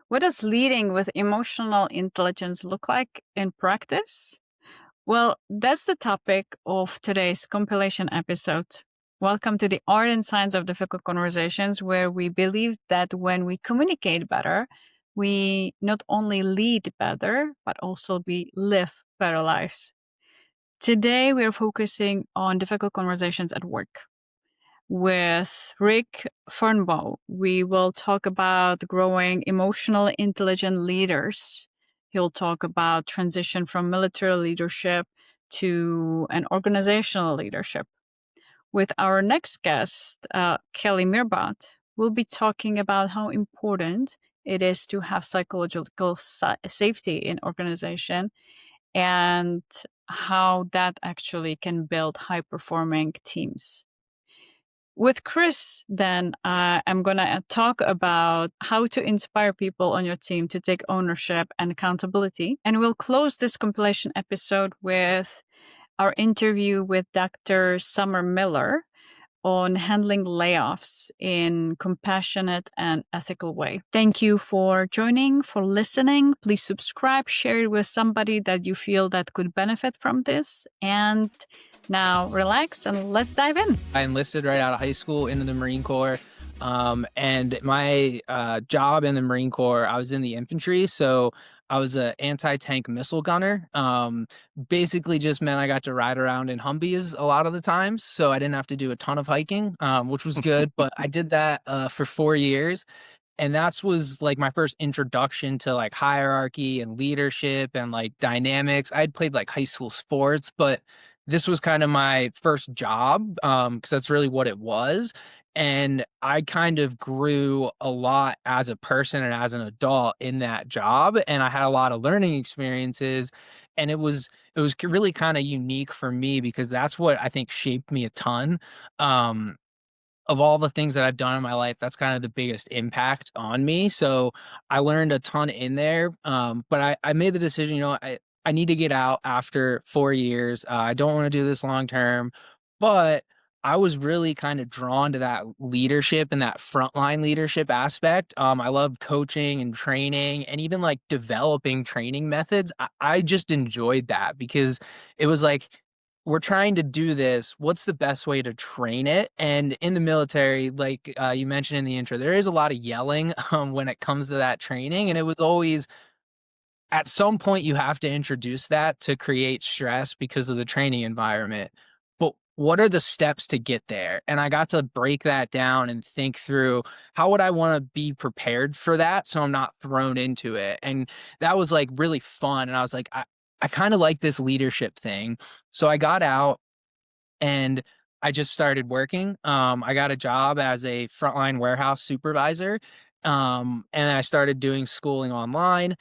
What does leading with emotional intelligence look like in practice? Well, that's the topic of today's compilation episode. Welcome to the Art and Science of Difficult Conversations, where we believe that when we communicate better, we not only lead better, but also we live better lives. Today, we are focusing on difficult conversations at work. With Rick Fearnbaugh, we will talk about growing emotional intelligent leaders. He'll talk about transition from military leadership to an organizational leadership. With our next guest, Kelly Meerbott, we'll be talking about how important it is to have psychological safety in organization and how that actually can build high performing teams. With Chris, then I'm going to talk about how to inspire people on your team to take ownership and accountability. And we'll close this compilation episode with our interview with Dr. Summer Miller on handling layoffs in compassionate and ethical way. Thank you for joining, for listening. Please subscribe, share it with somebody that you feel that could benefit from this. And now relax and let's dive in. I enlisted right out of high school into the Marine Corps. And my job in the Marine Corps, I was in the infantry. So I was an anti-tank missile gunner. Basically just meant I got to ride around in Humvees a lot of the times. So I didn't have to do a ton of hiking, which was good. But I did that for 4 years. And that was like my first introduction to like hierarchy and leadership and like dynamics. I'd played like high school sports, but this was kind of my first job, because that's really what it was. And I kind of grew a lot as a person and as an adult in that job. And I had a lot of learning experiences. And it was really kind of unique for me because that's what I think shaped me a ton. Of all the things that I've done in my life, that's kind of the biggest impact on me. So I learned a ton in there. But I made the decision, I need to get out after 4 years. I don't want to do this long term, but I was really kind of drawn to that leadership and that frontline leadership aspect. I love coaching and training and even like developing training methods. I just enjoyed that because it was like, we're trying to do this. What's the best way to train it? And in the military, like you mentioned in the intro, there is a lot of yelling when it comes to that training. And it was always at some point you have to introduce that to create stress because of the training environment. But what are the steps to get there? And I got to break that down and think through how would I want to be prepared for that so I'm not thrown into it. And that was like really fun. And I was like, I kind of like this leadership thing. So I got out and I just started working. I got a job as a frontline warehouse supervisor. And I started doing schooling online.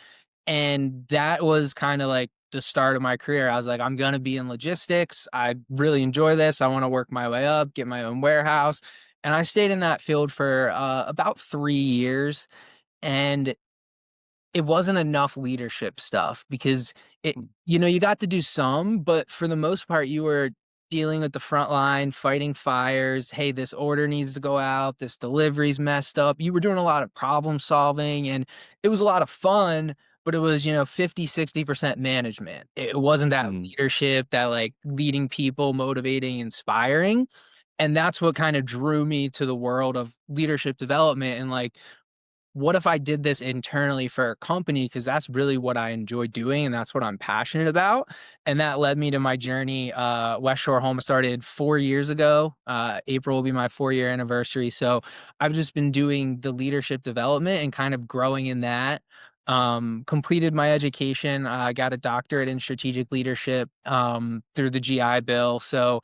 And that was kind of like the start of my career. I was like, I'm going to be in logistics. I really enjoy this. I want to work my way up, get my own warehouse. And I stayed in that field for about 3 years. And it wasn't enough leadership stuff because you got to do some, but for the most part, you were dealing with the front line, fighting fires. Hey, this order needs to go out. This delivery's messed up. You were doing a lot of problem solving and it was a lot of fun, but it was, 50, 60% management. It wasn't that leadership, that like leading people, motivating, inspiring. And that's what kind of drew me to the world of leadership development and like, what if I did this internally for a company? Because that's really what I enjoy doing and that's what I'm passionate about. And that led me to my journey. West Shore Home started 4 years ago. April will be my 4-year anniversary. So I've just been doing the leadership development and kind of growing in that. Completed my education. I got a doctorate in strategic leadership through the GI Bill. So,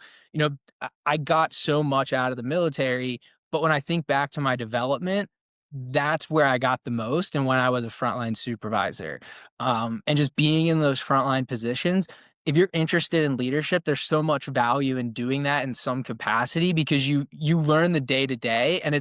I got so much out of the military. But when I think back to my development, that's where I got the most and when I was a frontline supervisor. And just being in those frontline positions, if you're interested in leadership, there's so much value in doing that in some capacity because you learn the day to day and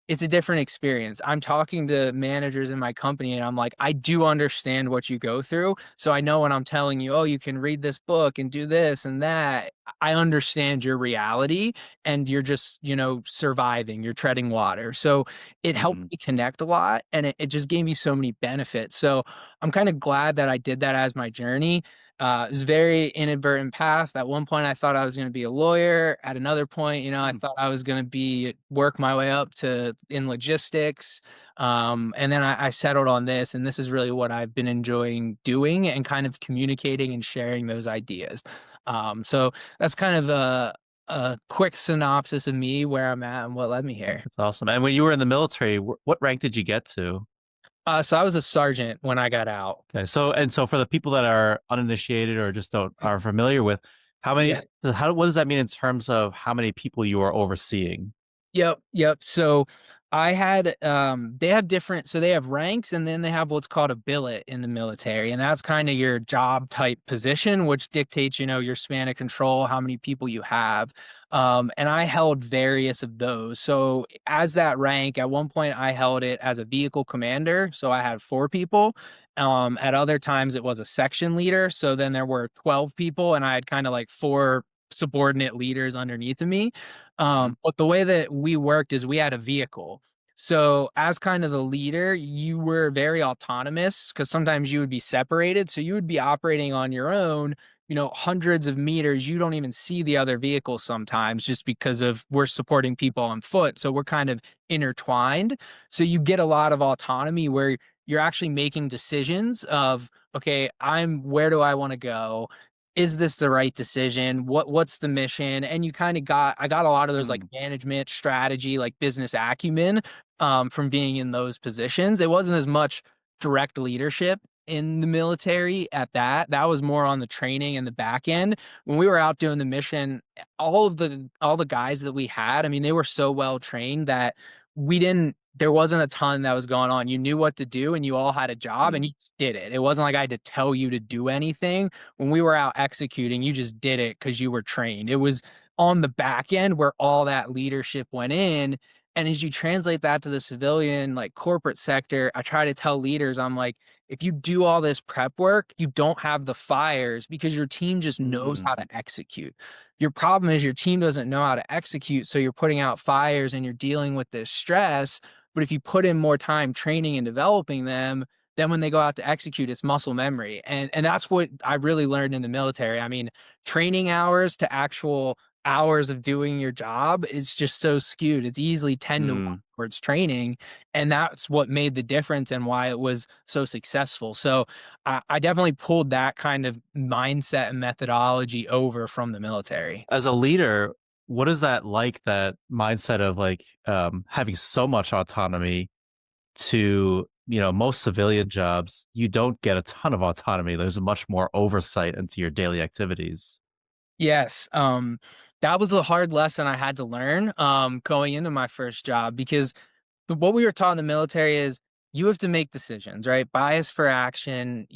it's a different experience. I'm talking to managers in my company and I'm like, I do understand what you go through. So I know when I'm telling you, oh, you can read this book and do this and that, I understand your reality and you're just, surviving, you're treading water. So it helped Mhm. me connect a lot and it just gave me so many benefits. So I'm kind of glad that I did that as my journey. It was a very inadvertent path. At one point, I thought I was going to be a lawyer. At another point, I Mm. thought I was going to be work my way up to in logistics. And then I settled on this, and this is really what I've been enjoying doing and kind of communicating and sharing those ideas. So that's kind of a quick synopsis of me, where I'm at, and what led me here. That's awesome. And when you were in the military, what rank did you get to? So I was a sergeant when I got out. Okay, so for the people that are uninitiated or just don't are familiar with Yeah. what does that mean in terms of how many people you are overseeing? Yep, yep. So I had they have different, so they have ranks and then they have what's called a billet in the military. And that's kind of your job type position, which dictates, your span of control, how many people you have. And I held various of those. So as that rank, at one point I held it as a vehicle commander. So I had 4 people. At other times it was a section leader. So then there were 12 people and I had kind of like 4 subordinate leaders underneath of me. Mhm. But the way that we worked is we had a vehicle. So as kind of the leader, you were very autonomous because sometimes you would be separated. So you would be operating on your own, hundreds of meters. You don't even see the other vehicles sometimes just because of we're supporting people on foot. So we're kind of intertwined. So you get a lot of autonomy where you're actually making decisions of, okay, where do I want to go? Is this the right decision? What's the mission? And I got a lot of those like Mm. management strategy, like business acumen from being in those positions. It wasn't as much direct leadership in the military at that. That was more on the training and the back end. When we were out doing the mission, all the guys that we had, I mean, they were so well trained that there wasn't a ton that was going on. You knew what to do and you all had a job and Mm. you just did it. It wasn't like I had to tell you to do anything. When we were out executing, you just did it because you were trained. It was on the back end where all that leadership went in. And as you translate that to the civilian, like corporate sector, I try to tell leaders, I'm like, if you do all this prep work, you don't have the fires because your team just knows Mm. how to execute. Your problem is your team doesn't know how to execute. So you're putting out fires and you're dealing with this stress. But if you put in more time training and developing them, then when they go out to execute, it's muscle memory. And that's what I really learned in the military. I mean, training hours to actual hours of doing your job is just so skewed. It's easily 10 to 1 Mm. towards training. And that's what made the difference and why it was so successful. So I definitely pulled that kind of mindset and methodology over from the military. As a leader, what is that like, that mindset of like having so much autonomy to, most civilian jobs, you don't get a ton of autonomy. There's a much more oversight into your daily activities. Yes, that was a hard lesson I had to learn, going into my first job because what we were taught in the military is you have to make decisions, right? Bias for action.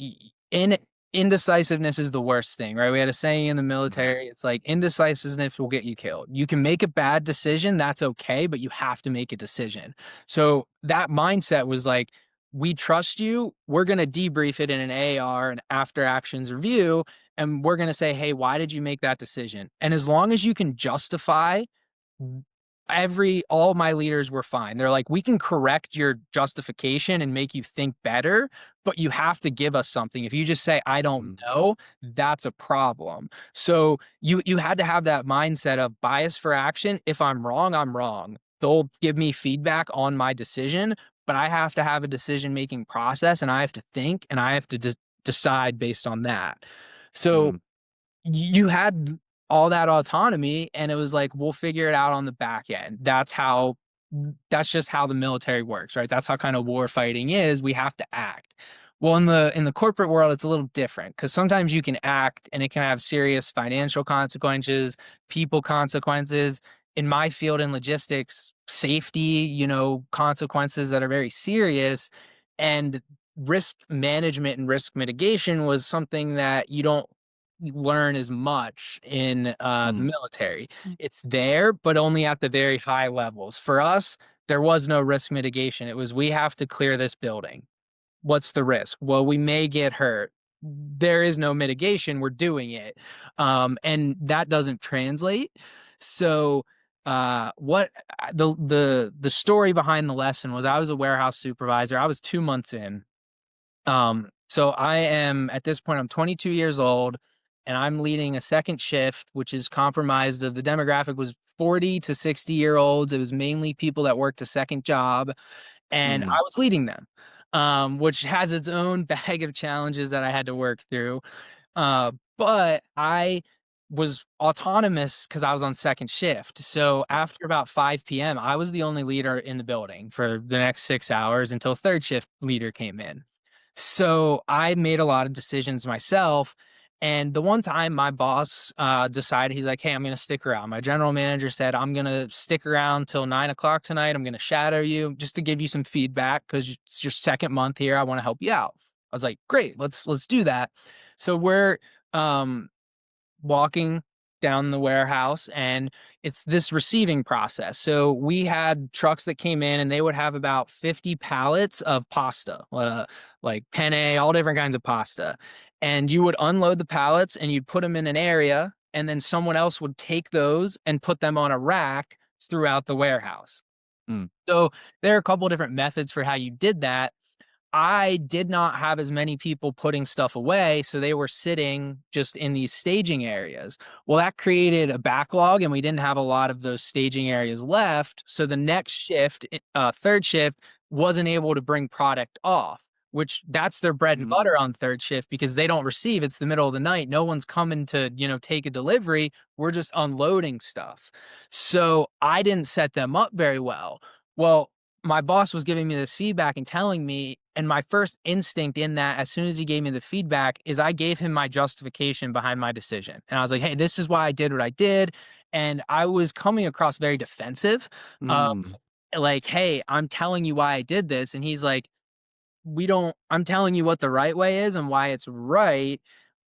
Indecisiveness is the worst thing, right? We had a saying in the Mhm. military. It's like indecisiveness will get you killed. You can make a bad decision, that's okay, but you have to make a decision. So that mindset was like, we trust you. We're going to debrief it in an AR, an after actions review, and we're going to say, hey, why did you make that decision? And as long as you can justify all my leaders were fine. They're like, we can correct your justification and make you think better, but you have to give us something. If you just say, I don't Mm. know, that's a problem. So you had to have that mindset of bias for action. If I'm wrong, I'm wrong. They'll give me feedback on my decision, but I have to have a decision making process and I have to think and I have to decide based on that. So Mm. you had all that autonomy and it was like we'll figure it out on the back end. That's just how the military works, right? That's how kind of war fighting is. We have to act. Well, in the corporate world it's a little different because sometimes you can act and it can have serious financial consequences, people consequences. In my field in logistics, safety, consequences that are very serious, and risk management and risk mitigation was something that you don't learn as much in the Mm. military. It's there, but only at the very high levels. For us, there was no risk mitigation. It was, we have to clear this building. What's the risk? Well, we may get hurt. There is no mitigation. We're doing it. And that doesn't translate. So what the story behind the lesson was, I was a warehouse supervisor. I was 2 months in. So I am, at this point, I'm 22 years old, and I'm leading a second shift, which is compromised of, the demographic was 40 to 60-year-olds. It was mainly people that worked a second job, and I was leading them, which has its own bag of challenges that I had to work through. But I was autonomous because I was on second shift. So after about 5 p.m., I was the only leader in the building for the next 6 hours until third shift leader came in. So I made a lot of decisions myself. And the one time my boss decided, he's like, hey, I'm going to stick around. My general manager said, I'm going to stick around till 9 o'clock tonight. I'm going to shadow you just to give you some feedback because it's your second month here. I want to help you out. I was like, great, let's do that. So we're um, walking down the warehouse, and it's this receiving process. So we had trucks that came in, and they would have about 50 pallets of pasta, like penne, all different kinds of pasta. And you would unload the pallets and you'd put them in an area, and then someone else would take those and put them on a rack throughout the warehouse. So there are a couple different methods for how you did that. I did not have as many people putting stuff away, so they were sitting just in these staging areas. Well, that created a backlog, and we didn't have a lot of those staging areas left. So the next shift, third shift, wasn't able to bring product off, which that's their bread and butter on third shift because they don't receive. It's the middle of the night. No one's coming to, take a delivery. We're just unloading stuff. So I didn't set them up very well. Well, my boss was giving me this feedback and telling me, and my first instinct in that, as soon as he gave me the feedback, is I gave him my justification behind my decision. And I was like, hey, this is why I did what I did. And I was coming across very defensive. Like, hey, I'm telling you why I did this. And he's like, I'm telling you what the right way is and why it's right.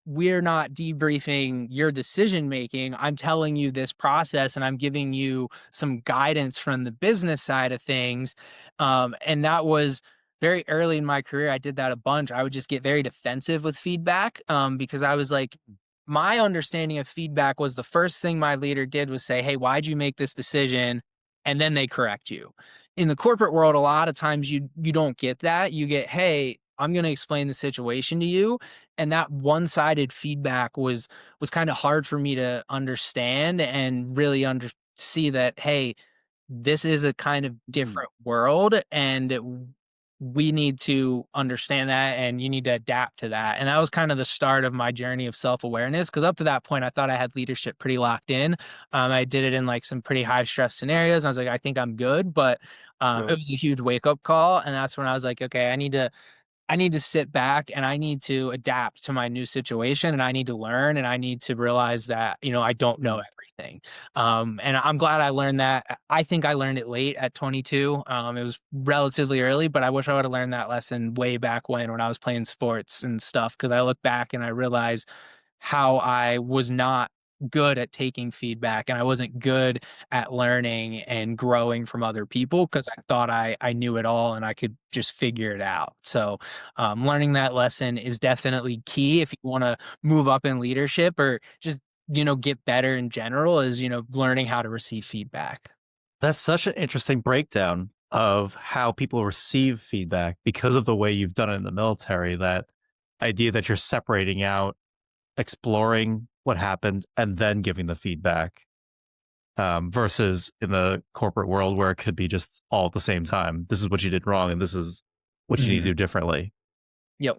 We're not debriefing your decision making. I'm telling you this process, and I'm giving you some guidance from the business side of things. And that was very early in my career. I did that a bunch. I would just get very defensive with feedback because I was like, my understanding of feedback was the first thing my leader did was say, hey, why'd you make this decision? And then they correct you. In the corporate world, a lot of times you don't get that. You get, hey, I'm going to explain the situation to you. And that one-sided feedback was kind of hard for me to understand and really see that, hey, this is a kind of different world, and we need to understand that, and you need to adapt to that. And that was kind of the start of my journey of self-awareness, because up to that point, I thought I had leadership pretty locked in. I did it in like some pretty high stress scenarios. And I was like, I think I'm good, but it was a huge wake-up call. And that's when I was like, okay, I need to sit back and I need to adapt to my new situation, and I need to learn, and I need to realize that, I don't know everything. And I'm glad I learned that. I think I learned it late at 22. It was relatively early, but I wish I would have learned that lesson way back when I was playing sports and stuff. Cause I look back and I realize how I was not good at taking feedback, and I wasn't good at learning and growing from other people because I thought I knew it all and I could just figure it out. So learning that lesson is definitely key if you want to move up in leadership or just, get better in general, is, learning how to receive feedback. That's such an interesting breakdown of how people receive feedback because of the way you've done it in the military. That idea that you're separating out, exploring what happened, and then giving the feedback, versus in the corporate world where it could be just all at the same time. This is what you did wrong, and this is what you need to do differently. Yep.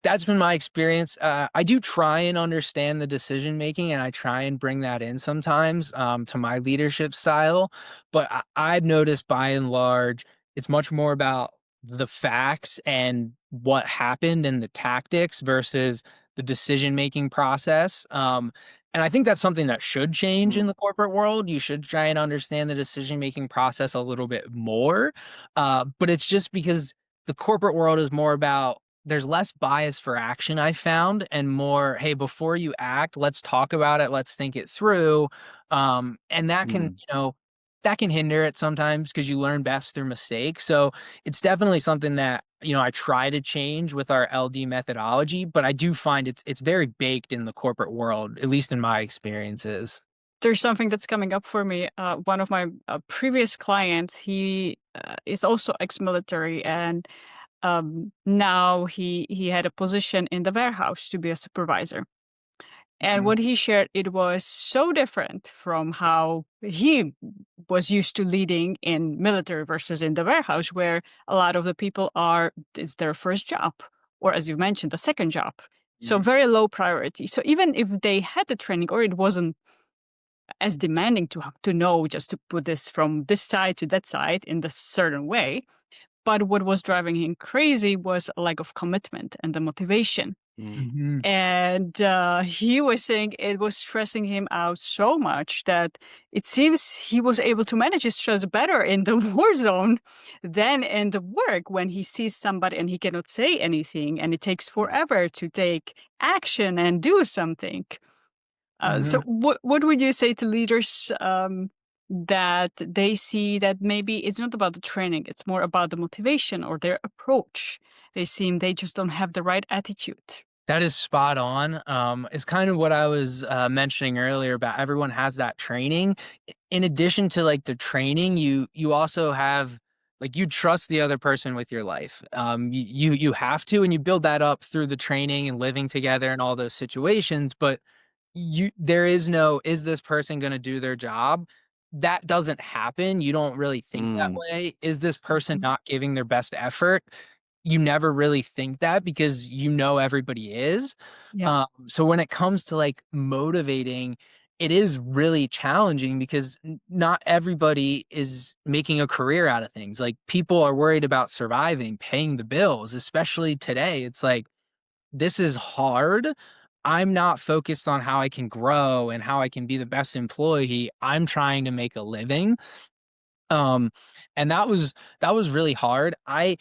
That's been my experience. I do try and understand the decision making, and I try and bring that in sometimes to my leadership style. But I've noticed by and large, it's much more about the facts and what happened and the tactics versus the decision making process. And I think that's something that should change in the corporate world. You should try and understand the decision making process a little bit more. But it's just because the corporate world is more about, there's less bias for action, I found, and more, hey, before you act, let's talk about it, let's think it through. And that can, that can hinder it sometimes because you learn best through mistakes. So it's definitely something that, I try to change with our LD methodology, but I do find it's very baked in the corporate world, at least in my experiences. There's something that's coming up for me. One of my previous clients, he is also ex-military, and now he had a position in the warehouse to be a supervisor. And what he shared, it was so different from how he was used to leading in military versus in the warehouse, where a lot of the people it's their first job, or as you mentioned, the second job. So very low priority. So even if they had the training, or it wasn't as demanding to know just to put this from this side to that side in the certain way, but what was driving him crazy was a lack of commitment and the motivation. Mhm. And he was saying it was stressing him out so much that it seems he was able to manage his stress better in the war zone than in the work, when he sees somebody and he cannot say anything and it takes forever to take action and do something. So Mhm. what would you say to leaders that they see that maybe it's not about the training, it's more about the motivation or their approach? They just don't have the right attitude. That is spot on. It's kind of what I was mentioning earlier about everyone has that training. In addition to like the training, you also have like you trust the other person with your life. You have to, and you build that up through the training and living together and all those situations. But there is no, is this person going to do their job? That doesn't happen. You don't really think that Mm. way. Is this person Mhm. not giving their best effort? You never really think that because everybody is. Yeah. So when it comes to like motivating, it is really challenging because not everybody is making a career out of things. Like people are worried about surviving, paying the bills, especially today. It's like, this is hard. I'm not focused on how I can grow and how I can be the best employee. I'm trying to make a living. Um, and that was really hard. I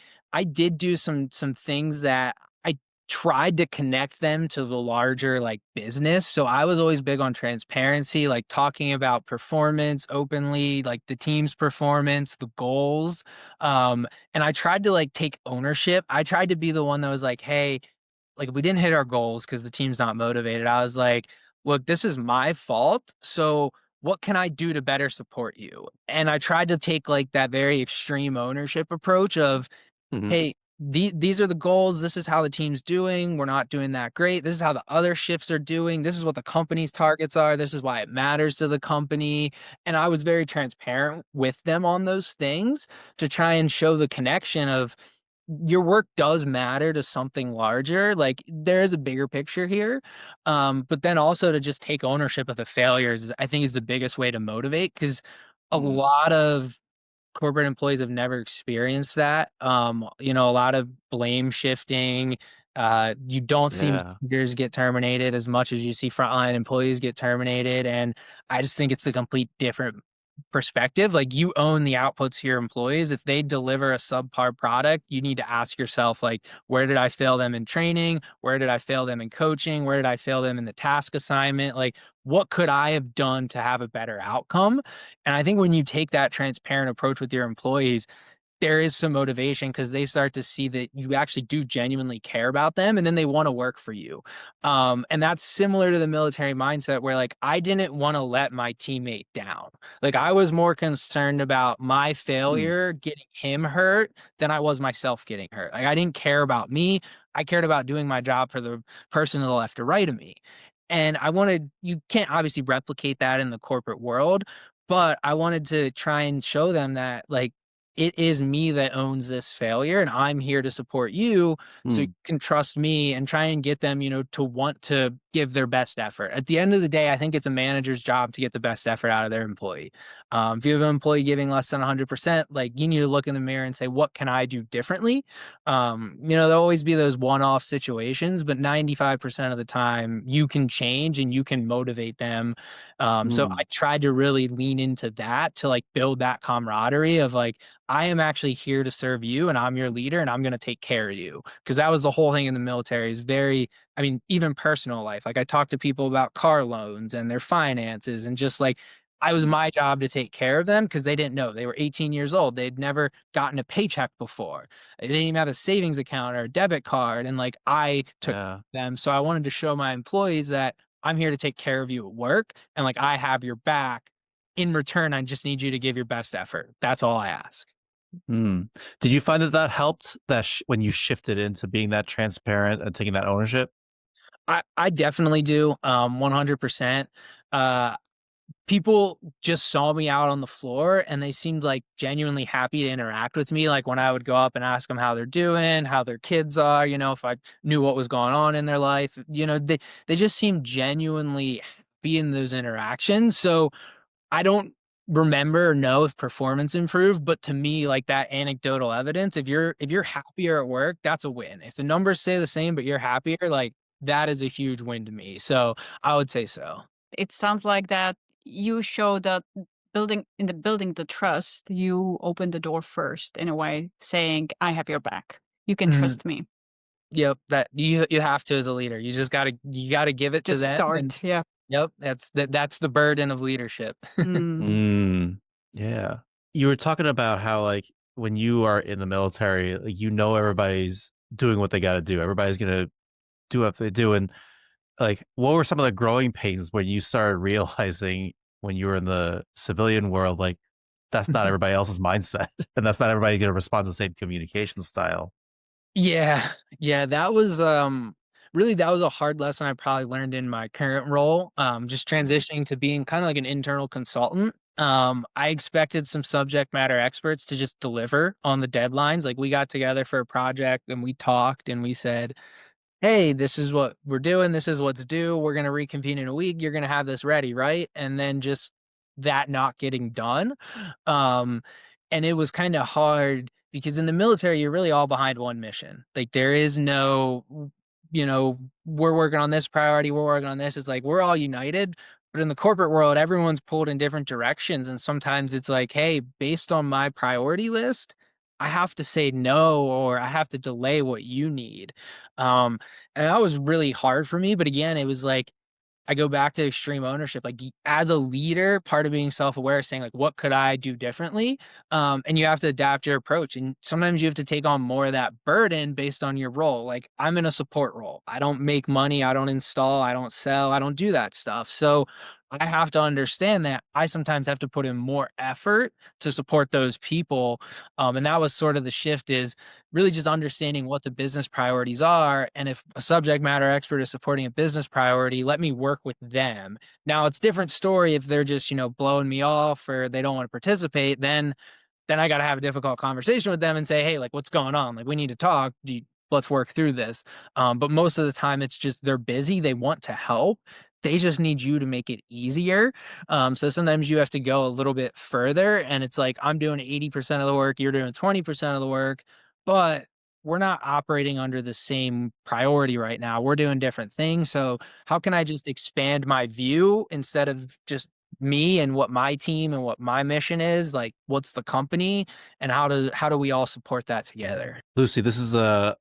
did do some things that I tried to connect them to the larger like business. So I was always big on transparency, like talking about performance openly, like the team's performance, the goals. And I tried to like take ownership. I tried to be the one that was like, hey, like if we didn't hit our goals because the team's not motivated, I was like, look, this is my fault. So what can I do to better support you? And I tried to take like that very extreme ownership approach of, Mhm. hey, these are the goals. This is how the team's doing. We're not doing that great. This is how the other shifts are doing. This is what the company's targets are. This is why it matters to the company. And I was very transparent with them on those things to try and show the connection of your work does matter to something larger. Like there is a bigger picture here. But then also to just take ownership of the failures I think is the biggest way to motivate because a Mm. lot of corporate employees have never experienced that. A lot of blame shifting. You don't see Yeah. managers get terminated as much as you see frontline employees get terminated. And I just think it's a complete different perspective. Like you own the outputs to your employees. If they deliver a subpar product, you need to ask yourself, like, where did I fail them in training? Where did I fail them in coaching? Where did I fail them in the task assignment? Like, what could I have done to have a better outcome? And I think when you take that transparent approach with your employees, there is some motivation because they start to see that you actually do genuinely care about them and then they want to work for you. And that's similar to the military mindset where like I didn't want to let my teammate down. Like I was more concerned about my Mm. failure getting him hurt than I was myself getting hurt. Like I didn't care about me. I cared about doing my job for the person to the left or right of me. And you can't obviously replicate that in the corporate world, but I wanted to try and show them that like it is me that owns this failure and I'm here to support you so you Mm. can trust me and try and get them, to want to give their best effort. At the end of the day, I think it's a manager's job to get the best effort out of their employee. If you have an employee giving less than 100%, like you need to look in the mirror and say, what can I do differently? There'll always be those one-off situations, but 95% of the time you can change and you can motivate them. So I Mm. tried to really lean into that to like build that camaraderie of like, I am actually here to serve you and I'm your leader and I'm going to take care of you. Cause that was the whole thing in the military is even personal life. Like I talk to people about car loans and their finances and just like I was my job to take care of them because they didn't know. They were 18 years old. They'd never gotten a paycheck before. They didn't even have a savings account or a debit card. And like I took Yeah. them. So I wanted to show my employees that I'm here to take care of you at work and like I have your back. In return, I just need you to give your best effort. That's all I ask. Mm. Did you find that that helped that when you shifted into being that transparent and taking that ownership? I definitely do. 100%. Uh, People just saw me out on the floor and they seemed like genuinely happy to interact with me. Like when I would go up and ask them how they're doing, how their kids are, if I knew what was going on in their life, they just seemed genuinely happy in those interactions. So I don't remember or know if performance improved, but to me, like that anecdotal evidence, if you're happier at work, that's a win. If the numbers stay the same but you're happier, like that is a huge win to me. So I would say so. It sounds like that you show that building the trust, you open the door first in a way, saying, I have your back. You can Mhm. trust me. Yep, that you have to as a leader. You gotta give it to Just them and start. Yeah. yep, that's the burden of leadership. Mm. Mm. Yeah. You were talking about how like when you are in the military, like, everybody's doing what they got to do. Everybody's gonna do what they do, and like, what were some of the growing pains when you started realizing when you were in the civilian world, like that's not everybody else's mindset, and that's not everybody going to respond to the same communication style. Yeah, yeah, that was a hard lesson I probably learned in my current role, just transitioning to being kinda like an internal consultant. I expected some subject matter experts to just deliver on the deadlines, like, we got together for a project and we talked and we said, hey, this is what we're doing. This is what's due. We're going to reconvene in a week. You're going to have this ready, right? And then just that not getting done. Um, and it was kind of hard because in the military, you're really all behind one mission. Like there is no, we're working on this priority. We're working on this. It's like we're all united. But in the corporate world, everyone's pulled in different directions. And sometimes it's like, hey, based on my priority list, I have to say no, or I have to delay what you need. Um, and that was really hard for me, but again, it was like I go back to extreme ownership. Like as a leader, part of being self-aware is saying like, what could I do differently? And you have to adapt your approach. And sometimes you have to take on more of that burden based on your role. Like I'm in a support role. I don't make money. I don't install. I don't sell. I don't do that stuff. So I have to understand that I sometimes have to put in more effort to support those people. And that was sort of the shift is really just understanding what the business priorities are. And if a subject matter expert is supporting a business priority, let me work with them. Now it's different story if they're just, blowing me off or they don't want to participate, then I got to have a difficult conversation with them and say, hey, like, what's going on? Like, we need to talk. Let's work through this. But most of the time, it's just they're busy. They want to help. They just need you to make it easier. So sometimes you have to go a little bit further. And it's like, I'm doing 80% of the work, you're doing 20% of the work, but we're not operating under the same priority right now. We're doing different things. So how can I just expand my view instead of just me and what my team and what my mission is, like what's the company and how do we all support that together? Lucy, this is a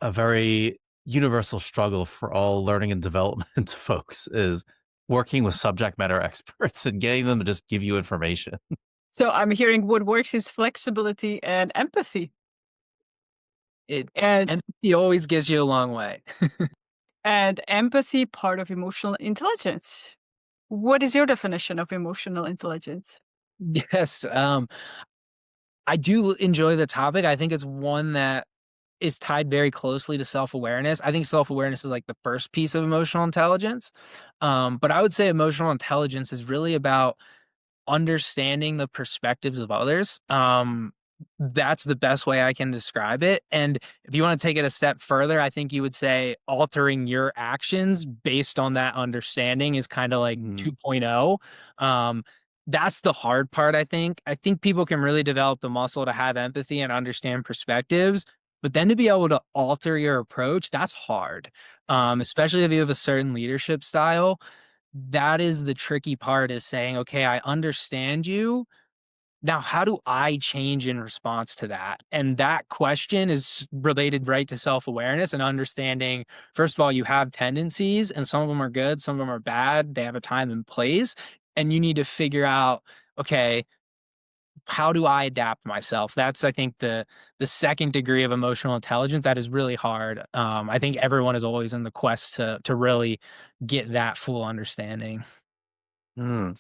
very universal struggle for all learning and development folks is working with subject matter experts and getting them to just give you information. So I'm hearing what works is flexibility and empathy. It And empathy always gets you a long way. and empathy part of emotional intelligence. What is your definition of emotional intelligence? Yes, I do enjoy the topic. I think it's one that is tied very closely to self-awareness. I think self-awareness is like the first piece of emotional intelligence. But I would say emotional intelligence is really about understanding the perspectives of others. That's the best way I can describe it. And if you want to take it a step further, I think you would say altering your actions based on that understanding is kind of like Mm. 2.0. Um, that's the hard part, I think. I think people can really develop the muscle to have empathy and understand perspectives, but then to be able to alter your approach, that's hard. Especially if you have a certain leadership style, that is the tricky part is saying, okay, I understand you. Now, how do I change in response to that? And that question is related right to self awareness and understanding. First of all, you have tendencies, and some of them are good, some of them are bad. They have a time and place. and you need to figure out, okay, how do I adapt myself? That's, I think, the second degree of emotional intelligence that is really hard. I think everyone is always in the quest to really get that full understanding. Mm.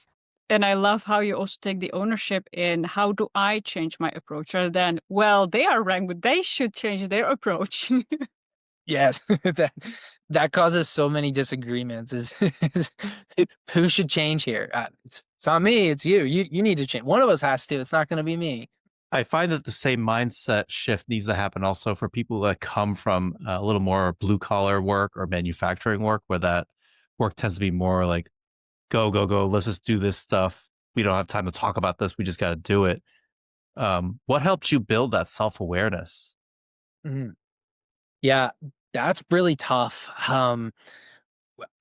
And I love how you also take the ownership in how do I change my approach rather than, well, they are wrong, but they should change their approach. Yes, that causes so many disagreements. Is who should change here? It's not me. It's you. You need to change. One of us has to. It's not going to be me. I find that the same mindset shift needs to happen also for people that come from a little more blue collar work or manufacturing work, where that work tends to be more like go, go, go. Let's just do this stuff. We don't have time to talk about this. We just got to do it. What helped you build that self awareness? Mhm. Yeah, that's really tough. I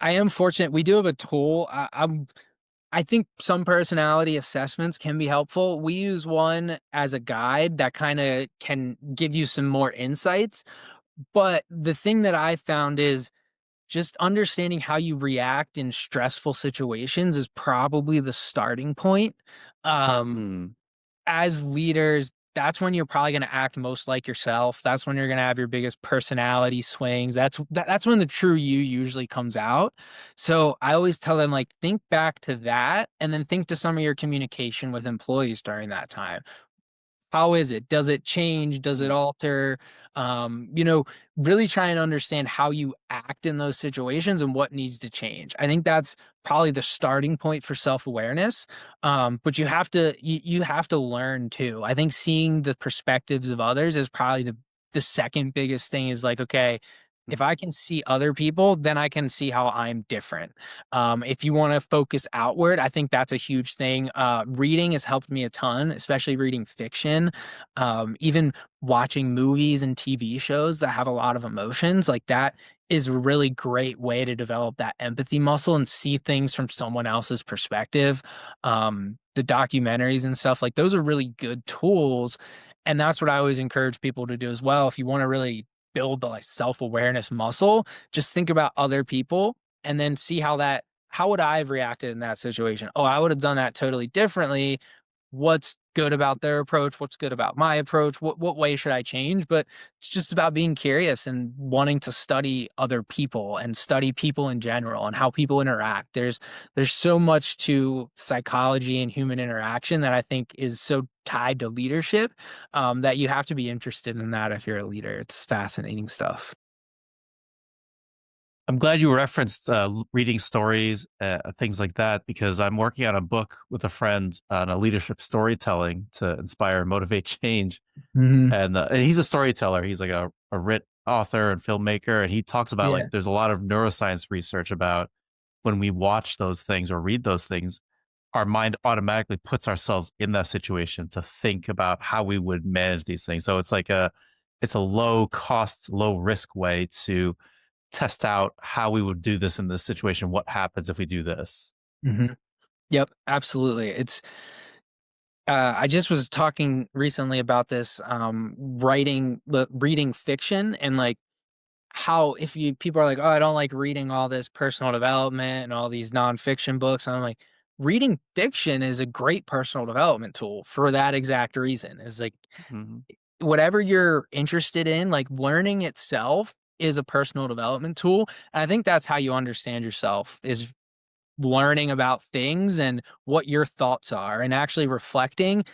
am fortunate. We do have a tool. I think some personality assessments can be helpful. We use one as a guide that kind of can give you some more insights. But the thing that I found is just understanding how you react in stressful situations is probably the starting point. Um, Hmm. as leaders, that's when you're probably going to act most like yourself. That's when you're going to have your biggest personality swings. That's when the true you usually comes out. So I always tell them, like, think back to that and then think to some of your communication with employees during that time. How is it? Does it change? Does it alter? You know, really try and understand how you act in those situations and what needs to change. I think that's probably the starting point for self-awareness. But you have to learn too. I think seeing the perspectives of others is probably the second biggest thing is like, okay, if I can see other people, then I can see how I'm different. If you want to focus outward, I think that's a huge thing. Reading has helped me a ton, especially reading fiction. Even watching movies and TV shows that have a lot of emotions, like that is a really great way to develop that empathy muscle and see things from someone else's perspective. The documentaries and stuff, like those are really good tools. And that's what I always encourage people to do as well. If you want to really build the like self-awareness muscle, just think about other people and then see how would I have reacted in that situation? Oh, I would have done that totally differently. What's good about their approach? What's good about my approach? What way should I change? But it's just about being curious and wanting to study other people and study people in general and how people interact. There's so much to psychology and human interaction that I think is so tied to leadership, that you have to be interested in that if you're a leader. It's fascinating stuff. I'm glad you referenced reading stories, things like that, because I'm working on a book with a friend on a leadership storytelling to inspire and motivate change. Hmm. And he's a storyteller. He's like a writ author and filmmaker, and he talks about Yeah. like there's a lot of neuroscience research about when we watch those things or read those things, our mind automatically puts ourselves in that situation to think about how we would manage these things. So it's a low cost, low risk way to test out how we would do this in this situation. What happens if we do this? Hmm. Yep, absolutely. It's I just was talking recently about this, reading fiction and like how if you people are like, oh, I don't like reading all this personal development and all these nonfiction books. And I'm like, reading fiction is a great personal development tool for that exact reason. Is like Mhm. whatever you're interested in, like learning itself is a personal development tool. And I think that's how you understand yourself is learning about things and what your thoughts are and actually reflecting.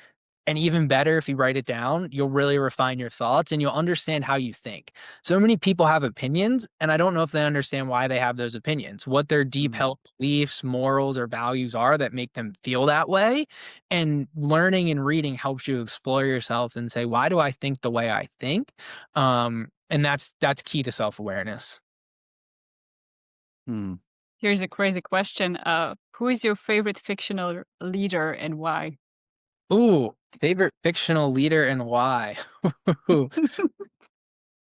And even better, if you write it down, you'll really refine your thoughts and you'll understand how you think. So many people have opinions, and I don't know if they understand why they have those opinions, what their deep Mhm. held beliefs, morals, or values are that make them feel that way. And learning and reading helps you explore yourself and say, why do I think the way I think? And that's key to self-awareness. Hmm. Here's a crazy question. Who is your favorite fictional leader and why? Ooh, favorite fictional leader and why?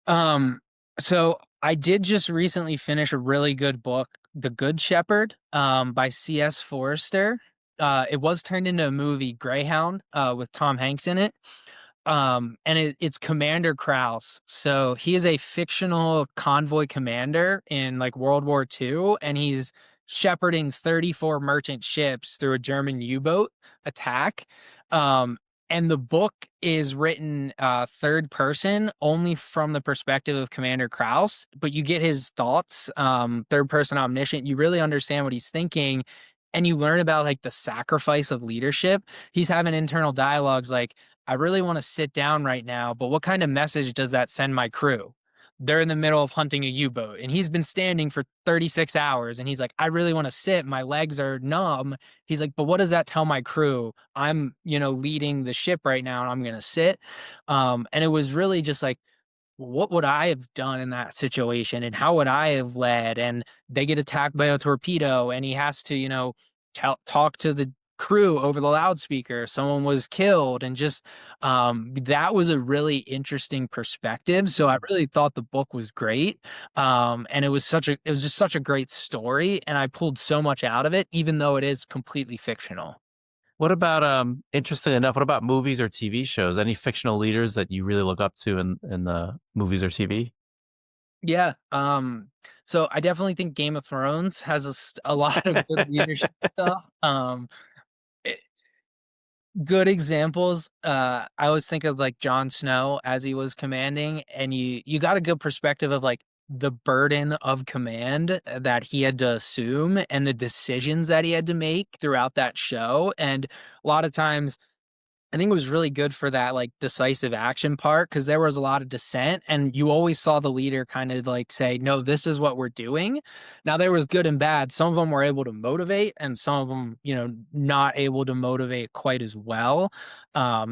Um, so I did just recently finish a really good book, The Good Shepherd, by C.S. Forrester. It was turned into a movie, Greyhound, with Tom Hanks in it. And it's Commander Krause. So he is a fictional convoy commander in like World War II, and he's shepherding 34 merchant ships through a German U-boat attack. Um, and the book is written third person, only from the perspective of Commander Kraus, but you get his thoughts, third person omniscient. You really understand what he's thinking, and you learn about like the sacrifice of leadership. He's having internal dialogues like, I really want to sit down right now, but what kind of message does that send my crew? They're in the middle of hunting a U-boat, and he's been standing for 36 hours, and he's like, I really want to sit, my legs are numb. He's like, but what does that tell my crew? I'm, leading the ship right now, and I'm gonna sit. And it was really just like, what would I have done in that situation, and how would I have led? And they get attacked by a torpedo, and he has to, talk to the crew over the loudspeaker. Someone was killed, and just that was a really interesting perspective. So I really thought the book was great. And it was just such a great story, and I pulled so much out of it, even though it is completely fictional. What about interesting enough, what about movies or TV shows? Any fictional leaders that you really look up to in the movies or TV? Yeah. So I definitely think Game of Thrones has a lot of good leadership stuff. It- Good examples. I always think of like Jon Snow as he was commanding, and you got a good perspective of like the burden of command that he had to assume and the decisions that he had to make throughout that show. And a lot of times I think it was really good for that like decisive action part, because there was a lot of dissent, and you always saw the leader kind of like say, no, this is what we're doing. Now there was good and bad. Some of them were able to motivate, and some of them, not able to motivate quite as well.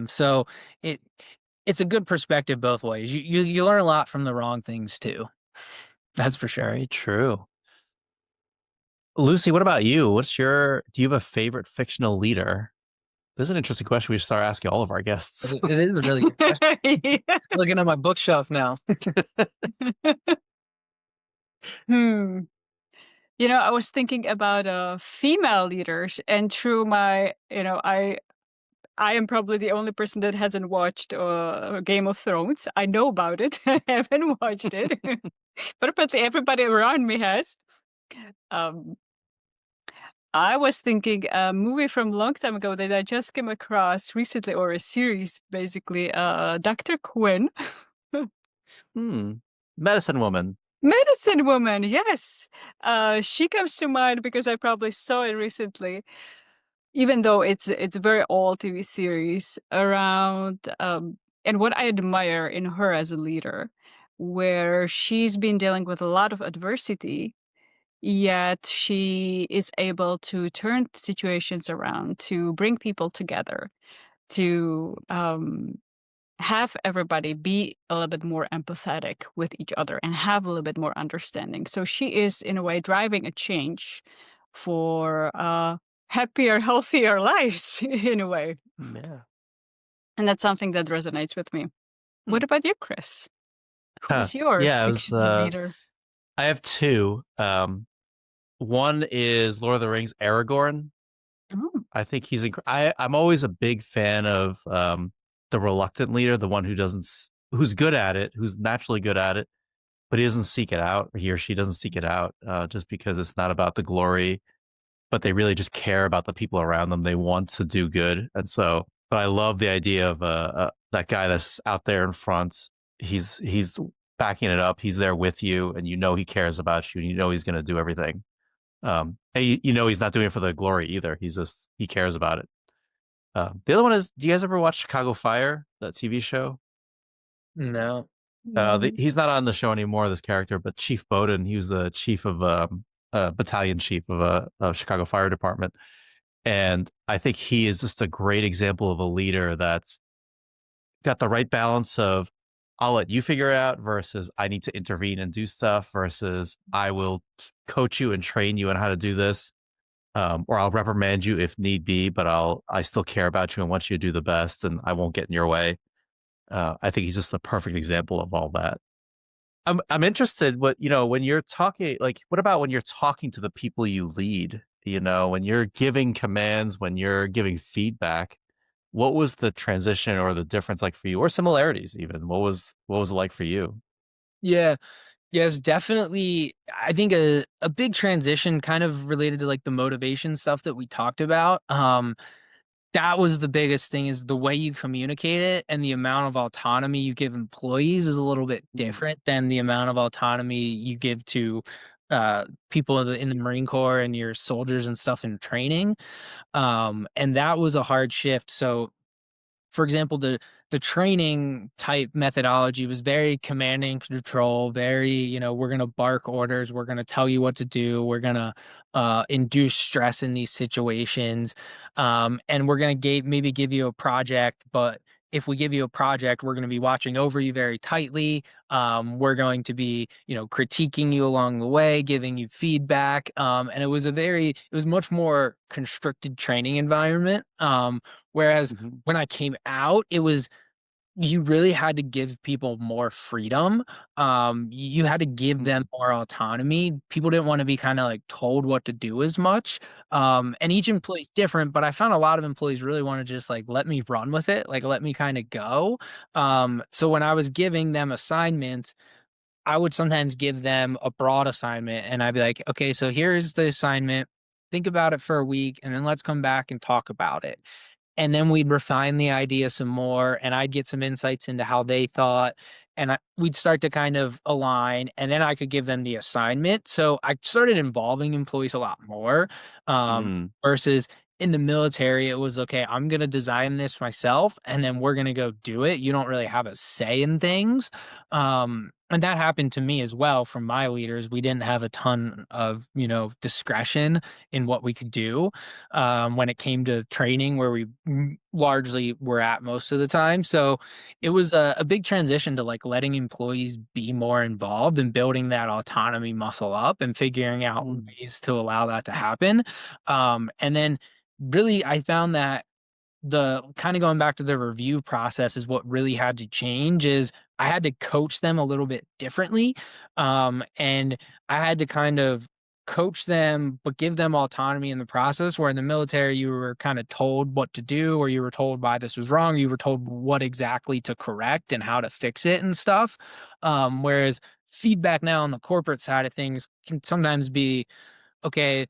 So it it's a good perspective both ways. You learn a lot from the wrong things too. That's for sure. Very true. Lucy, what about you? Do you have a favorite fictional leader? This is an interesting question we should start asking all of our guests. It is a really good question. Yeah. Looking at my bookshelf now. Hmm. I was thinking about female leaders, and through my, I am probably the only person that hasn't watched Game of Thrones. I know about it. I haven't watched it, but apparently everybody around me has. Um, I was thinking a movie from a long time ago that I just came across recently, or a series, basically. Dr. Quinn. Hmm. Medicine Woman. Medicine Woman, yes. She comes to mind because I probably saw it recently, even though it's a very old TV series around. And what I admire in her as a leader, where she's been dealing with a lot of adversity, yet she is able to turn situations around, to bring people together, to have everybody be a little bit more empathetic with each other and have a little bit more understanding. So she is, in a way, driving a change for happier, healthier lives, in a way. Yeah. And that's something that resonates with me. Hmm. What about you, Chris? Who Huh. is your Yeah, fictional leader? I have two. One is Lord of the Rings, Aragorn. Oh. I think I'm always a big fan of the reluctant leader, the one who's good at it, who's naturally good at it, but he doesn't seek it out, or he or she doesn't seek it out, just because it's not about the glory, but they really just care about the people around them. They want to do good, and so. But I love the idea of that guy that's out there in front. He's backing it up. He's there with you, and he cares about you, and he's going to do everything. And he's not doing it for the glory either. He cares about it. The other one is, do you guys ever watch Chicago Fire, that TV show? No. He's not on the show anymore, this character, but Chief Bowden, he was the chief of battalion chief of Chicago Fire Department. And I think he is just a great example of a leader that's got the right balance of, I'll let you figure it out, versus I need to intervene and do stuff, versus I will coach you and train you on how to do this. Or I'll reprimand you if need be, but I still care about you and want you to do the best, and I won't get in your way. I think he's just the perfect example of all that. I'm interested when you're talking, like, what about when you're talking to the people you lead, when you're giving commands, when you're giving feedback, what was the transition or the difference like for you, or similarities even? What was it like for you? Yeah. Yes, definitely. I think a big transition kind of related to like the motivation stuff that we talked about. That was the biggest thing is the way you communicate it and the amount of autonomy you give employees is a little bit Mm. different than the amount of autonomy you give to people in the Marine Corps and your soldiers and stuff in training. And that was a hard shift. So for example, the training type methodology was very command and control, very, we're gonna bark orders, we're gonna tell you what to do, we're gonna induce stress in these situations, and we're gonna maybe give you a project, but if we give you a project, we're going to be watching over you very tightly. We're going to be, critiquing you along the way, giving you feedback. And it was much more constricted training environment. Whereas Mhm. when I came out, it was you really had to give people more freedom. You had to give Mm. them more autonomy. People didn't want to be kind of like told what to do as much. And each employee's different, but I found a lot of employees really want to just like let me run with it, like let me kind of go. So when I was giving them assignments, I would sometimes give them a broad assignment and I'd be like, okay, so here's the assignment. Think about it for a week and then let's come back and talk about it, and then we'd refine the idea some more and I'd get some insights into how they thought and we'd start to kind of align and then I could give them the assignment. So I started involving employees a lot more, Mm. versus in the military it was okay, I'm going to design this myself and then we're going to go do it. You don't really have a say in things. And that happened to me as well from my leaders. We didn't have a ton of, discretion in what we could do when it came to training where we largely were at most of the time. So it was a big transition to like letting employees be more involved and building that autonomy muscle up and figuring out Mm. ways to allow that to happen. And then really I found that the kind of going back to the review process is what really had to change is I had to coach them a little bit differently. And I had to kind of coach them, but give them autonomy in the process. Where in the military, you were kind of told what to do, or you were told why this was wrong. You were told what exactly to correct and how to fix it and stuff. Whereas feedback now on the corporate side of things can sometimes be okay,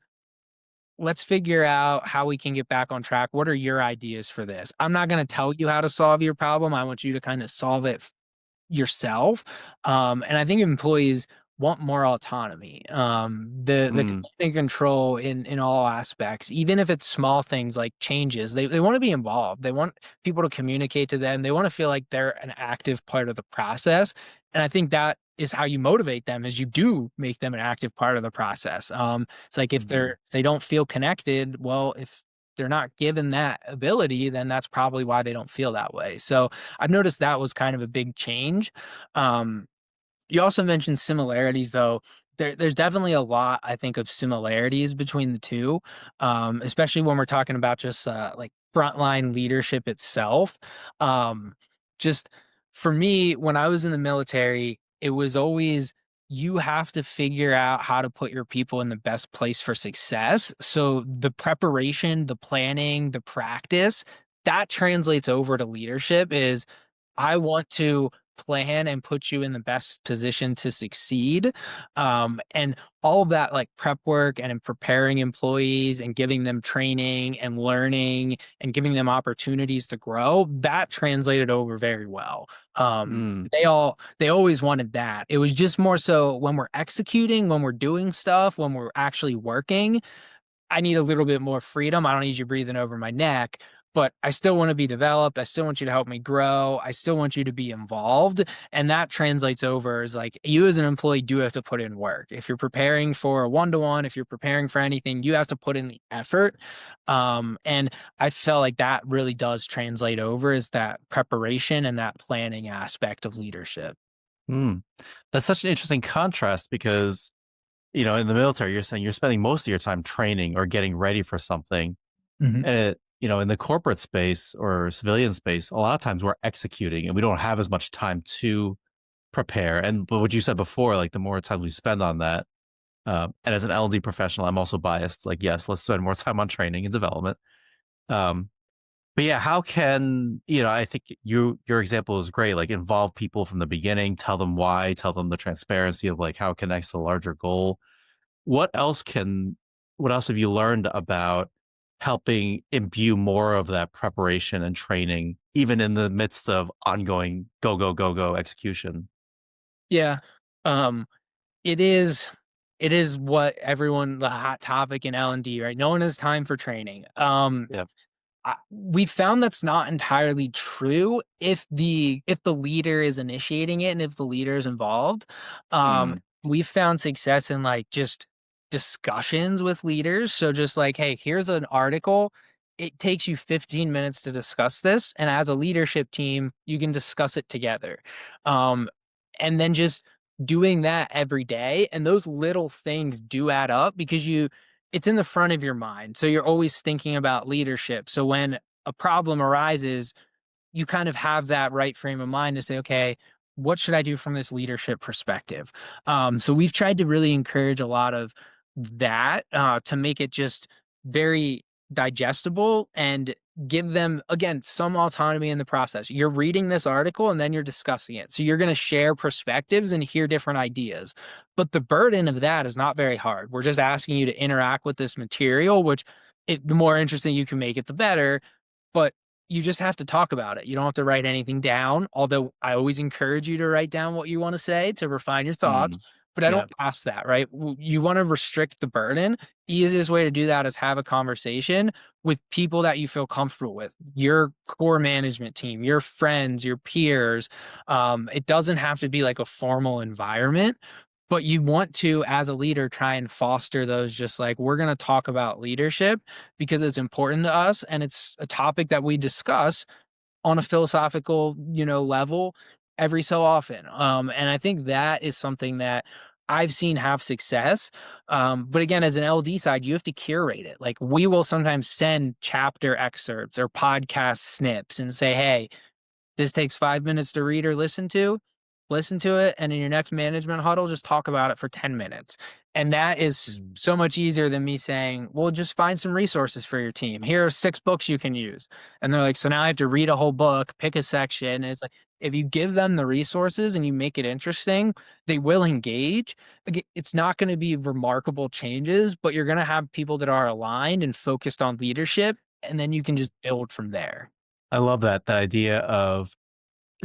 let's figure out how we can get back on track. What are your ideas for this? I'm not going to tell you how to solve your problem. I want you to kind of solve it yourself. And I think employees want more autonomy. The command Mm. and control in all aspects, even if it's small things like changes, they want to be involved. They want people to communicate to them. They want to feel like they're an active part of the process. And I think that is how you motivate them is you do make them an active part of the process. It's like Mhm. if they don't feel connected, well, if they're not given that ability, then that's probably why they don't feel that way. So I've noticed that was kind of a big change. Um, you also mentioned similarities, though. There's definitely a lot, I think, of similarities between the two, especially when we're talking about just like frontline leadership itself. Um, just for me, when I was in the military, it was always you have to figure out how to put your people in the best place for success. So the preparation, the planning, the practice, that translates over to leadership is I want to plan and put you in the best position to succeed. And all of that like prep work and in preparing employees and giving them training and learning and giving them opportunities to grow, that translated over very well. Mm. They always wanted that. It was just more so when we're executing, when we're doing stuff, when we're actually working, I need a little bit more freedom. I don't need you breathing over my neck, but I still want to be developed. I still want you to help me grow. I still want you to be involved. And that translates over as like you as an employee do have to put in work. If you're preparing for a one-to-one, if you're preparing for anything, you have to put in the effort. And I felt like that really does translate over is that preparation and that planning aspect of leadership. Mm. That's such an interesting contrast because, in the military, you're saying you're spending most of your time training or getting ready for something. Mhm. And, in the corporate space or civilian space, a lot of times we're executing and we don't have as much time to prepare. But what you said before, like the more time we spend on that, and as an L&D professional, I'm also biased. Like, yes, let's spend more time on training and development. Um, But yeah, how can, I think your example is great. Like involve people from the beginning, tell them why, tell them the transparency of like how it connects to the larger goal. What else can what else have you learned about helping imbue more of that preparation and training, even in the midst of ongoing go, go, go, go execution? Yeah. Um, it is it is what everyone the hot topic in L&D, right? No one has time for training. Yeah. We found that's not entirely true if the leader is initiating it and if the leader is involved. Mm, We've found success in like just discussions with leaders. So just like, hey, here's an article. It takes you 15 minutes to discuss this, and as a leadership team, you can discuss it together. Um, and then just doing that every day, and those little things do add up because it's in the front of your mind. So you're always thinking about leadership. So when a problem arises, you kind of have that right frame of mind to say, okay, what should I do from this leadership perspective? So we've tried to really encourage a lot of that to make it just very digestible and give them, again, some autonomy in the process. You're reading this article and then you're discussing it. So you're going to share perspectives and hear different ideas. But the burden of that is not very hard. We're just asking you to interact with this material, which the more interesting you can make it, the better. But you just have to talk about it. You don't have to write anything down, although I always encourage you to write down what you want to say to refine your thoughts, mm, but I don't yeah. ask that, right? You want to restrict the burden. Easiest way to do that is have a conversation with people that you feel comfortable with, your core management team, your friends, your peers. It doesn't have to be like a formal environment, but you want to, as a leader, try and foster those just like, we're going to talk about leadership because it's important to us and it's a topic that we discuss on a philosophical, level every so often. And I think that is something that I've seen have success. But again, as an LD side, you have to curate it. Like we will sometimes send chapter excerpts or podcast snips and say, hey, this takes 5 minutes to read or listen to it, and in your next management huddle, just talk about it for 10 minutes. And that is Mm, so much easier than me saying, well, just find some resources for your team. Here are 6 books you can use. And they're like, so now I have to read a whole book, pick a section. And it's like, if you give them the resources and you make it interesting, they will engage. Again, it's not going to be remarkable changes, but you're going to have people that are aligned and focused on leadership. And then you can just build from there. I love that idea of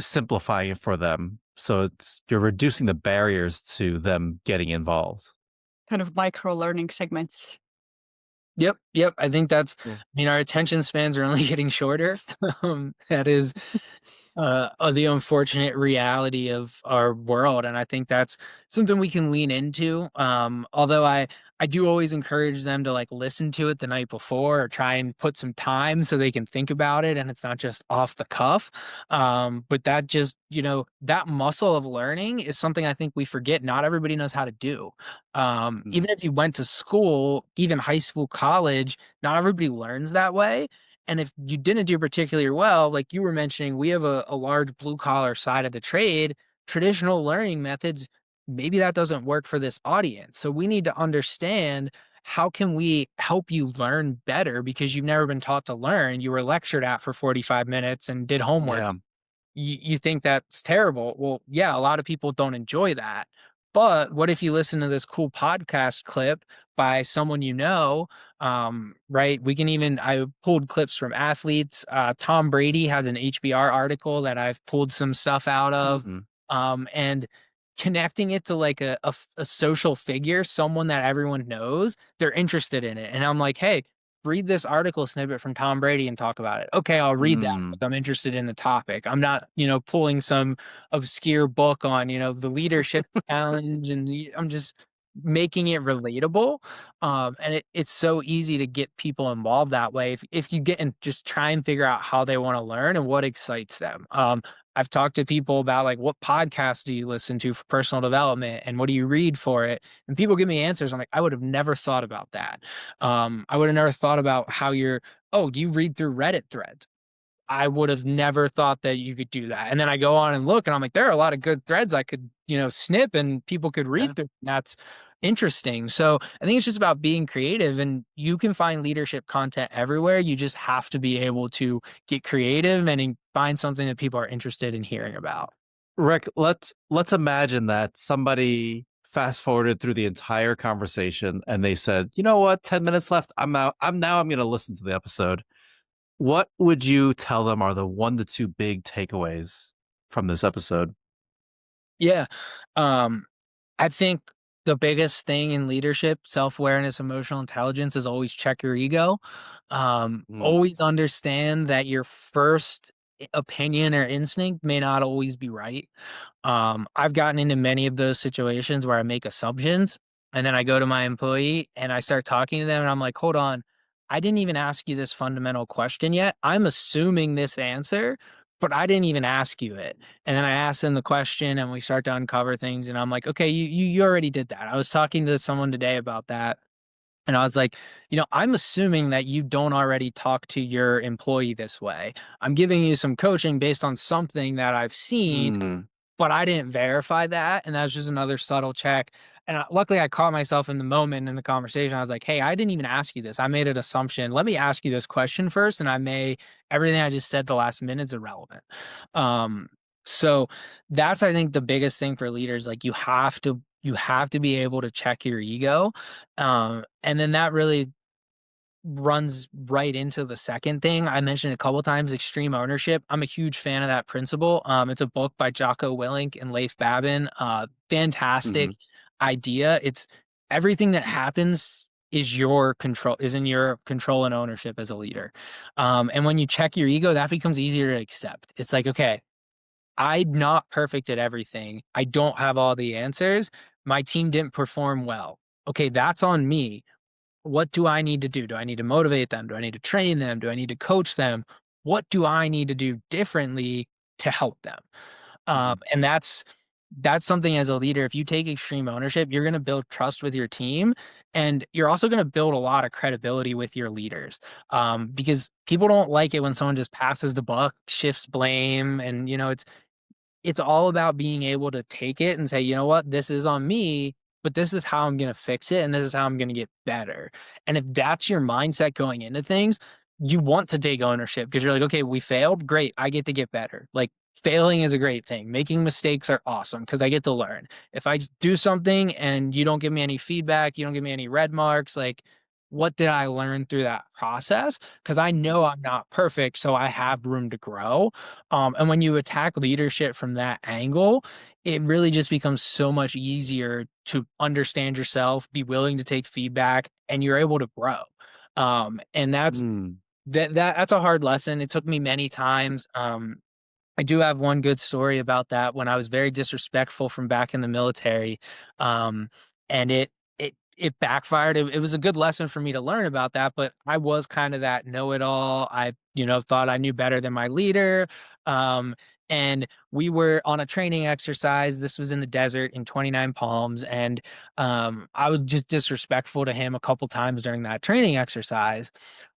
simplifying it for them. So you're reducing the barriers to them getting involved. Kind of micro learning segments. Yep, yep. I think Yeah. our attention spans are only getting shorter. That is the unfortunate reality of our world, and I think that's something we can lean into. Although I do always encourage them to like listen to it the night before or try and put some time so they can think about it and it's not just off the cuff. But that just, that muscle of learning is something I think we forget not everybody knows how to do. Mm, Even if you went to school, even high school, college, not everybody learns that way. And if you didn't do particularly well, like you were mentioning, we have a large blue collar side of the trade, traditional learning methods, maybe that doesn't work for this audience. So we need to understand how can we help you learn better because you've never been taught to learn. You were lectured at for 45 minutes and did homework. yeah. You think that's terrible. Well, yeah, a lot of people don't enjoy that. But what if you listen to this cool podcast clip by someone you know? Right? We can even I pulled clips from athletes. Tom Brady has an HBR article that I've pulled some stuff out of. Mm, And connecting it to like a social figure, someone that everyone knows, they're interested in it. And I'm like, hey, read this article snippet from Tom Brady and talk about it. Okay, I'll read that mm. because I'm interested in the topic. I'm not, pulling some obscure book on, the leadership challenge and I'm just making it relatable. And it's so easy to get people involved that way if you get and just try and figure out how they want to learn and what excites them. I've talked to people about like what podcasts do you listen to for personal development and what do you read for it? And people give me answers. I'm like, I would have never thought about that. I would have never thought about how do you read through Reddit threads? I would have never thought that you could do that. And then I go on and look and I'm like, there are a lot of good threads I could, snip and people could read through. And that's interesting. So I think it's just about being creative, and you can find leadership content everywhere. You just have to be able to get creative and find something that people are interested in hearing about. Rick, let's imagine that somebody fast forwarded through the entire conversation and they said, "You know what? 10 minutes left. I'm out. I'm going to listen to the episode." What would you tell them are the 1 to 2 big takeaways from this episode? Yeah. Um, I think the biggest thing in leadership, self-awareness, emotional intelligence, is always check your ego. Always understand that your first opinion or instinct may not always be right. I've gotten into many of those situations where I make assumptions, and then I go to my employee and I start talking to them and I'm like, hold on, I didn't even ask you this fundamental question yet. I'm assuming this answer, but I didn't even ask you it. And then I ask them the question and we start to uncover things. And I'm like, okay, you already did that. I was talking to someone today about that. And I was like, I'm assuming that you don't already talk to your employee this way. I'm giving you some coaching based on something that I've seen, Mm. but I didn't verify that, and that was just another subtle check. And luckily, I caught myself in the moment in the conversation. I was like, "Hey, I didn't even ask you this. I made an assumption. Let me ask you this question first, and everything I just said the last minute is irrelevant." Um, so that's, I think, the biggest thing for leaders. Like, you have to be able to check your ego, and then that really runs right into the second thing I mentioned a couple times, extreme ownership. I'm a huge fan of that principle. It's a book by Jocko Willink and Leif Babin. Fantastic idea. It's everything that happens is in your control and ownership as a leader. And when you check your ego, that becomes easier to accept. It's like, okay, I'm not perfect at everything. I don't have all the answers. My team didn't perform well. Okay, that's on me. What do I need to do? Do I need to motivate them? Do I need to train them? Do I need to coach them? What do I need to do differently to help them? And that's something as a leader. If you take extreme ownership, you're going to build trust with your team, and you're also going to build a lot of credibility with your leaders. Because people don't like it when someone just passes the buck, shifts blame, and it's all about being able to take it and say, you know what, this is on me, but this is how I'm going to fix it. And this is how I'm going to get better. And if that's your mindset going into things, you want to take ownership because you're like, okay, we failed. Great. I get to get better. Like, failing is a great thing. Making mistakes are awesome because I get to learn. If I just do something and you don't give me any feedback, you don't give me any red marks, like, what did I learn through that process? Because I know I'm not perfect, so I have room to grow. And when you attack leadership from that angle, it really just becomes so much easier to understand yourself, be willing to take feedback, and you're able to grow. And that's a hard lesson. It took me many times. I do have one good story about that when I was very disrespectful from back in the military. Um, and it backfired. It was a good lesson for me to learn about that, but I was kind of that know-it-all. I, thought I knew better than my leader. Um, and we were on a training exercise. This was in the desert in 29 Palms, and I was just disrespectful to him a couple times during that training exercise.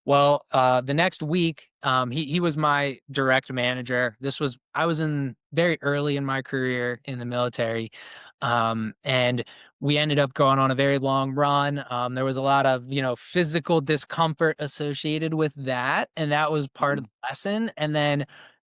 Well, the next week, he was my direct manager. I was in very early in my career in the military, and we ended up going on a very long run. There was a lot of physical discomfort associated with that, and that was part of the lesson. And then,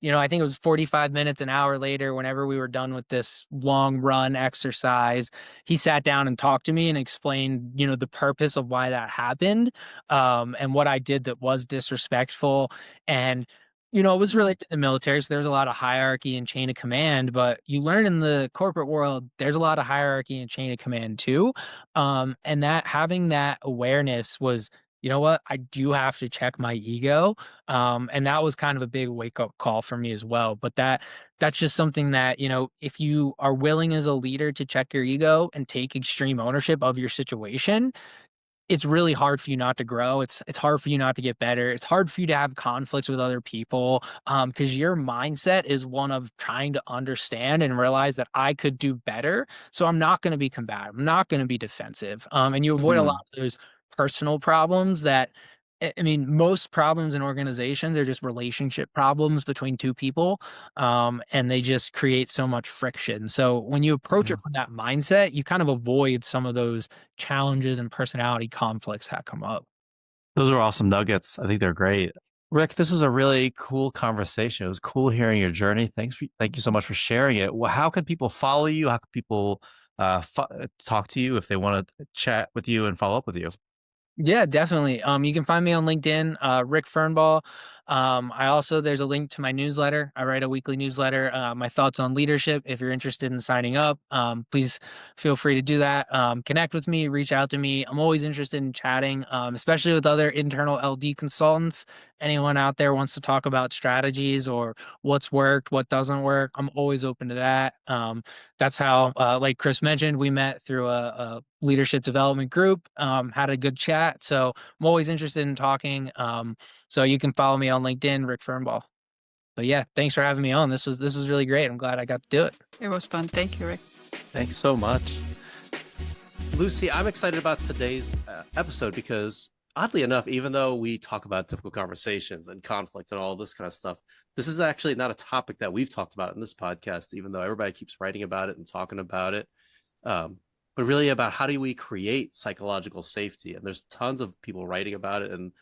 I think it was 45 minutes, an hour later, whenever we were done with this long run exercise, he sat down and talked to me and explained, the purpose of why that happened, and what I did that was disrespectful. And, it was related to the military. So there's a lot of hierarchy and chain of command, but you learn in the corporate world, there's a lot of hierarchy and chain of command too. And that having that awareness was, you know what, I do have to check my ego. And that was kind of a big wake up call for me as well. But that's just something that, if you are willing as a leader to check your ego and take extreme ownership of your situation, it's really hard for you not to grow. It's hard for you not to get better. It's hard for you to have conflicts with other people, because your mindset is one of trying to understand and realize that I could do better. So I'm not going to be combative. I'm not going to be defensive. And you avoid a lot of those personal problems that I mean, most problems in organizations are just relationship problems between two people, and they just create so much friction. So when you approach it from that mindset, you kind of avoid some of those challenges and personality conflicts that come up. Those are awesome nuggets. I think they're great. Rick, this was a really cool conversation. It was cool hearing your journey. Thank you so much for sharing it. Well, how can people follow you? How can people talk to you if they want to chat with you and follow up with you? Yeah, definitely. You can find me on LinkedIn, Rick Fearnbaugh. I also there's a link to my newsletter. I write a weekly newsletter. My thoughts on leadership. If you're interested in signing up, please feel free to do that. Connect with me, reach out to me. I'm always interested in chatting, especially with other internal LD consultants. Anyone out there wants to talk about strategies or what's worked, what doesn't work, I'm always open to that. That's how, like Chris mentioned, we met through a leadership development group, had a good chat. So I'm always interested in talking. So you can follow me on LinkedIn, Rick Fearnbaugh. But yeah, thanks for having me on. This was really great. I'm glad I got to do it. It was fun. Thank you, Rick. Thanks so much. Lucy, I'm excited about today's episode because, oddly enough, even though we talk about difficult conversations and conflict and all this kind of stuff, this is actually not a topic that we've talked about in this podcast, even though everybody keeps writing about it and talking about it. But really about how do we create psychological safety? And there's tons of people writing about it and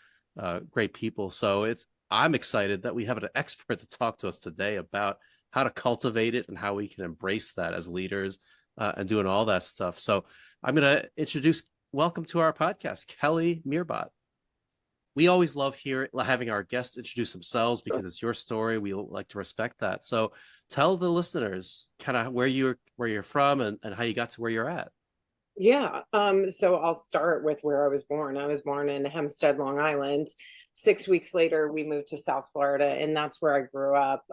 great people. So I'm excited that we have an expert to talk to us today about how to cultivate it and how we can embrace that as leaders and doing all that stuff. So I'm going to welcome to our podcast, Kelly Meerbott. We always love having our guests introduce themselves because it's your story. We like to respect that. So tell the listeners kind of where you're from and how you got to where you're at. Yeah. So I'll start with where I was born. I was born in Hempstead, Long Island. 6 weeks later, we moved to South Florida, and that's where I grew up.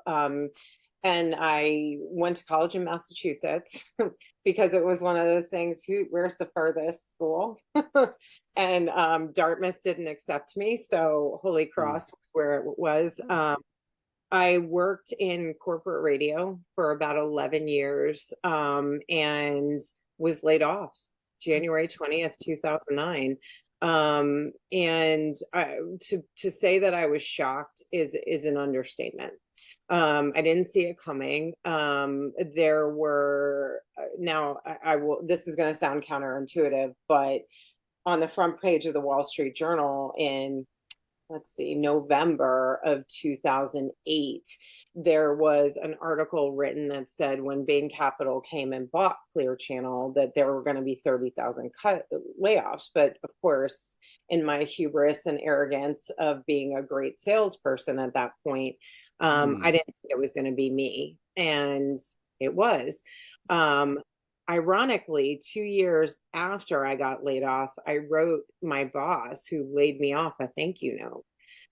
And I went to college in Massachusetts because it was one of those things, where's the furthest school? And Dartmouth didn't accept me. So Holy Cross was where it was. I worked in corporate radio for about 11 years and was laid off January 20th, 2009. And to say that I was shocked is an understatement. I didn't see it coming. There were now I will. This is going to sound counterintuitive, but on the front page of the Wall Street Journal in November of 2008, there was an article written that said when Bain Capital came and bought Clear Channel that there were going to be 30,000 layoffs. But of course, in my hubris and arrogance of being a great salesperson at that point, I didn't think it was going to be me. And it was. Ironically, 2 years after I got laid off, I wrote my boss who laid me off a thank you note,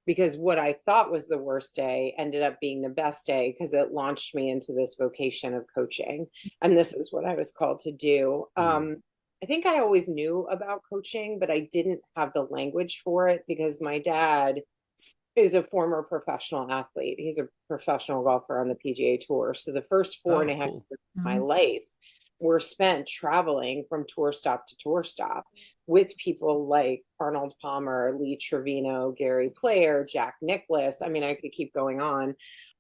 because what I thought was the worst day ended up being the best day because it launched me into this vocation of coaching. And this is what I was called to do. I think I always knew about coaching, but I didn't have the language for it because my dad is a former professional athlete. He's a professional golfer on the PGA Tour. So the first four and a half years of my life were spent traveling from tour stop to tour stop with people like Arnold Palmer, Lee Trevino, Gary Player, Jack Nicklaus. I mean, I could keep going on.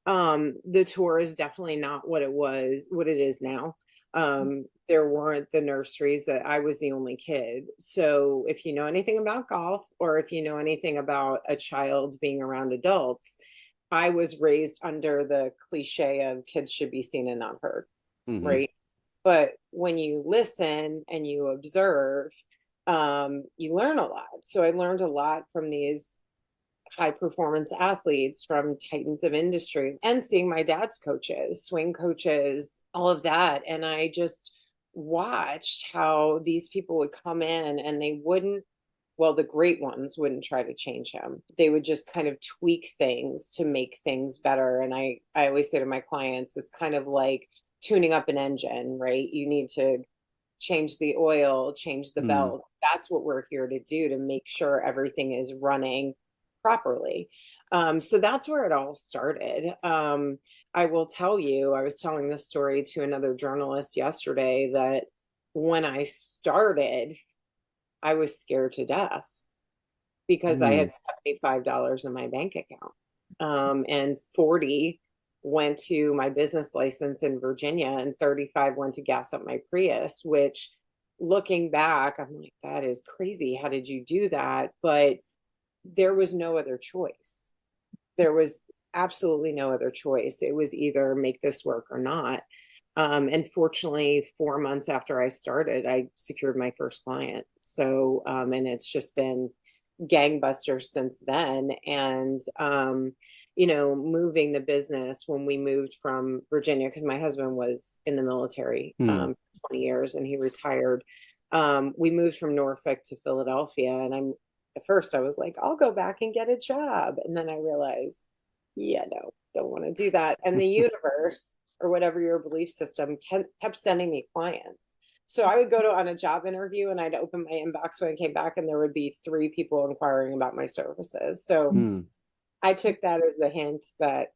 The tour is definitely not what it is now. There weren't the nurseries that I was the only kid. So if you know anything about golf, or if you know anything about a child being around adults, I was raised under the cliche of kids should be seen and not heard, right? But when you listen and you observe, you learn a lot. So I learned a lot from these high performance athletes, from titans of industry, and seeing my dad's coaches, swing coaches, all of that. And I just watched how these people would come in and they wouldn't, well, the great ones wouldn't try to change him. They would just kind of tweak things to make things better. And I always say to my clients, it's kind of like tuning up an engine, right? You need to change the oil, change the belt. That's what we're here to do, to make sure everything is running properly. So that's where it all started. I will tell you, I was telling this story to another journalist yesterday, that when I started, I was scared to death. because I had $75 in my bank account. And 40 went to my business license in Virginia, and 35 went to gas up my Prius, which looking back, I'm like, that is crazy. How did you do that? But there was no other choice. There was absolutely no other choice. It was either make this work or not. And fortunately, 4 months after I started, I secured my first client. So, and it's just been gangbusters since then. And, moving the business when we moved from Virginia, because my husband was in the military 20 years and he retired. We moved from Norfolk to Philadelphia. And at first I was like, I'll go back and get a job. And then I realized, yeah, no, don't want to do that. And the universe, or whatever your belief system, kept sending me clients. So I would go on a job interview and I'd open my inbox when I came back and there would be 3 people inquiring about my services. So I took that as a hint that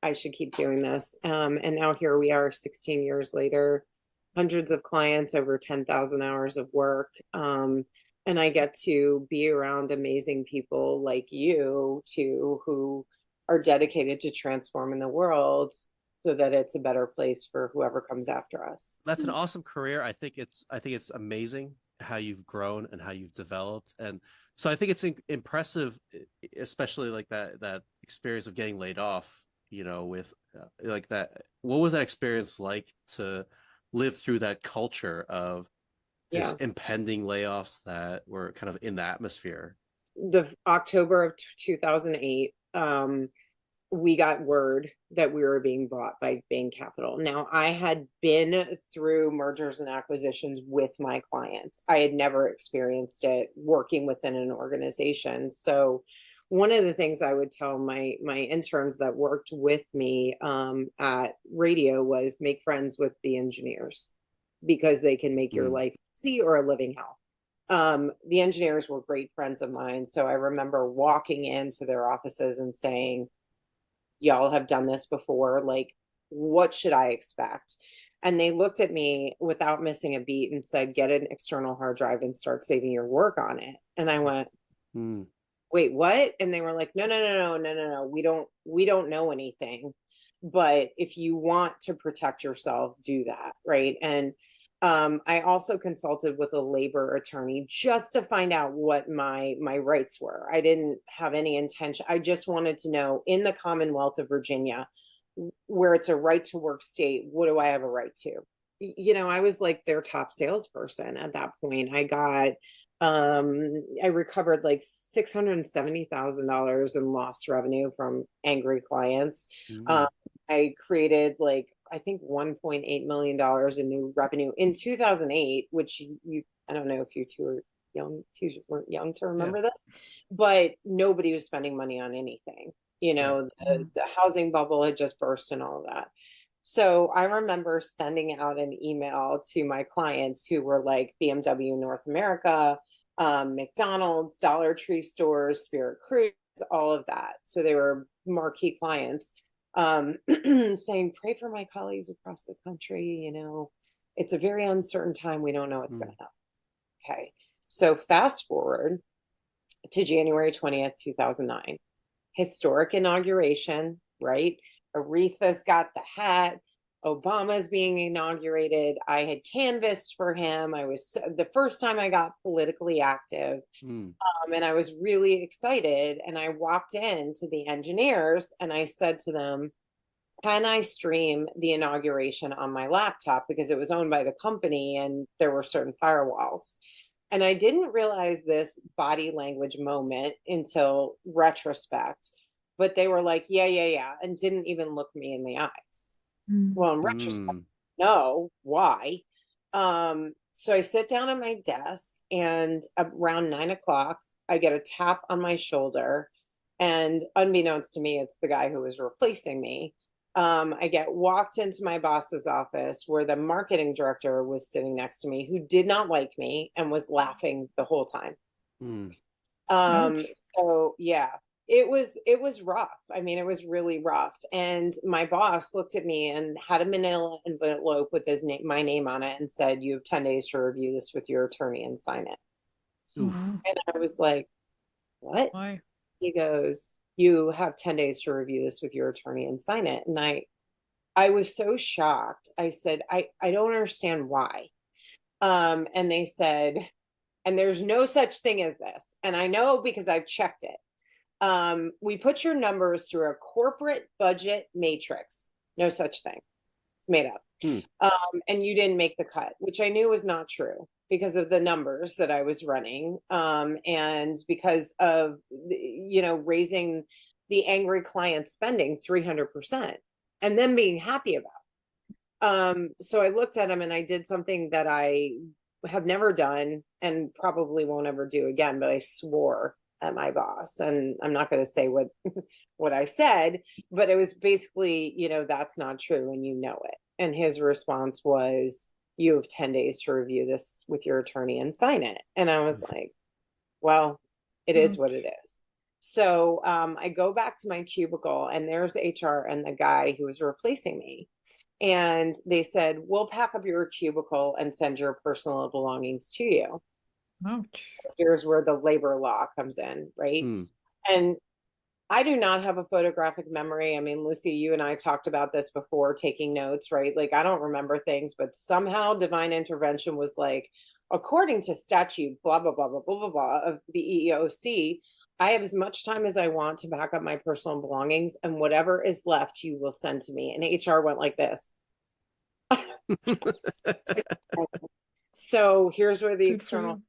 I should keep doing this. And now here we are 16 years later, hundreds of clients, over 10,000 hours of work. And I get to be around amazing people like you too, who are dedicated to transforming the world so that it's a better place for whoever comes after us. That's an awesome career. I think it's amazing how you've grown and how you've developed. And so I think it's impressive, especially like that experience of getting laid off, with like that. What was that experience like to live through that culture of this impending layoffs that were kind of in the atmosphere? The October of 2008, we got word that we were being bought by Bain Capital. Now, I had been through mergers and acquisitions with my clients. I had never experienced it working within an organization. So one of the things I would tell my interns that worked with me at radio was make friends with the engineers, because they can make your life easy or a living hell. The engineers were great friends of mine. So I remember walking into their offices and saying, y'all have done this before. Like, what should I expect? And they looked at me without missing a beat and said, get an external hard drive and start saving your work on it. And I went, wait, what? And they were like, no. We don't know anything. But if you want to protect yourself, do that. Right. And I also consulted with a labor attorney just to find out what my rights were. I didn't have any intention. I just wanted to know, in the Commonwealth of Virginia, where it's a right to work state, what do I have a right to? I was like their top salesperson at that point. I recovered like $670,000 in lost revenue from angry clients. I created I think $1.8 million in new revenue in 2008, which I don't know if you two weren't young to remember this, but nobody was spending money on anything. The housing bubble had just burst and all of that. So I remember sending out an email to my clients who were like BMW North America, McDonald's, Dollar Tree stores, Spirit Cruise, all of that. So they were marquee clients, saying, pray for my colleagues across the country. It's a very uncertain time. We don't know what's going to happen. Okay. So fast forward to January 20th, 2009, historic inauguration, right? Aretha's got the hat. Obama's being inaugurated. I had canvassed for him. I was the first time I got politically active. And I was really excited. And I walked in to the engineers and I said to them, can I stream the inauguration on my laptop? Because it was owned by the company and there were certain firewalls. And I didn't realize this body language moment until retrospect. But they were like, yeah, and didn't even look me in the eyes. Well, in retrospect, no, why? So I sit down at my desk and around 9:00, I get a tap on my shoulder. And unbeknownst to me, it's the guy who was replacing me. I get walked into my boss's office where the marketing director was sitting next to me, who did not like me and was laughing the whole time. So yeah. It was rough. I mean, it was really rough. And my boss looked at me and had a manila envelope with my name on it and said, you have 10 days to review this with your attorney and sign it. And I was like, what? Why? He goes, you have 10 days to review this with your attorney and sign it. And I was so shocked. I said, I don't understand why. And they said, and there's no such thing as this. And I know because I've checked it. We put your numbers through a corporate budget matrix. No such thing. It's made up. And you didn't make the cut, which I knew was not true because of the numbers that I was running, and because of raising the angry client spending 300% and then being happy about. So I looked at him and I did something that I have never done and probably won't ever do again, but I swore at my boss, and I'm not going to say what I said, but it was basically, that's not true and you know it. And his response was, you have 10 days to review this with your attorney and sign it. And I was like, well, it is what it is. So I go back to my cubicle and there's HR and the guy who was replacing me. And they said, we'll pack up your cubicle and send your personal belongings to you. Ouch. Here's where the labor law comes in, right? And I do not have a photographic memory. I mean, Lucy, you and I talked about this before, taking notes, right? Like, I don't remember things, but somehow divine intervention was like, according to statute, blah, blah, blah, blah, blah, blah, blah, of the EEOC, I have as much time as I want to back up my personal belongings, and whatever is left, you will send to me. And HR went like this. So here's where the external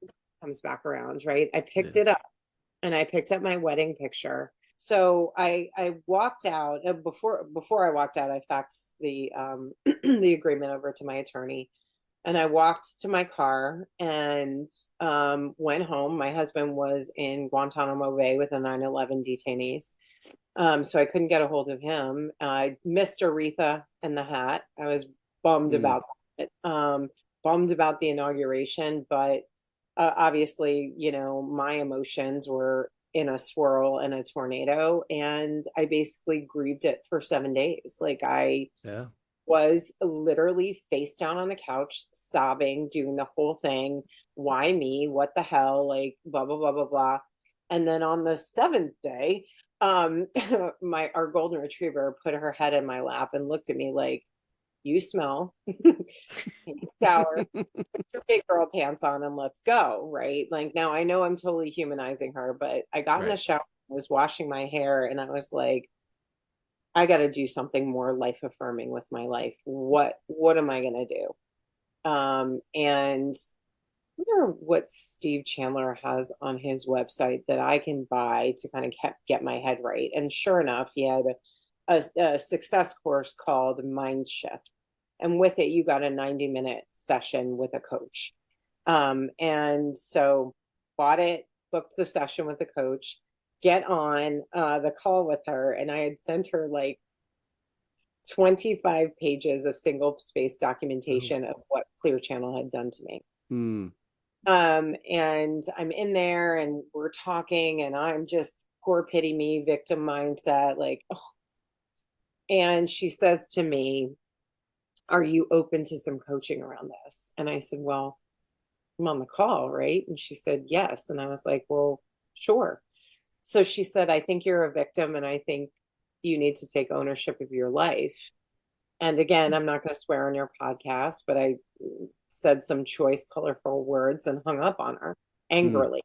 comes back around, right? I picked it up and I picked up my wedding picture. So I walked out before I walked out, I faxed the the agreement over to my attorney, and I walked to my car and went home. My husband was in Guantanamo Bay with the 9/11 detainees, so I couldn't get a hold of him. I missed Aretha and the hat. I was bummed about it. Bummed about the inauguration, but obviously, my emotions were in a swirl and a tornado, and I basically grieved it for 7 days. Like, I was literally face down on the couch, sobbing, doing the whole thing. Why me? What the hell? Like, blah, blah, blah, blah, blah. And then on the 7th day, our golden retriever put her head in my lap and looked at me like, you smell, shower, put your big girl pants on, and let's go. Right. Like, now I know I'm totally humanizing her, but I got in the shower, I was washing my hair, and I was like, I got to do something more life affirming with my life. What am I going to do? And I wonder what Steve Chandler has on his website that I can buy to kind of get my head right. And sure enough, he had a success course called Mind Shift. And with it, you got a 90-minute session with a coach. And so bought it, booked the session with the coach, get on the call with her. And I had sent her like 25 pages of single space documentation of what Clear Channel had done to me. And I'm in there and we're talking, and I'm just poor pity me, victim mindset, like, oh. And she says to me, are you open to some coaching around this? And I said, well, I'm on the call, right? And she said, yes. And I was like, well, sure. So she said, I think you're a victim, and I think you need to take ownership of your life. And again, I'm not going to swear on your podcast, but I said some choice, colorful words and hung up on her angrily.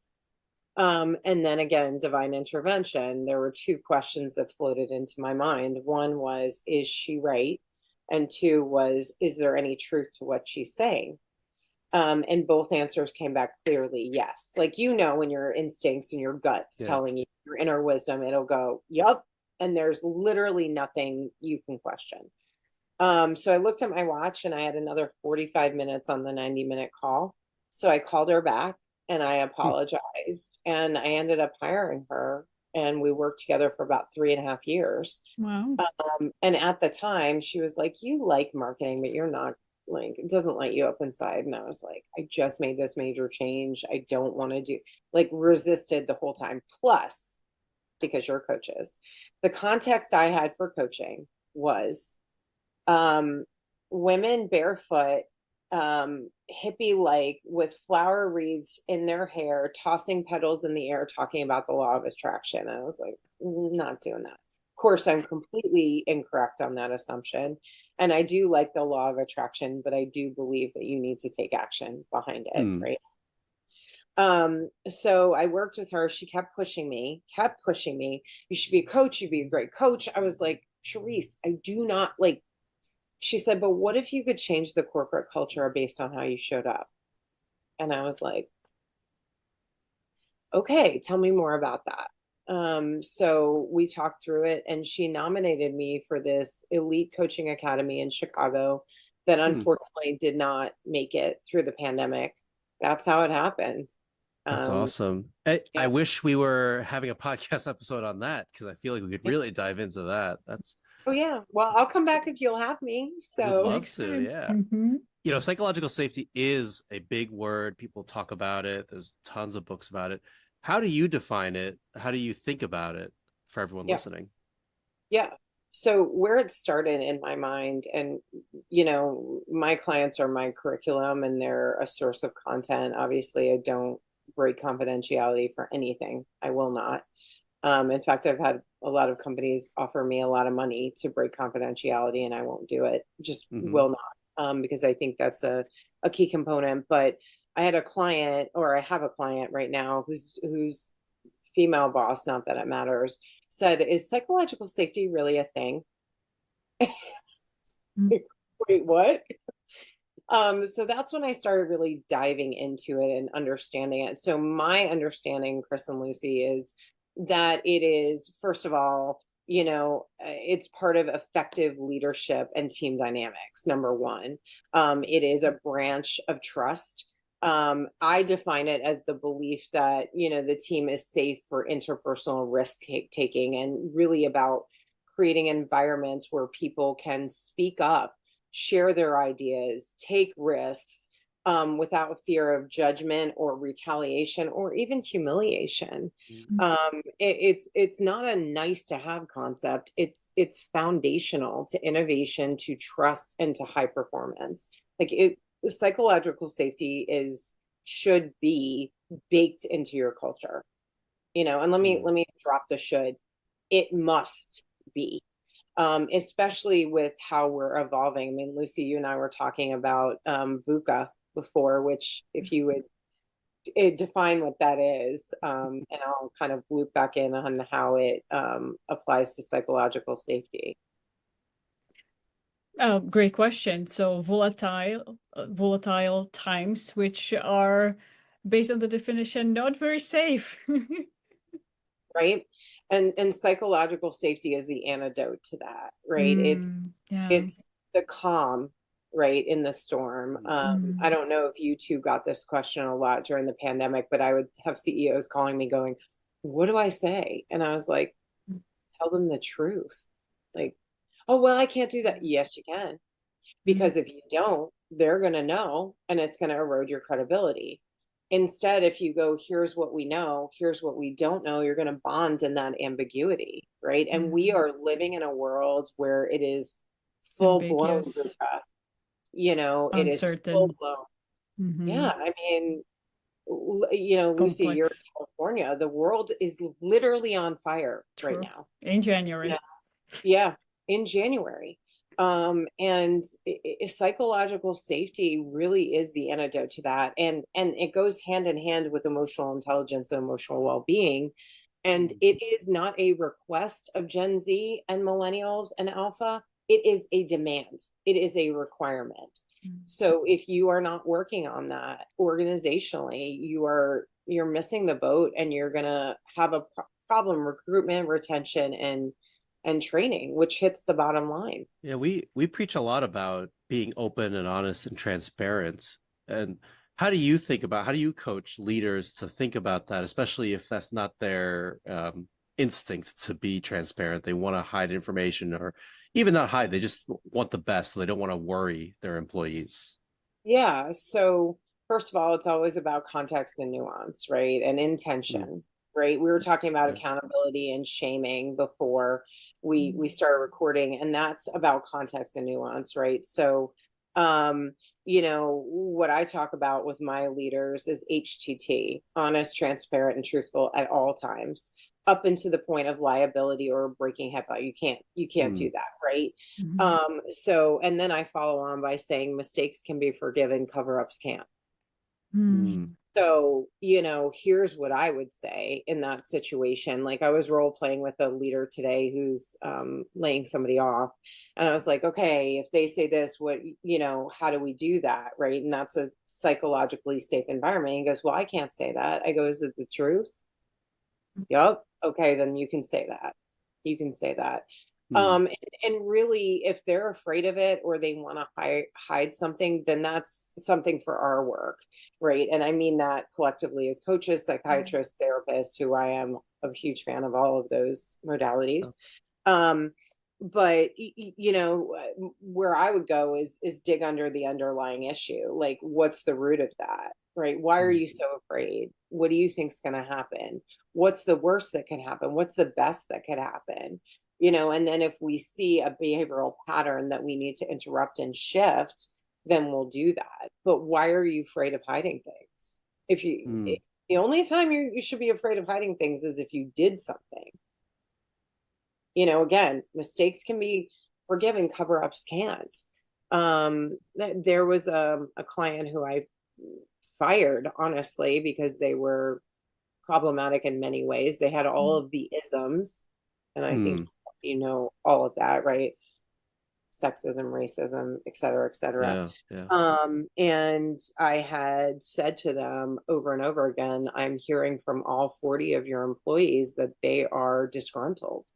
And then again, divine intervention. There were 2 questions that floated into my mind. One was, is she right? And 2 was, is there any truth to what she's saying? And both answers came back clearly, yes. Like, when your instincts and your guts telling you, your inner wisdom, it'll go, yep. And there's literally nothing you can question. So I looked at my watch and I had another 45 minutes on the 90-minute call. So I called her back and I apologized, and I ended up hiring her, and we worked together for about 3.5 years. Wow. And at the time she was like, you like marketing, but you're not, like, it doesn't light you up inside. And I was like, I just made this major change. I don't want to do, like, resisted the whole time. Plus, because you're coaches, the context I had for coaching was women barefoot hippie like with flower wreaths in their hair, tossing petals in the air, talking about the law of attraction. And I was like, not doing that. Of course, I'm completely incorrect on that assumption. And I do like the law of attraction, but I do believe that you need to take action behind it, right? So I worked with her. She kept pushing me. You should be a coach. You'd be a great coach. I was like, Charisse, I do not like. She said, but what if you could change the corporate culture based on how you showed up? And I was like, okay, tell me more about that. So we talked through it, and she nominated me for this elite coaching academy in Chicago that unfortunately did not make it through the pandemic. That's how it happened. That's awesome. I wish we were having a podcast episode on that, because I feel like we could really dive into that. That's Oh yeah. Well, I'll come back if you'll have me. So would love to. Yeah. You know, psychological safety is a big word. People talk about it. There's tons of books about it. How do you define it? How do you think about it for everyone listening? Yeah. So where it started in my mind, and you know, my clients are my curriculum and they're a source of content. Obviously, I don't break confidentiality for anything. I will not. In fact, I've had a lot of companies offer me a lot of money to break confidentiality, and I won't do it. Just will not, because I think that's a key component. But I had a client, or I have a client right now who's female boss, not that it matters, said, is psychological safety really a thing? Wait, what? So that's when I started really diving into it and understanding it. So my understanding, Chris and Lucy, is that it is, first of all, you know, it's part of effective leadership and team dynamics, number one. It is a branch of trust. I define it as the belief that, you know, the team is safe for interpersonal risk taking, and really about creating environments where people can speak up, share their ideas, take risks, without fear of judgment or retaliation or even humiliation. It's not a nice to have concept. It's foundational to innovation, to trust, and to high performance. Like psychological safety should be baked into your culture, you know. And let me drop the should. It must be. Especially with how we're evolving. I mean, Lucy, you and I were talking about VUCA before, which if you would define what that is, and I'll kind of loop back in on how it applies to psychological safety. Oh, great question. So volatile times, which are, based on the definition, not very safe. Right. And psychological safety is the antidote to that, right? It's the calm, right, in the storm. I don't know if you two got this question a lot during the pandemic, but I would have CEOs calling me going, what do I say? And I was like, tell them the truth. Like, oh, well, I can't do that. Yes, you can. Because if you don't, they're going to know, and it's going to erode your credibility. Instead, if you go, here's what we know, here's what we don't know, you're going to bond in that ambiguity, right? And we are living in a world where it is full blown, you know, it is full blown. Yeah, I mean, you know, Lucy, you're in California. The world is literally on fire right now. In January. Yeah, in January. And psychological safety really is the antidote to that. And it goes hand in hand with emotional intelligence and emotional well-being. And it is not a request of Gen Z and millennials and alpha. It is a demand. It is a requirement. So if you are not working on that organizationally, you're missing the boat, and you're going to have a problem recruitment, retention, and training, which hits the bottom line. Yeah, we preach a lot about being open and honest and transparent. And how do you coach leaders to think about that, especially if that's not their instinct to be transparent? They want to hide information, or even not hide, they just want the best, so they don't want to worry their employees. Yeah, so first of all, it's always about context and nuance, right? And intention, right? We were talking about accountability and shaming before we started recording, and that's about context and nuance, right? So You know, what I talk about with my leaders is HTT, honest, transparent, and truthful at all times, up into the point of liability or breaking HIPAA. You can't do that, right? So, and then I follow on by saying mistakes can be forgiven, cover-ups can't. So, you know, here's what I would say in that situation. Like, I was role playing with a leader today who's laying somebody off. And I was like, okay, if they say this, what, you know, how do we do that? Right. And that's a psychologically safe environment. He goes, well, I can't say that. I go, is it the truth? Yep. Okay, then you can say that. You can say that. And really, if they're afraid of it or they want to hide something, then that's something for our work, right? And I mean that collectively as coaches, psychiatrists, therapists, who I am a huge fan of all of those modalities. But you know, where I would go is dig under the underlying issue. Like, what's the root of that, right? Why are you so afraid? What do you think's going to happen? What's the worst that can happen? What's the best that could happen? You know, and then if we see a behavioral pattern that we need to interrupt and shift, then we'll do that. But why are you afraid of hiding things? If you, the only time you should be afraid of hiding things is if you did something. You know, again, mistakes can be forgiven, cover-ups can't. There was a client who I fired, honestly, because they were problematic in many ways. They had all of the isms, and I think you know all of that, right? Sexism, racism, et cetera, et cetera. And I had said to them over and over again, I'm hearing from all 40 of your employees that they are disgruntled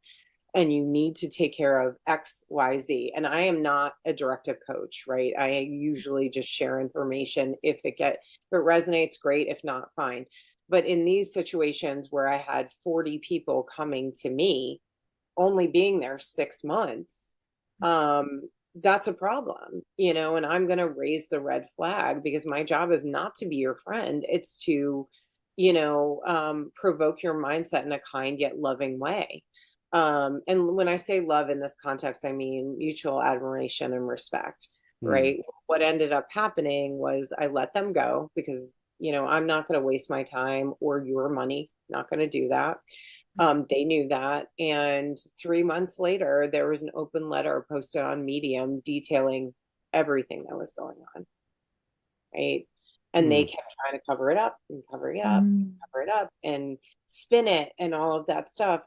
and you need to take care of X, Y, Z. And I am not a directive coach, right? I usually just share information. If it resonates, great. If not, fine. But in these situations where I had 40 people coming to me, only being there 6 months, that's a problem, you know, and I'm going to raise the red flag because my job is not to be your friend. It's to, you know, provoke your mindset in a kind yet loving way. And when I say love in this context, I mean mutual admiration and respect, right? What ended up happening was I let them go because, you know, I'm not going to waste my time or your money, not going to do that. They knew that. And 3 months later, there was an open letter posted on Medium detailing everything that was going on, right? And they kept trying to cover it up and cover it up, and cover it up and spin it and all of that stuff.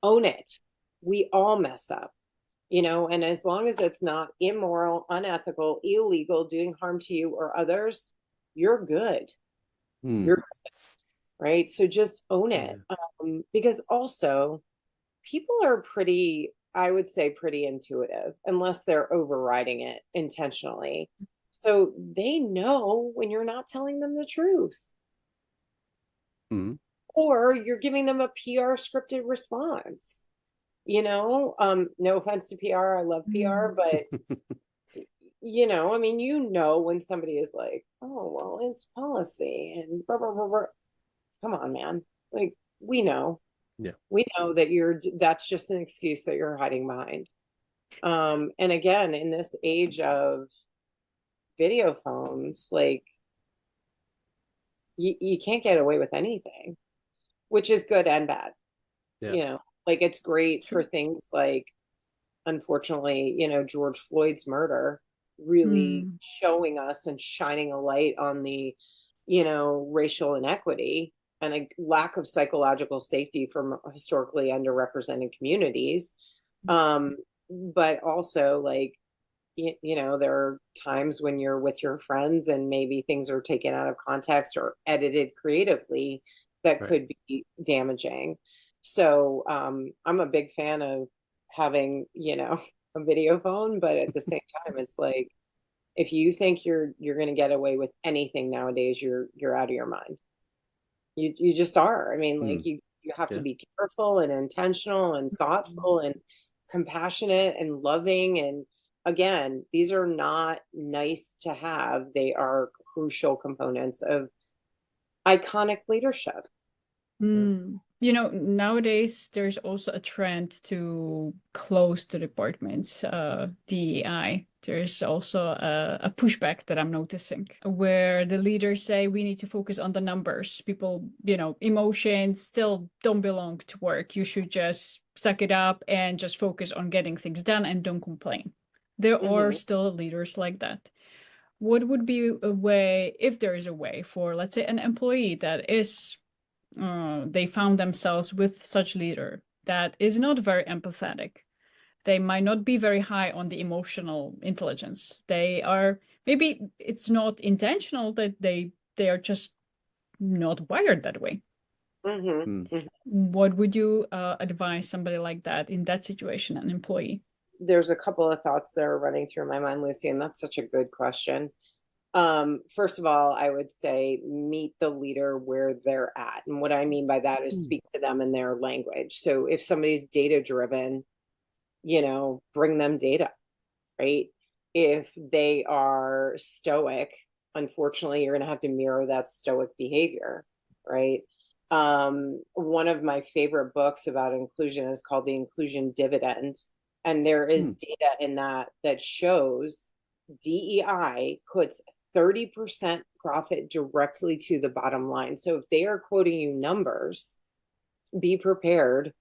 Own it. We all mess up, you know, and as long as it's not immoral, unethical, illegal, doing harm to you or others, you're good. You're good, right? So just own it. Because also people are pretty, I would say, pretty intuitive unless they're overriding it intentionally. So they know when you're not telling them the truth. Or you're giving them a PR scripted response. You know, no offense to PR, I love PR, but you know, I mean, you know, when somebody is like, oh, well, it's policy and blah, blah, blah, blah. Come on, man. Like, we know. Yeah. We know that that's just an excuse that you're hiding behind. And again, in this age of video phones, like, you can't get away with anything, which is good and bad. You know, like, it's great for things like, unfortunately, you know, George Floyd's murder really showing us and shining a light on the, you know, racial inequity and a lack of psychological safety from historically underrepresented communities. But also, like, you know, there are times when you're with your friends and maybe things are taken out of context or edited creatively that could be damaging. So I'm a big fan of having, you know, a video phone, but at the same time, it's like, if you think you're going to get away with anything nowadays, you're out of your mind. You just are. I mean, like, you have to be careful and intentional and thoughtful and compassionate and loving. And again, these are not nice to have. They are crucial components of iconic leadership. You know, nowadays there's also a trend to close the departments, DEI. There's also a pushback that I'm noticing where the leaders say we need to focus on the numbers. People, you know, emotions still don't belong to work. You should just suck it up and just focus on getting things done and don't complain. There are still leaders like that. What would be a way, if there is a way, for, let's say, an employee that is they found themselves with such leader that is not very empathetic. They might not be very high on the emotional intelligence. They are, maybe it's not intentional that they are just not wired that way. What would you advise somebody like that in that situation, an employee? There's a couple of thoughts that are running through my mind, Lucy, and that's such a good question. First of all, I would say meet the leader where they're at. And what I mean by that is speak to them in their language. So if somebody's data driven, you know, bring them data, right? If they are stoic, unfortunately, you're going to have to mirror that stoic behavior, right? One of my favorite books about inclusion is called The Inclusion Dividend. And there is data in that shows DEI puts 30% profit directly to the bottom line. So if they are quoting you numbers, be prepared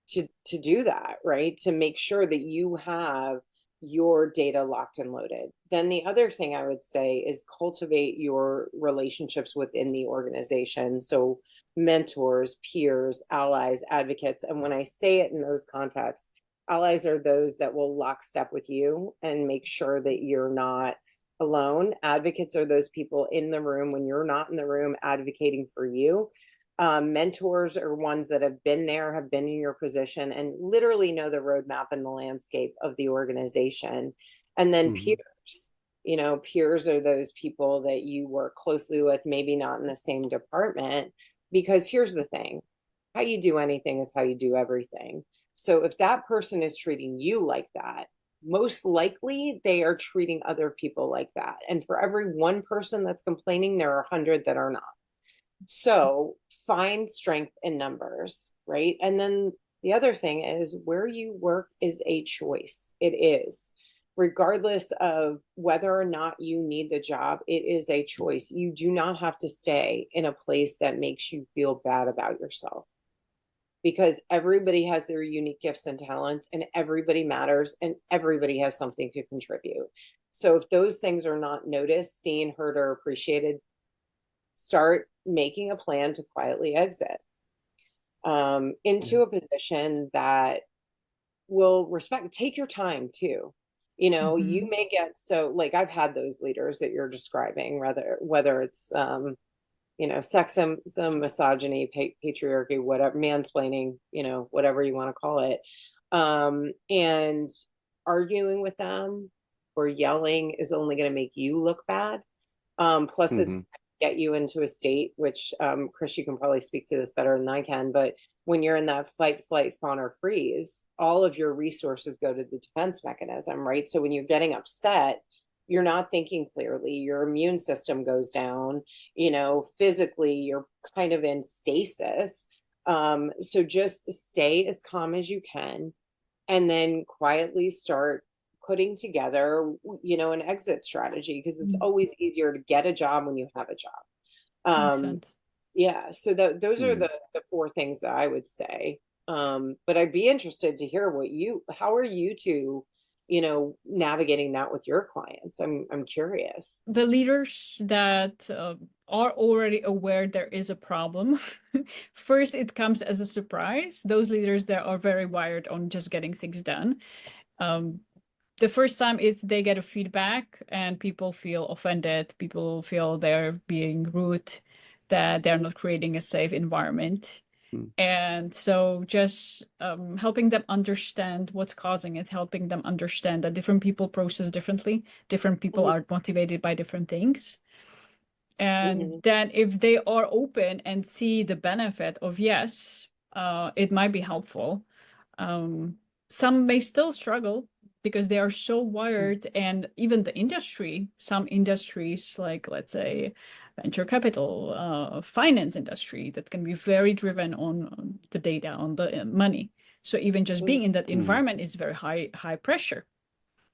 to do that, right? To make sure that you have your data locked and loaded. Then the other thing I would say is cultivate your relationships within the organization. So mentors, peers, allies, advocates. And when I say it in those contexts, allies are those that will lockstep with you and make sure that you're not alone. Advocates are those people in the room when you're not in the room advocating for you. Mentors are ones that have been there, have been in your position, and literally know the roadmap and the landscape of the organization. And then peers, you know, peers are those people that you work closely with, maybe not in the same department, because here's the thing, how you do anything is how you do everything. So if that person is treating you like that, most likely they are treating other people like that. And for every one person that's complaining, there are 100 that are not. So find strength in numbers, right? And then the other thing is where you work is a choice. It is. Regardless of whether or not you need the job, it is a choice. You do not have to stay in a place that makes you feel bad about yourself, because everybody has their unique gifts and talents, and everybody matters, and everybody has something to contribute. So if those things are not noticed, seen, heard, or appreciated, start making a plan to quietly exit into a position that will respect. Take your time too. You know, you may get so, like, I've had those leaders that you're describing, whether it's you know, sexism, some misogyny, patriarchy, whatever, mansplaining, you know, whatever you want to call it, and arguing with them or yelling is only going to make you look bad. Plus it's get you into a state, which Chris, you can probably speak to this better than I can, but when you're in that fight, flight, fawn, or freeze, all of your resources go to the defense mechanism, right? So when you're getting upset, you're not thinking clearly, your immune system goes down, you know, physically you're kind of in stasis. So just stay as calm as you can, and then quietly start putting together, you know, an exit strategy, because it's always easier to get a job when you have a job. Yeah, so those are the four things that I would say. But I'd be interested to hear how are you two, you know, navigating that with your clients? I'm curious. The leaders that are already aware there is a problem, first it comes as a surprise. Those leaders that are very wired on just getting things done. The first time they get a feedback and people feel offended, people feel they're being rude, that they're not creating a safe environment. And so just helping them understand what's causing it, helping them understand that different people process differently, different people are motivated by different things. And then if they are open and see the benefit of, yes, it might be helpful. Some may still struggle because they are so wired, and even the industry, some industries like, let's say, venture capital, finance industry that can be very driven on the data, on the money. So even just being in that environment is very high pressure.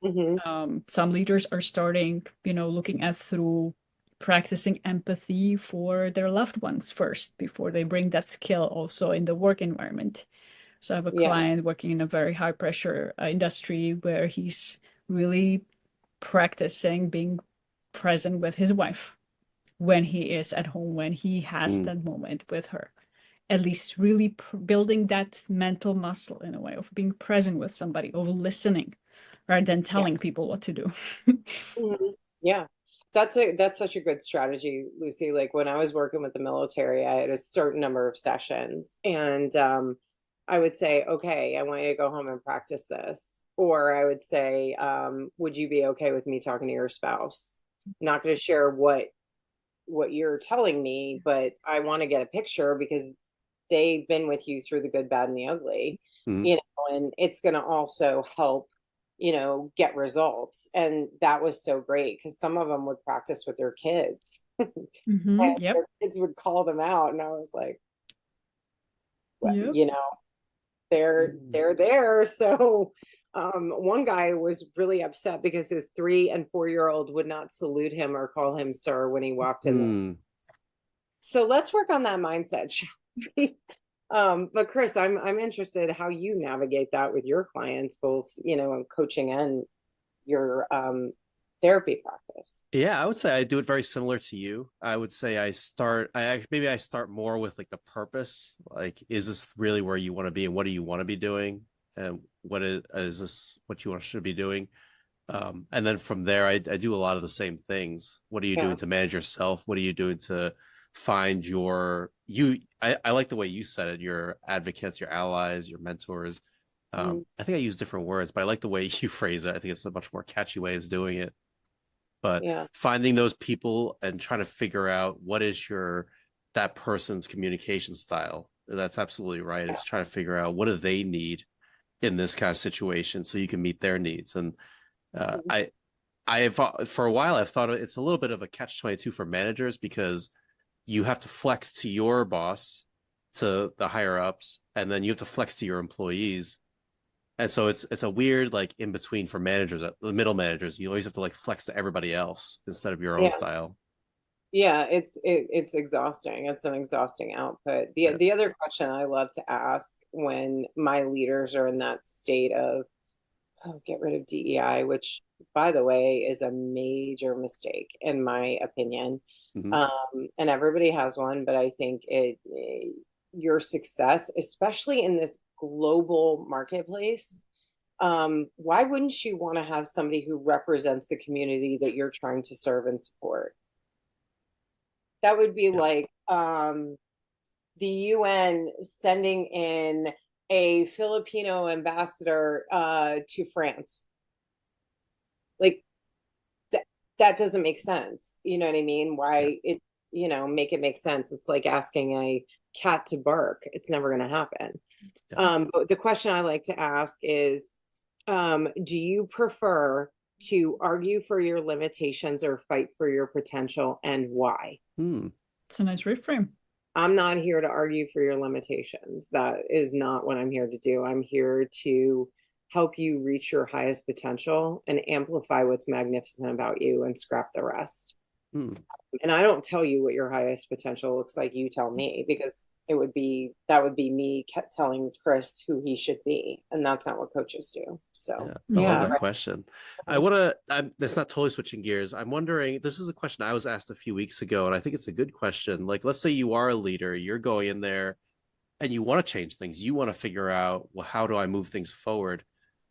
Some leaders are starting, looking at through practicing empathy for their loved ones first before they bring that skill also in the work environment. So I have a client working in a very high pressure industry where he's really practicing being present with his wife when he is at home, when he has that moment with her. At least really building that mental muscle in a way of being present with somebody, of listening rather than telling people what to do. Yeah. That's such a good strategy, Lucy. Like when I was working with the military, I had a certain number of sessions, and I would say, okay, I want you to go home and practice this. Or I would say, would you be okay with me talking to your spouse? I'm not going to share what you're telling me, but I want to get a picture because they've been with you through the good, bad, and the ugly, and it's going to also help, get results. And that was so great because some of them would practice with their kids. And their kids would call them out, and I was like, well, they're there. So one guy was really upset because his 3 and 4-year-old would not salute him or call him sir when he walked in. So let's work on that mindset, shall we? But Chris, I'm interested how you navigate that with your clients, both, in coaching and your therapy practice. Yeah, I would say I do it very similar to you. I would say I start more with like the purpose. Like, is this really where you want to be, and what do you want to be doing? And what is this what you should be doing? And then from there, I do a lot of the same things. What are you doing to manage yourself? What are you doing to find I like the way you said it, your advocates, your allies, your mentors. I think I use different words, but I like the way you phrase it. I think it's a much more catchy way of doing it. But finding those people and trying to figure out what is that person's communication style. That's absolutely right. It's trying to figure out what do they need in this kind of situation so you can meet their needs. And I've for a while I've thought it's a little bit of a catch-22 for managers because you have to flex to your boss, to the higher ups, and then you have to flex to your employees. And so it's a weird like in between for managers, the middle managers. You always have to like flex to everybody else instead of your own style. Yeah, it's exhausting. It's an exhausting output. The other question I love to ask when my leaders are in that state of, get rid of DEI, which by the way is a major mistake in my opinion. And everybody has one, but I think your success, especially in this global marketplace, why wouldn't you want to have somebody who represents the community that you're trying to serve and support? That would be like the UN sending in a Filipino ambassador to France. Like that doesn't make sense. You know what I mean? Why it, make it make sense. It's like asking a cat to bark. It's never going to happen. But the question I like to ask is, do you prefer to argue for your limitations or fight for your potential, and why? It's a nice reframe. I'm not here to argue for your limitations. That is not what I'm here to do. I'm here to help you reach your highest potential and amplify what's magnificent about you and scrap the rest. And I don't tell you what your highest potential looks like. You tell me, because that would be me telling Chris who he should be, and that's not what coaches do. So I love that question. That's not totally switching gears. I'm wondering, this is a question I was asked a few weeks ago, and I think it's a good question. Like, let's say you are a leader, you're going in there and you want to change things. You want to figure out, well, how do I move things forward?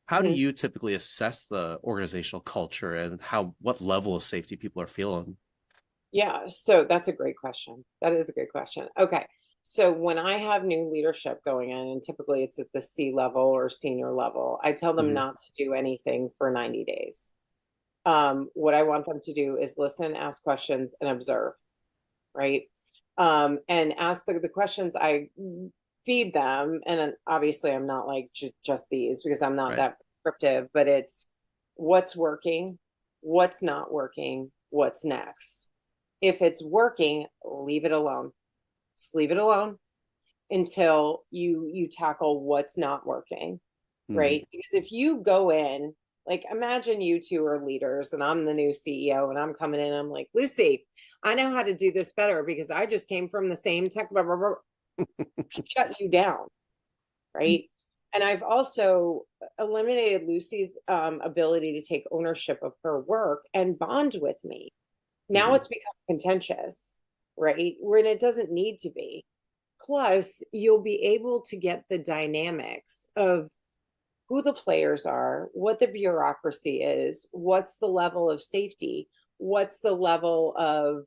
How do you typically assess the organizational culture and what level of safety people are feeling? Yeah, so that's a great question. That is a good question. Okay. So when I have new leadership going in, and typically it's at the C level or senior level, I tell them not to do anything for 90 days. What I want them to do is listen, ask questions, and observe, right? And ask the questions I feed them. And obviously I'm not like just these, because I'm not that prescriptive, but it's what's working, what's not working, what's next. If it's working, leave it alone. Just leave it alone until you tackle what's not working, right? Because if you go in, like, imagine you two are leaders and I'm the new CEO and I'm coming in, I'm like, Lucy, I know how to do this better because I just came from the same tech, blah, blah, blah. Shut you down, right? And I've also eliminated Lucy's ability to take ownership of her work and bond with me. Now it's become contentious, right? When it doesn't need to be. Plus, you'll be able to get the dynamics of who the players are, what the bureaucracy is, what's the level of safety, what's the level of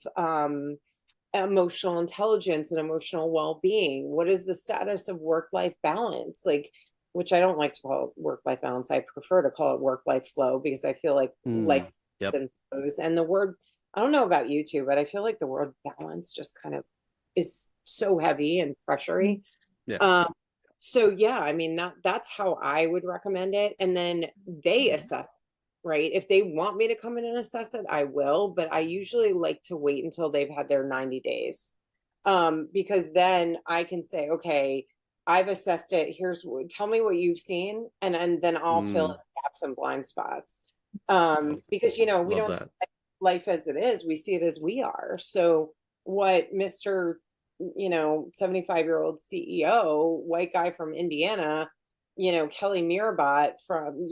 emotional intelligence and emotional well-being, what is the status of work-life balance, like, which I don't like to call it work-life balance. I prefer to call it work-life flow because I feel like life and flows. And the word, I don't know about you two, but I feel like the word balance just kind of is so heavy and pressury. So yeah, I mean, that's how I would recommend it. And then they assess, right? If they want me to come in and assess it, I will, but I usually like to wait until they've had their 90 days. Because then I can say, okay, I've assessed it. Tell me what you've seen. And then I'll fill in gaps and blind spots. Because, we don't see life as it is. We see it as we are. So what Mr. 75-year-old CEO, white guy from Indiana, Kelly Meerbott from,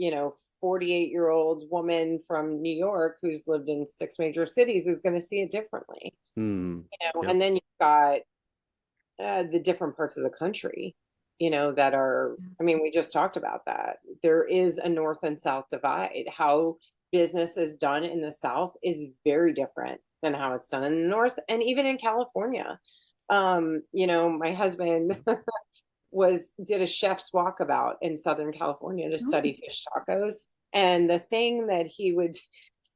48-year-old woman from New York who's lived in 6 major cities is going to see it differently. And then you've got the different parts of the country, that are, I mean, we just talked about that. There is a North and South divide. How business is done in the South is very different than how it's done in the North, and even in California. My husband did a chef's walkabout in Southern California to study fish tacos. And the thing that he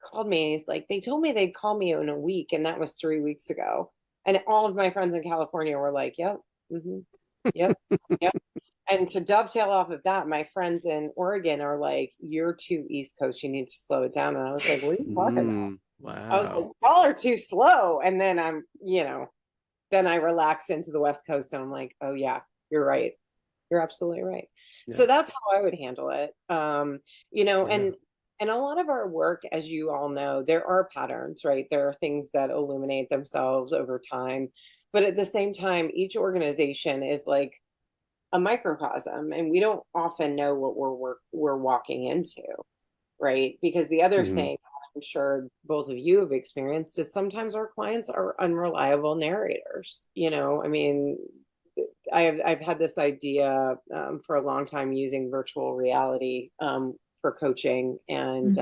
called me, he's like, they told me they'd call me in a week. And that was 3 weeks ago. And all of my friends in California were like, yep, yep, yep. And to dovetail off of that, my friends in Oregon are like, you're too East Coast. You need to slow it down. And I was like, what are you talking about? Wow. I was like, y'all are too slow. And then then I relaxed into the West Coast and I'm like, oh yeah, you're right. You're absolutely right. Yeah. So that's how I would handle it. And a lot of our work, as you all know, there are patterns, right? There are things that illuminate themselves over time. But at the same time, each organization is like a microcosm, and we don't often know what we're walking into, right? Because the other thing I'm sure both of you have experienced is sometimes our clients are unreliable narrators. I mean, I've had this idea for a long time using virtual reality for coaching, and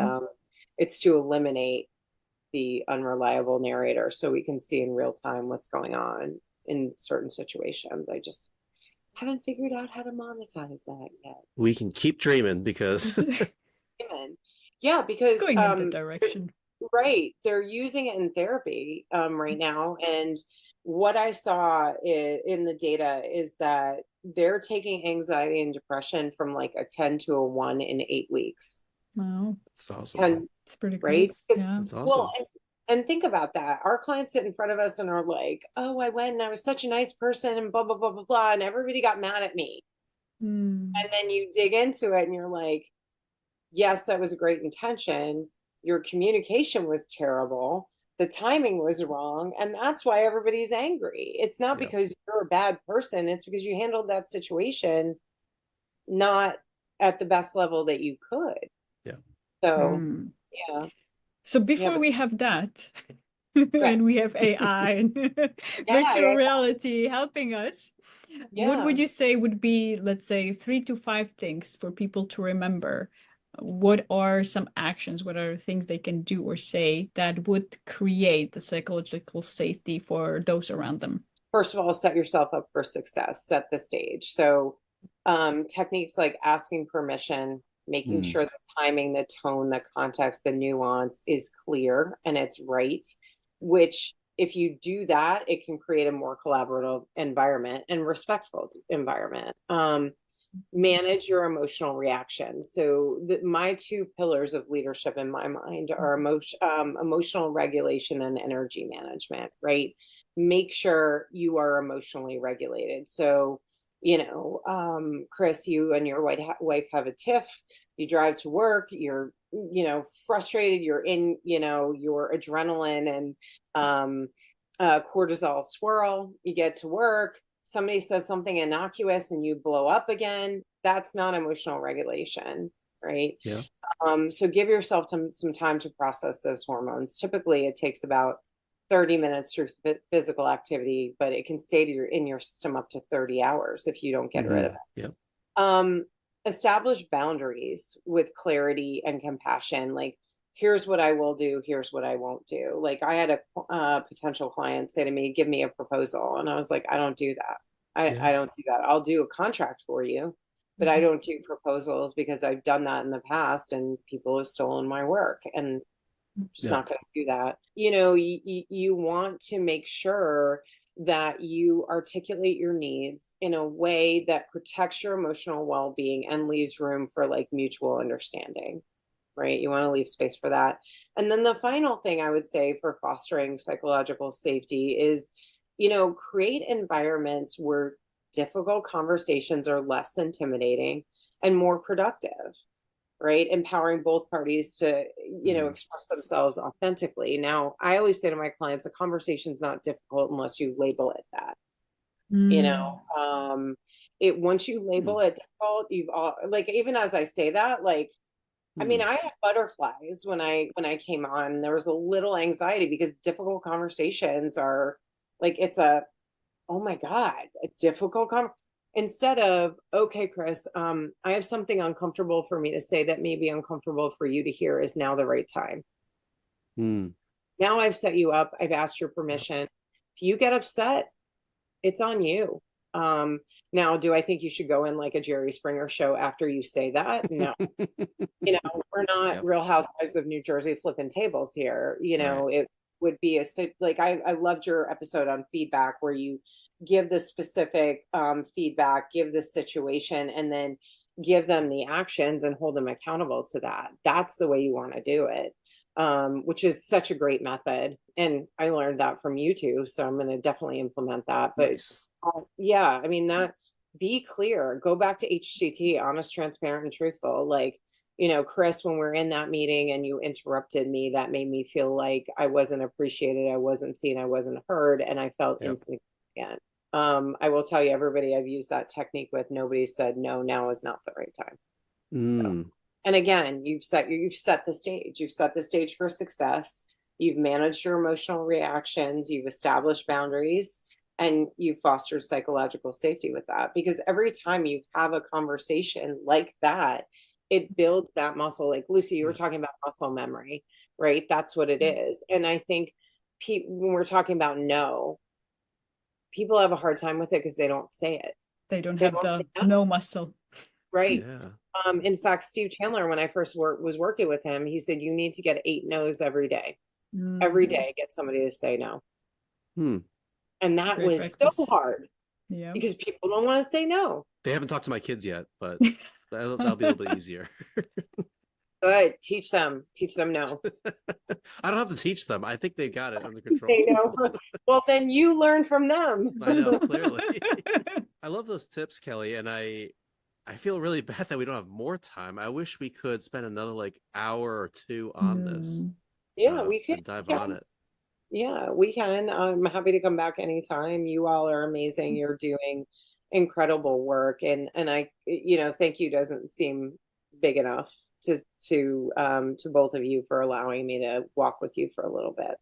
it's to eliminate the unreliable narrator so we can see in real time what's going on in certain situations. I just haven't figured out how to monetize that yet. We can keep dreaming because yeah, because it's going in the direction. Right. They're using it in therapy right now. And what I saw in the data is that they're taking anxiety and depression from like a 10 to a 1 in 8 weeks. Wow. That's awesome. And it's pretty cool. Right? Yeah. That's awesome. Well, and think about that. Our clients sit in front of us and are like, oh, I went and I was such a nice person and blah, blah, blah, blah, blah. And everybody got mad at me. And then you dig into it and you're like, yes, that was a great intention. Your communication was terrible. The timing was wrong. And that's why everybody's angry. It's not because you're a bad person. It's because you handled that situation not at the best level that you could. Yeah. So, yeah. So before we have that, and we have AI and virtual reality helping us, what would you say would be, let's say, 3 to 5 things for people to remember? What are some actions? What are things they can do or say that would create the psychological safety for those around them? First of all, set yourself up for success, set the stage. So techniques like asking permission, making sure the timing, the tone, the context, the nuance is clear and it's right, which if you do that, it can create a more collaborative environment and respectful environment. manage your emotional reactions. So my two pillars of leadership in my mind are emotional regulation and energy management, right? Make sure you are emotionally regulated. So, Chris, you and your wife have a tiff. You drive to work, you're, frustrated, you're in, your adrenaline and cortisol swirl. You get to work, somebody says something innocuous and you blow up again. That's not emotional regulation, right? Yeah. So give yourself some time to process those hormones. Typically, it takes about 30 minutes through physical activity, but it can stay in your system up to 30 hours if you don't get rid of it. Yeah. Establish boundaries with clarity and compassion. Like, here's what I will do, here's what I won't do. Like, I had a potential client say to me, give me a proposal. And I was like, I don't do that. I don't do that. I'll do a contract for you, but I don't do proposals because I've done that in the past and people have stolen my work, and I'm just not going to do that. You want to make sure that you articulate your needs in a way that protects your emotional well-being and leaves room for like mutual understanding, right? You want to leave space for that. And then the final thing I would say for fostering psychological safety is, create environments where difficult conversations are less intimidating and more productive, right? Empowering both parties to, express themselves authentically. Now, I always say to my clients, a conversation is not difficult unless you label it that. Once you label it difficult, you've all, like, even as I say that, like, I mean, I had butterflies when I came on. There was a little anxiety because difficult conversations are like, oh my God, a difficult instead of, okay, Chris, I have something uncomfortable for me to say that may be uncomfortable for you to hear. Is now the right time? Now I've set you up. I've asked your permission. If you get upset, it's on you. Now, do I think you should go in like a Jerry Springer show after you say that? No. We're not Real Housewives of New Jersey flipping tables here. It would be like, I loved your episode on feedback where you give the specific feedback, give the situation, and then give them the actions and hold them accountable to that. That's the way you want to do it, which is such a great method. And I learned that from you too. So I'm going to definitely implement that. But Nice. yeah, I mean, be clear, go back to HTT, honest, transparent, and truthful. Like, Chris, when we're in that meeting and you interrupted me, that made me feel like I wasn't appreciated, I wasn't seen, I wasn't heard, and I felt insignificant. I will tell you, everybody I've used that technique with, nobody said no, now is not the right time. So, and again, you've set the stage. You've set the stage for success. You've managed your emotional reactions. You've established boundaries, and you foster psychological safety with that. Because every time you have a conversation like that, it builds that muscle. Like Lucy, you were talking about muscle memory, right? That's what it is. And I think when we're talking about no, people have a hard time with it because they don't say it. They don't have the no muscle. Right. Yeah. In fact, Steve Chandler, when I first was working with him, he said, you need to get 8 no's every day. Every day, get somebody to say no. And that Great was practice. so hard because people don't want to say no. They haven't talked to my kids yet, but that'll be a little bit easier. Good. Teach them no. I don't have to teach them. I think they got it under control. They know. Well, then you learn from them. I know, clearly. I love those tips, Kelly, and I feel really bad that we don't have more time. I wish we could spend another like hour or two on this. Yeah, we can dive on it. Yeah, we can. I'm happy to come back anytime. You all are amazing. You're doing incredible work, and I, thank you doesn't seem big enough to both of you for allowing me to walk with you for a little bit.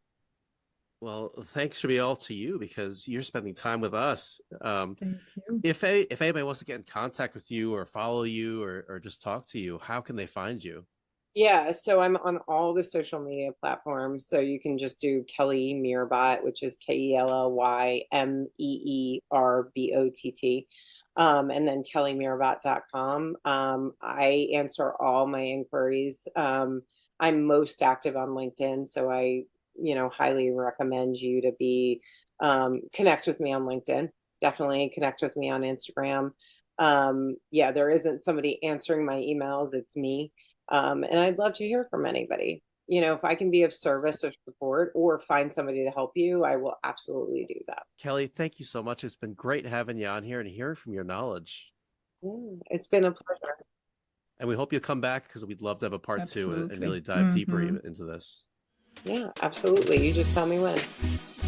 Well, thanks should be all to you because you're spending time with us. Thank you. If anybody wants to get in contact with you or follow you or just talk to you, how can they find you? Yeah, so I'm on all the social media platforms. So you can just do Kelly Meerbott, which is KELLYMEERBOTT, and then kellymeerbott.com. I answer all my inquiries. I'm most active on LinkedIn, so I, highly recommend you to connect with me on LinkedIn. Definitely connect with me on Instagram. Yeah, there isn't somebody answering my emails, it's me. And I'd love to hear from anybody. If I can be of service or support or find somebody to help you, I will absolutely do that. Kelly, thank you so much. It's been great having you on here and hearing from your knowledge. Yeah, it's been a pleasure. And we hope you'll come back because we'd love to have a part two and Absolutely. really dive deeper into this. Yeah, absolutely. You just tell me when.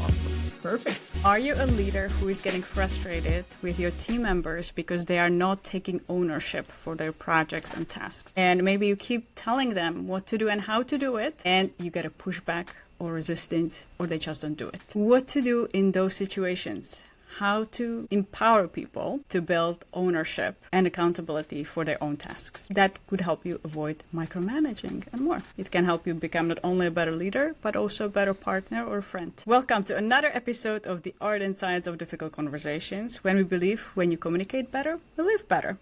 Awesome. Perfect. Are you a leader who is getting frustrated with your team members because they are not taking ownership for their projects and tasks? And maybe you keep telling them what to do and how to do it, and you get a pushback or resistance, or they just don't do it. What to do in those situations? How to empower people to build ownership and accountability for their own tasks. That could help you avoid micromanaging and more. It can help you become not only a better leader, but also a better partner or friend. Welcome to another episode of The Art and Science of Difficult Conversations, when we believe when you communicate better, you live better.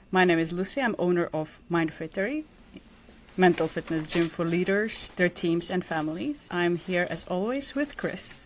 My name is Lucy. I'm owner of Mind Fittery, mental fitness gym for leaders, their teams and families. I'm here as always with Chris.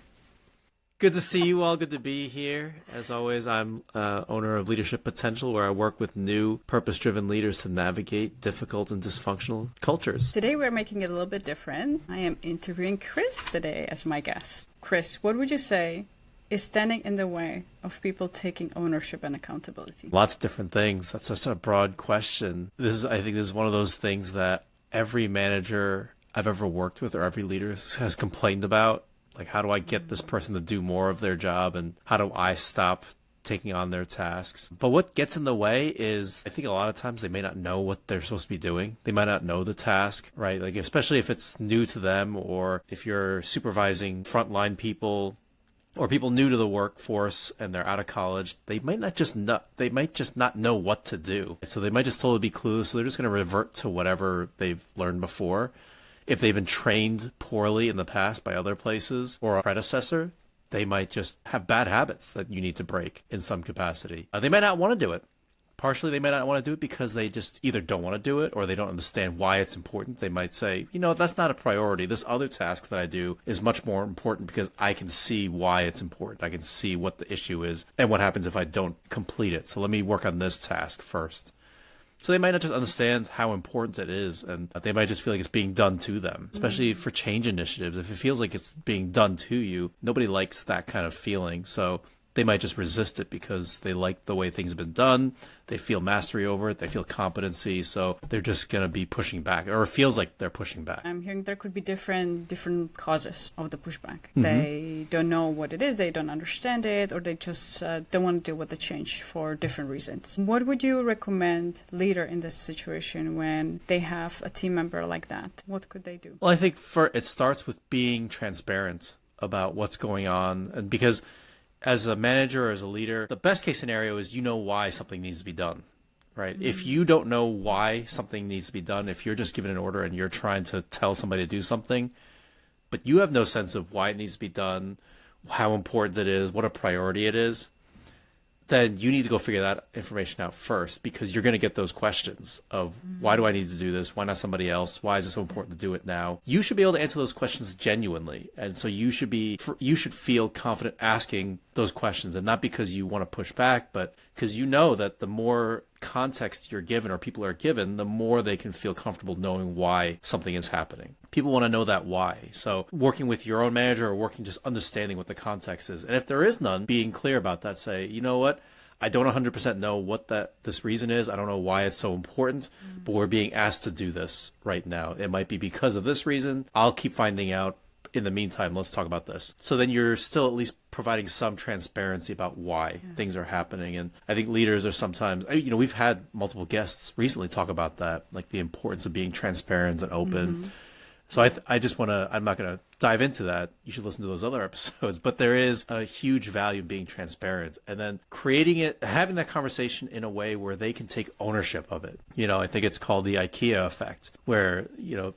Good to see you all. Good to be here. As always, I'm owner of Leadership Potential, where I work with new purpose-driven leaders to navigate difficult and dysfunctional cultures. Today we're making it a little bit different. I am interviewing Chris today as my guest. Chris, what would you say is standing in the way of people taking ownership and accountability? Lots of different things. That's such a broad question. I think this is one of those things that every manager I've ever worked with or every leader has complained about. Like, how do I get this person to do more of their job, and how do I stop taking on their tasks? But what gets in the way is, I think a lot of times they may not know what they're supposed to be doing. They might not know the task, right? Like, especially if it's new to them, or if you're supervising frontline people or people new to the workforce and they're out of college, they might just not know what to do. So they might just totally be clueless. So they're just going to revert to whatever they've learned before. If they've been trained poorly in the past by other places or a predecessor, they might just have bad habits that you need to break in some capacity. They might not want to do it. Partially, they might not want to do it because they just either don't want to do it or they don't understand why it's important. They might say, that's not a priority. This other task that I do is much more important because I can see why it's important. I can see what the issue is and what happens if I don't complete it. So let me work on this task first. So they might not just understand how important it is, and they might just feel like it's being done to them, especially for change initiatives. If it feels like it's being done to you, nobody likes that kind of feeling. So they might just resist it because they like the way things have been done. They feel mastery over it. They feel competency. So they're just going to be pushing back, or it feels like they're pushing back. I'm hearing there could be different causes of the pushback. Mm-hmm. They don't know what it is. They don't understand it, or they just don't want to deal with the change for different reasons. What would you recommend leader in this situation when they have a team member like that? What could they do? Well, I think it starts with being transparent about what's going on, and because as a manager or as a leader, the best case scenario is why something needs to be done, right? Mm-hmm. If you don't know why something needs to be done, if you're just given an order and you're trying to tell somebody to do something, but you have no sense of why it needs to be done, how important it is, what a priority it is, then you need to go figure that information out first, because you're going to get those questions of why do I need to do this? Why not somebody else? Why is it so important to do it now? You should be able to answer those questions genuinely. And so you should feel confident asking those questions, and not because you want to push back, but because that the more context you're given or people are given, the more they can feel comfortable knowing why something is happening. People want to know that why. So working with your own manager or just understanding what the context is. And if there is none, being clear about that, say, you know what? I don't 100% know what this reason is. I don't know why it's so important, but we're being asked to do this right now. It might be because of this reason. I'll keep finding out. In the meantime, let's talk about this. So then you're still at least providing some transparency about why things are happening. And I think leaders are sometimes, we've had multiple guests recently talk about that, like the importance of being transparent and open. Mm-hmm. So I just I'm not going to dive into that. You should listen to those other episodes, but there is a huge value in being transparent and then having that conversation in a way where they can take ownership of it. I think it's called the IKEA effect, where,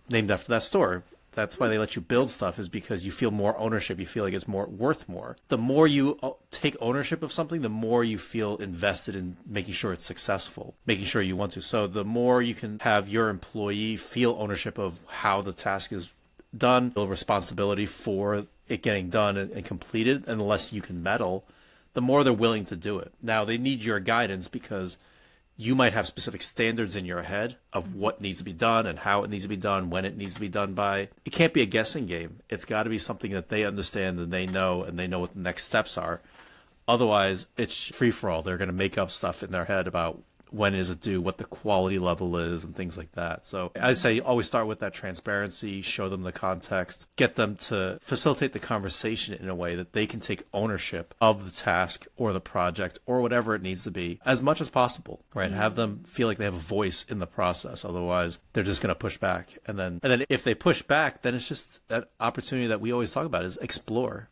named after that store. That's why they let you build stuff, is because you feel more ownership. You feel like it's worth more. The more you take ownership of something, the more you feel invested in making sure it's successful, making sure you want to. So the more you can have your employee feel ownership of how the task is done, feel responsibility for it getting done and completed, and the less you can meddle, the more they're willing to do it. Now, they need your guidance because you might have specific standards in your head of what needs to be done and how it needs to be done, when it needs to be done by. It can't be a guessing game. It's got to be something that they understand and they know what the next steps are. Otherwise, it's free for all. They're going to make up stuff in their head about when is it due, what the quality level is, and things like that. So I say always start with that transparency, show them the context, get them to facilitate the conversation in a way that they can take ownership of the task or the project or whatever it needs to be as much as possible, right? Have them feel like they have a voice in the process. Otherwise, they're just going to push back. And then if they push back, then it's just that opportunity that we always talk about is explore.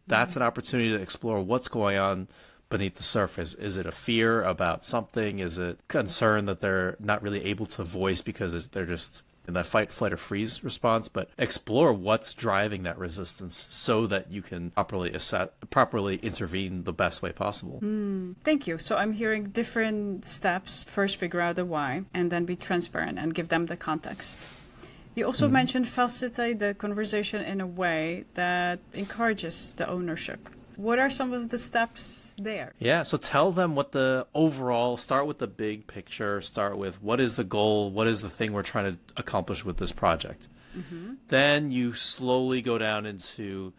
That's an opportunity to explore what's going on beneath the surface. Is it a fear about something? Is it concern that they're not really able to voice because they're just in that fight, flight, or freeze response? But explore what's driving that resistance so that you can properly intervene the best way possible. Thank you. So I'm hearing different steps. First, figure out the why, and then be transparent and give them the context. You also mentioned facilitate the conversation in a way that encourages the ownership. What are some of the steps there? Yeah, so tell them start with the big picture, start with what is the goal, what is the thing we're trying to accomplish with this project. Then you slowly go down into,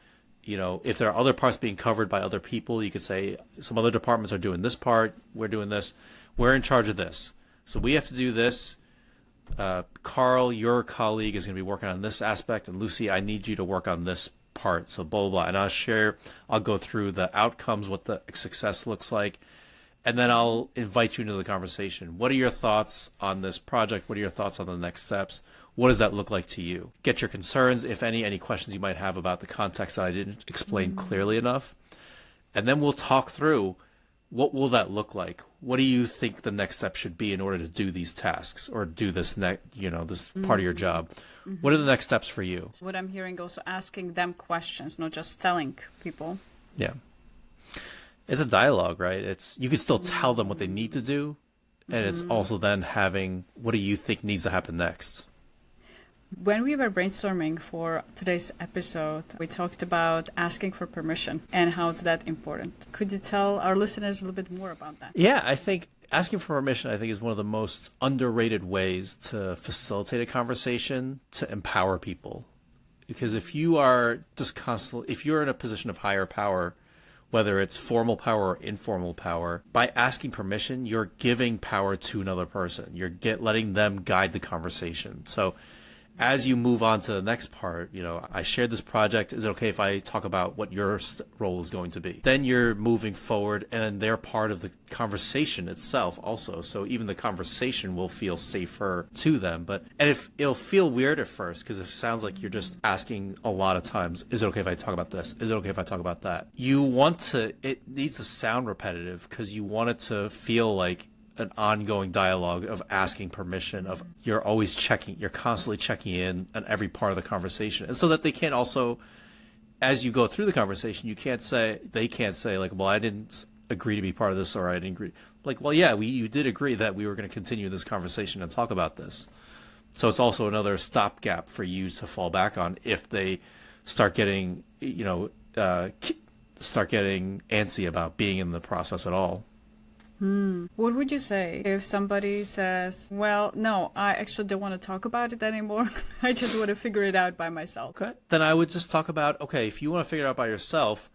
if there are other parts being covered by other people, you could say some other departments are doing this part, we're doing this, we're in charge of this. So we have to do this. Carl, your colleague, is going to be working on this aspect, and Lucy, I need you to work on this part. So blah, blah, blah. And I'll go through the outcomes, what the success looks like, and then I'll invite you into the conversation. What are your thoughts on this project? What are your thoughts on the next steps? What does that look like to you? Get your concerns, if any questions you might have about the context that I didn't explain clearly enough. And then we'll talk through, what will that look like? What do you think the next step should be in order to do these tasks or do this this part of your job? What are the next steps for you? What I'm hearing also asking them questions, not just telling people. Yeah. It's a dialogue, right? You can still tell them what they need to do. And it's also then having, what do you think needs to happen next? When we were brainstorming for today's episode, we talked about asking for permission and how it's that important. Could you tell our listeners a little bit more about that? Yeah, I think asking for permission, is one of the most underrated ways to facilitate a conversation, to empower people. Because if you are if you're in a position of higher power, whether it's formal power or informal power, by asking permission, you're giving power to another person. You're letting them guide the conversation. So as you move on to the next part, I shared this project. Is it okay if I talk about what your role is going to be? Then you're moving forward, and they're part of the conversation itself also. So even the conversation will feel safer to them. It'll feel weird at first because it sounds like you're just asking a lot of times, is it okay if I talk about this? Is it okay if I talk about that? It needs to sound repetitive because you want it to feel like an ongoing dialogue of asking permission, of you're constantly checking in on every part of the conversation. And so that they can't also, as you go through the conversation, they can't say like, well, I didn't agree to be part of this, or I didn't agree. Like, well, yeah, you did agree that we were going to continue this conversation and talk about this. So it's also another stopgap for you to fall back on if they start getting, antsy about being in the process at all. What would you say if somebody says, well, no, I actually don't want to talk about it anymore. I just want to figure it out by myself. Okay. Then I would just talk about, okay, if you want to figure it out by yourself,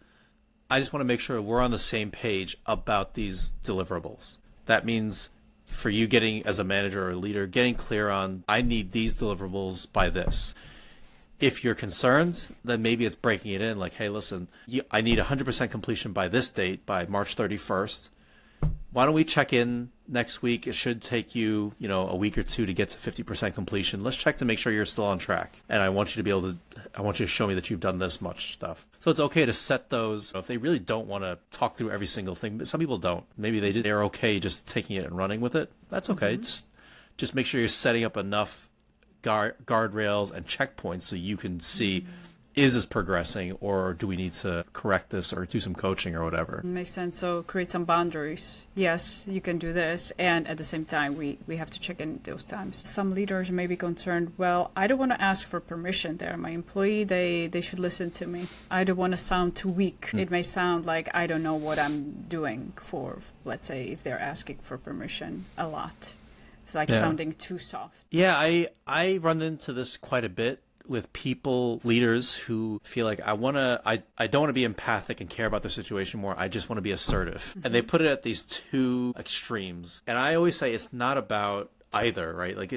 I just want to make sure we're on the same page about these deliverables. That means for you as a manager or a leader, getting clear on, I need these deliverables by this. If you're concerned, then maybe it's breaking it in like, hey, listen, I need 100% completion by this date, by March 31st. Why don't we check in next week? It should take you, a week or two to get to 50% completion. Let's check to make sure you're still on track. And I want you to show me that you've done this much stuff. So it's okay to set those. If they really don't want to talk through every single thing, but some people don't. Maybe they're okay just taking it and running with it. That's okay. Just make sure you're setting up enough guardrails and checkpoints so you can see, is this progressing, or do we need to correct this or do some coaching or whatever? Makes sense. So create some boundaries. Yes, you can do this. And at the same time, we have to check in those times. Some leaders may be concerned, well, I don't want to ask for permission. They're my employee. They should listen to me. I don't want to sound too weak. It may sound like I don't know what I'm doing for, let's say, if they're asking for permission a lot. It's like sounding too soft. Yeah, I run into this quite a bit with people, leaders who feel like I don't want to be empathic and care about their situation more. I just want to be assertive. And they put it at these two extremes. And I always say it's not about either, right? Like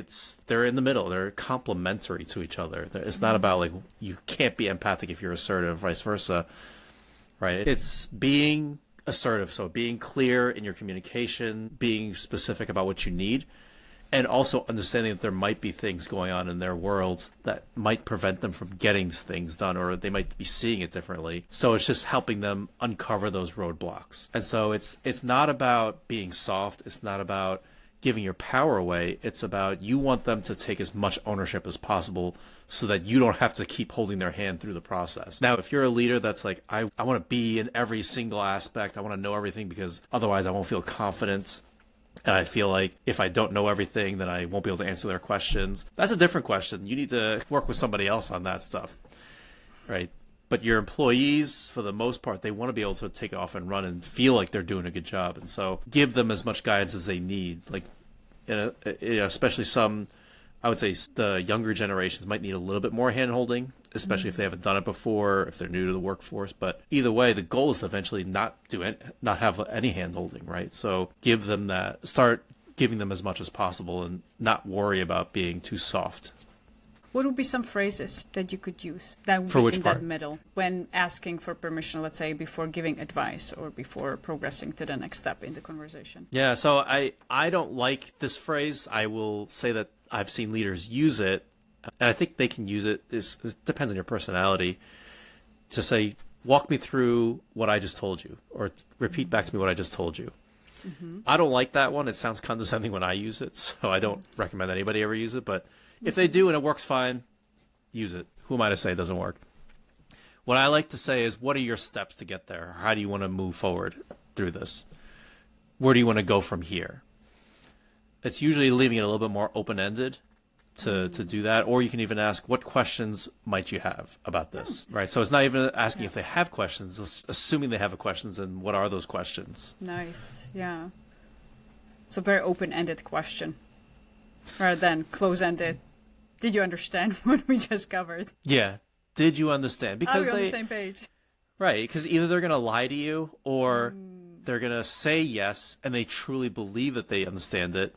they're in the middle. They're complementary to each other. It's not about like you can't be empathic if you're assertive, vice versa, right? It's being assertive. So being clear in your communication, being specific about what you need, and also understanding that there might be things going on in their world that might prevent them from getting things done, or they might be seeing it differently. So it's just helping them uncover those roadblocks. And so it's not about being soft. It's not about giving your power away. It's about you want them to take as much ownership as possible so that you don't have to keep holding their hand through the process. Now, if you're a leader that's like, I want to be in every single aspect, I want to know everything because otherwise I won't feel confident, and I feel like if I don't know everything, then I won't be able to answer their questions. That's a different question. You need to work with somebody else on that stuff, right? But your employees, for the most part, they want to be able to take off and run and feel like they're doing a good job. And so give them as much guidance as they need. Like, especially some, I would say the younger generations might need a little bit more hand-holding, especially if they haven't done it before, if they're new to the workforce. But either way, the goal is to eventually not have any hand-holding, right? So give them that, start giving them as much as possible and not worry about being too soft. What would be some phrases that you could use that would For be which in part? that middle when asking for permission, let's say, before giving advice or before progressing to the next step in the conversation? Yeah, so I don't like this phrase. I will say that I've seen leaders use it, and I think they can use it. It depends on your personality. To say, walk me through what I just told you, or repeat back to me what I just told you. I don't like that one. It sounds condescending when I use it, so I don't recommend anybody ever use it. But if they do and it works fine, use it. Who am I to say it doesn't work? What I like to say is, what are your steps to get there? How do you want to move forward through this? Where do you want to go from here? It's usually leaving it a little bit more open-ended to do that. Or you can even ask, what questions might you have about this? Right? So it's not even asking if they have questions, it's assuming they have questions, and what are those questions? Nice, yeah. So very open-ended question rather than close-ended. Did you understand what we just covered? Yeah. Did you understand? Because Are we on the same page? Right, because either they're going to lie to you or they're going to say yes and they truly believe that they understand it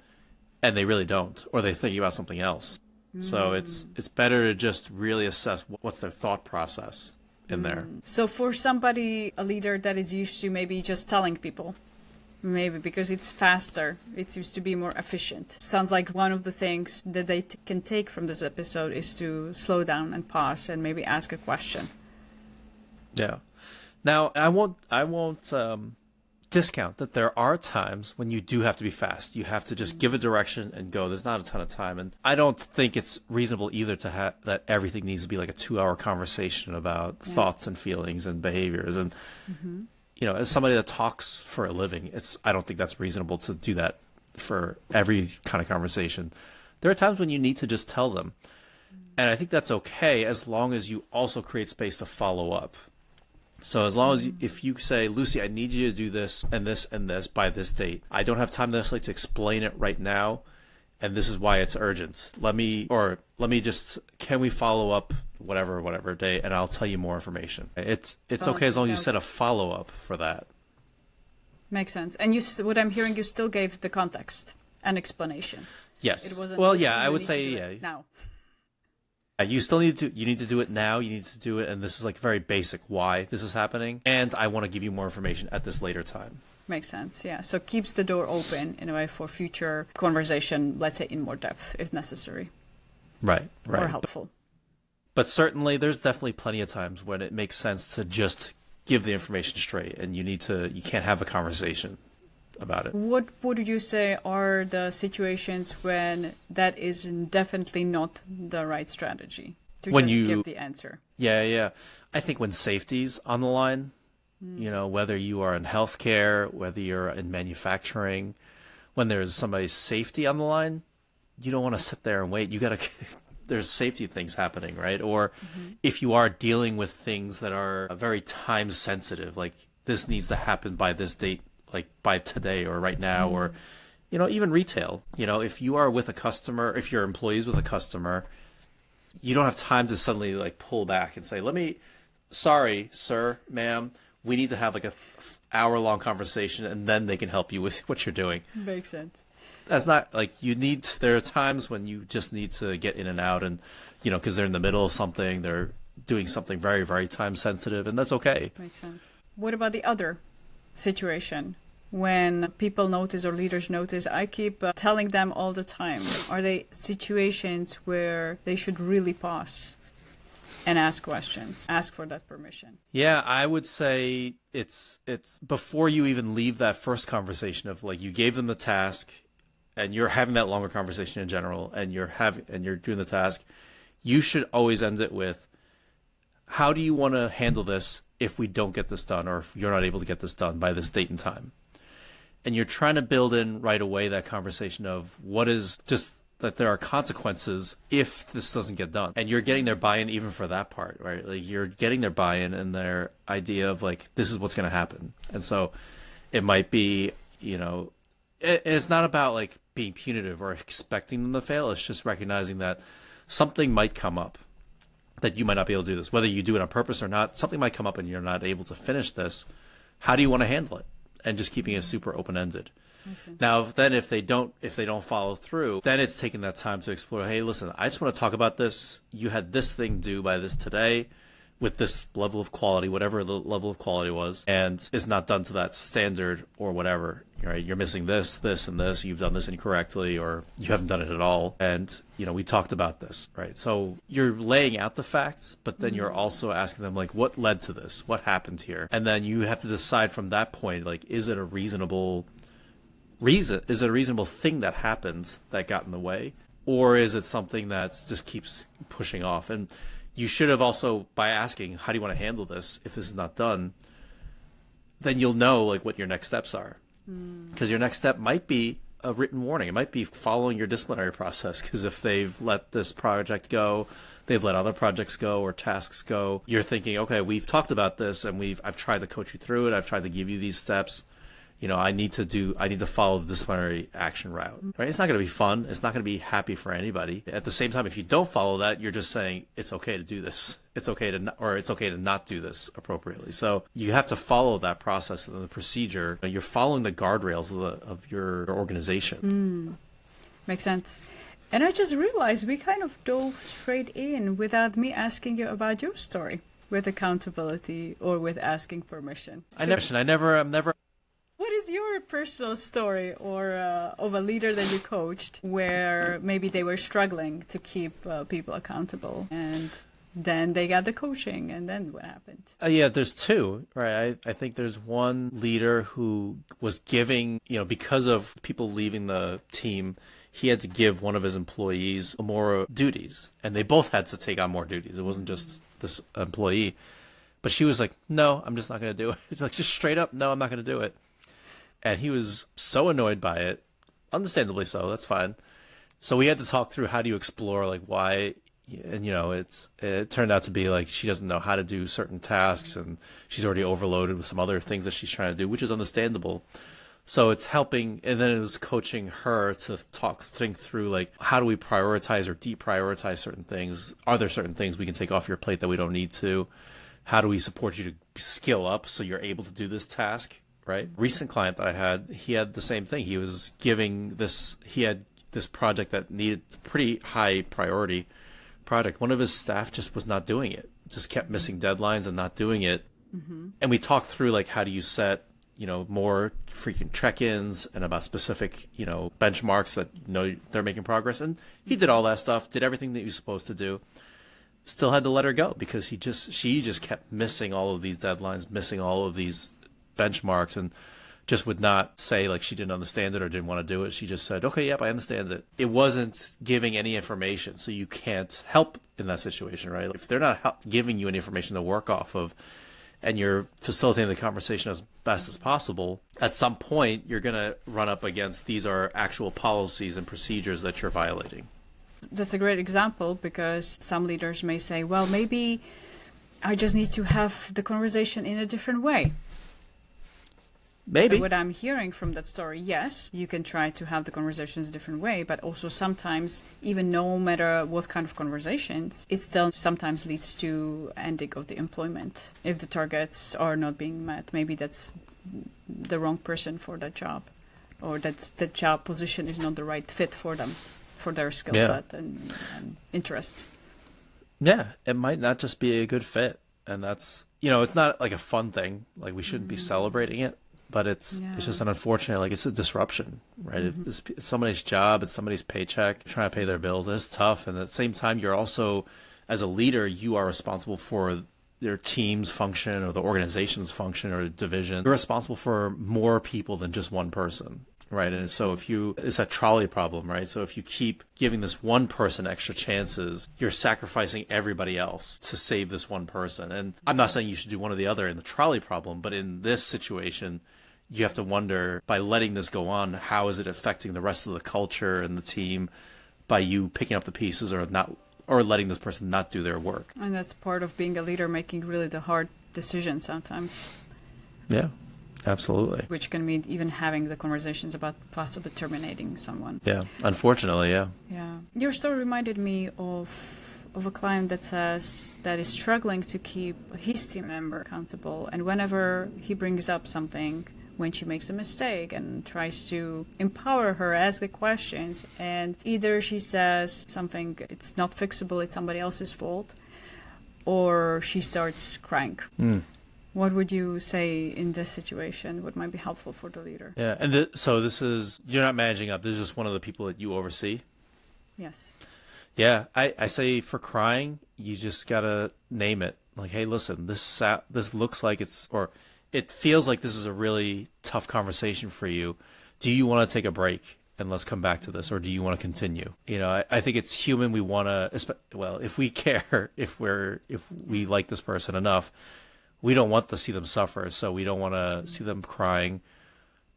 and they really don't, or they're thinking about something else. So it's better to just really assess what's their thought process in there. So for somebody, a leader that is used to maybe just telling people, maybe because it's faster, it seems to be more efficient. Sounds like one of the things that they can take from this episode is to slow down and pause and maybe ask a question. Yeah. Now, I won't discount that there are times when you do have to be fast. You have to just give a direction and go. There's not a ton of time. And I don't think it's reasonable either to have that everything needs to be like a 2-hour conversation about thoughts and feelings and behaviors. And as somebody that talks for a living, I don't think that's reasonable to do that for every kind of conversation. There are times when you need to just tell them. And I think that's okay as long as you also create space to follow up. So as long as if you say, Lucy, I need you to do this and this and this by this date. I don't have time necessarily to explain it right now, and this is why it's urgent. Can we follow up whatever day, and I'll tell you more information. It's okay as long as you set a follow up for that. Makes sense. And what I'm hearing, you still gave the context and explanation. Yes. It wasn't I would say now. You still need to do it now. You need to do it, and this is like very basic why this is happening, and I want to give you more information at this later time. Makes sense, yeah. So keeps the door open in a way for future conversation, let's say in more depth if necessary. Right. Or helpful. But certainly there's definitely plenty of times when it makes sense to just give the information straight, and you can't have a conversation about it. What would you say are the situations when that is definitely not the right strategy to When just you- give the answer. Yeah. I think when safety's on the line, whether you are in healthcare, whether you're in manufacturing, when there's somebody's safety on the line, you don't want to sit there and wait. You got to, there's safety things happening, right? Or if you are dealing with things that are very time sensitive, like this needs to happen by this date, like by today or right now, or, even retail, if you are with a customer, if your employees with a customer, you don't have time to suddenly like pull back and say, sorry, sir, ma'am, we need to have like a hour-long conversation and then they can help you with what you're doing. Makes sense. That's not like there are times when you just need to get in and out and, because they're in the middle of something, they're doing something very, very time sensitive, and that's okay. Makes sense. What about the other situation? When people notice or leaders notice, I keep telling them all the time, are they situations where they should really pause and ask questions, ask for that permission? Yeah, I would say it's before you even leave that first conversation of like you gave them the task and you're having that longer conversation in general and you're doing the task, you should always end it with, how do you want to handle this if we don't get this done or if you're not able to get this done by this date and time? And you're trying to build in right away that conversation of what is just that there are consequences if this doesn't get done. And you're getting their buy-in even for that part, right? Like you're getting their buy-in and their idea of like, this is what's going to happen. And so it might be, it's not about like being punitive or expecting them to fail. It's just recognizing that something might come up that you might not be able to do this. Whether you do it on purpose or not, something might come up and you're not able to finish this. How do you want to handle it? And just keeping it super open-ended. Now, then if they don't follow through, then it's taking that time to explore, hey, listen, I just want to talk about this. You had this thing due by this today with this level of quality, whatever the level of quality was, and it's not done to that standard or whatever. Right? You're missing this, and this. You've done this incorrectly, or you haven't done it at all. And, we talked about this, right? So you're laying out the facts, but then you're also asking them, like, what led to this? What happened here? And then you have to decide from that point, like, is it a reasonable reason? Is it a reasonable thing that happened that got in the way? Or is it something that just keeps pushing off? And you should have also, by asking, how do you want to handle this if this is not done? Then you'll know, like, what your next steps are. Because your next step might be a written warning. It might be following your disciplinary process, because if they've let this project go, they've let other projects go or tasks go, you're thinking, okay, we've talked about this and I've tried to coach you through it. I've tried to give you these steps. I need to follow the disciplinary action route, right? It's not going to be fun. It's not going to be happy for anybody. At the same time, if you don't follow that, you're just saying it's okay to do this. It's okay to not do this appropriately. So you have to follow that process and the procedure. You're following the guardrails of your organization. Makes sense. And I just realized we kind of dove straight in without me asking you about your story with accountability or with asking permission. I'm never. What is your personal story or of a leader that you coached where maybe they were struggling to keep people accountable and then they got the coaching and then what happened? Yeah, there's two, right? I think there's one leader who was giving, because of people leaving the team, he had to give one of his employees more duties, and they both had to take on more duties. It wasn't just this employee. But she was like, no, I'm just not going to do it. Like, just straight up, no, I'm not going to do it. And he was so annoyed by it, understandably so, that's fine. So we had to talk through how do you explore, like, why, and, it turned out to be like she doesn't know how to do certain tasks and she's already overloaded with some other things that she's trying to do, which is understandable. So it's helping, and then it was coaching her to think through, like, how do we prioritize or deprioritize certain things? Are there certain things we can take off your plate that we don't need to? How do we support you to skill up so you're able to do this task? Right. Recent client that I had, he had the same thing. He had this project that needed pretty high priority project. One of his staff just was not doing it, just kept missing deadlines and not doing it. And we talked through, like, how do you set, more frequent check-ins and about specific, benchmarks that they're making progress. And he did all that stuff, did everything that he was supposed to do. Still had to let her go because she just kept missing all of these deadlines, missing all of these benchmarks, and just would not say like she didn't understand it or didn't want to do it. She just said, okay, yep, I understand it. It wasn't giving any information, so you can't help in that situation, right? If they're not giving you any information to work off of, and you're facilitating the conversation as best as possible, at some point you're going to run up against these are actual policies and procedures that you're violating. That's a great example, because some leaders may say, well, maybe I just need to have the conversation in a different way. Maybe. What I'm hearing from that story, yes, you can try to have the conversations a different way, but also sometimes, even no matter what kind of conversations, it still sometimes leads to ending of the employment. If the targets are not being met, maybe that's the wrong person for that job, or that the job position is not the right fit for them, for their skill set and interests. Yeah, it might not just be a good fit. And that's, it's not like a fun thing. Like we shouldn't be celebrating it. But it's just an unfortunate, like it's a disruption, right? It's somebody's job, it's somebody's paycheck, trying to pay their bills. It's tough. And at the same time, you're also, as a leader, you are responsible for their team's function or the organization's function or division. You're responsible for more people than just one person, right? And so it's a trolley problem, right? So if you keep giving this one person extra chances, you're sacrificing everybody else to save this one person. And I'm not saying you should do one or the other in the trolley problem, but in this situation, you have to wonder, by letting this go on, how is it affecting the rest of the culture and the team by you picking up the pieces or letting this person not do their work? And that's part of being a leader, making really the hard decisions sometimes. Yeah, absolutely. Which can mean even having the conversations about possibly terminating someone. Yeah, unfortunately, yeah. Yeah. Your story reminded me of a client that says that is struggling to keep his team member accountable. And whenever he brings up something, when she makes a mistake, and tries to empower her, ask the questions, and either she says something, it's not fixable, it's somebody else's fault, or she starts crying. What would you say in this situation? What might be helpful for the leader? Yeah, and so this is, you're not managing up, this is just one of the people that you oversee? Yes. Yeah, I say for crying, you just gotta name it. Like, hey, listen, this looks like it feels like this is a really tough conversation for you. Do you want to take a break and let's come back to this, or do you want to continue? I think it's human. We want to, well, if we care, if we like this person enough, we don't want to see them suffer. So we don't want to see them crying.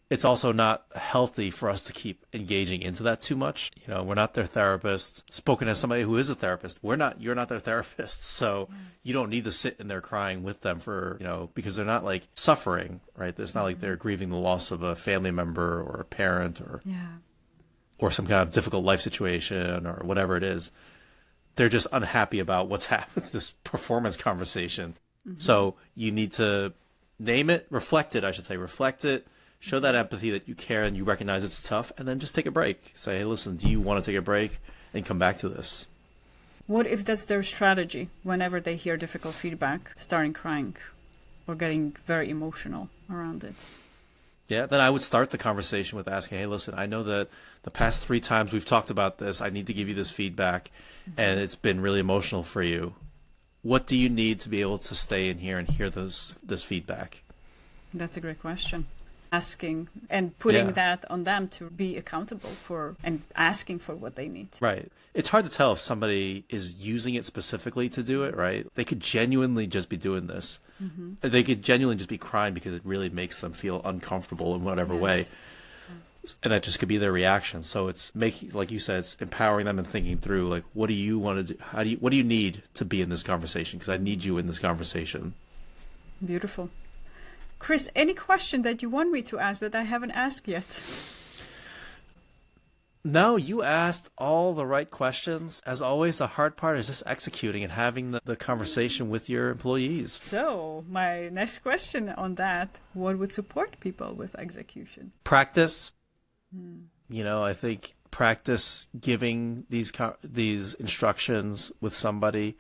It's also not healthy for us to keep engaging into that too much. We're not their therapist. Spoken as somebody who is a therapist, you're not their therapist. So you don't need to sit in there crying with them for, because they're not like suffering, right? It's not like they're grieving the loss of a family member or a parent or some kind of difficult life situation or whatever it is. They're just unhappy about what's happened, this performance conversation. So you need to name it, reflect it, show that empathy that you care and you recognize it's tough, and then just take a break. Say, hey, listen, do you want to take a break and come back to this? What if that's their strategy whenever they hear difficult feedback, starting crying or getting very emotional around it? Yeah, then I would start the conversation with asking, hey, listen, I know that the past 3 times we've talked about this, I need to give you this feedback, and it's been really emotional for you. What do you need to be able to stay in here and hear this feedback? That's a great question. Asking and putting that on them to be accountable for and asking for what they need. Right. It's hard to tell if somebody is using it specifically to do it, right? They could genuinely just be doing this. They could genuinely just be crying because it really makes them feel uncomfortable in whatever way. And that just could be their reaction. So it's making, like you said, it's empowering them and thinking through, like, what do you want to do? What do you need to be in this conversation? Because I need you in this conversation. Beautiful. Chris, any question that you want me to ask that I haven't asked yet? No, you asked all the right questions. As always, the hard part is just executing and having the conversation with your employees. So, my next question on that, what would support people with execution? Practice. I think practice giving these instructions with somebody.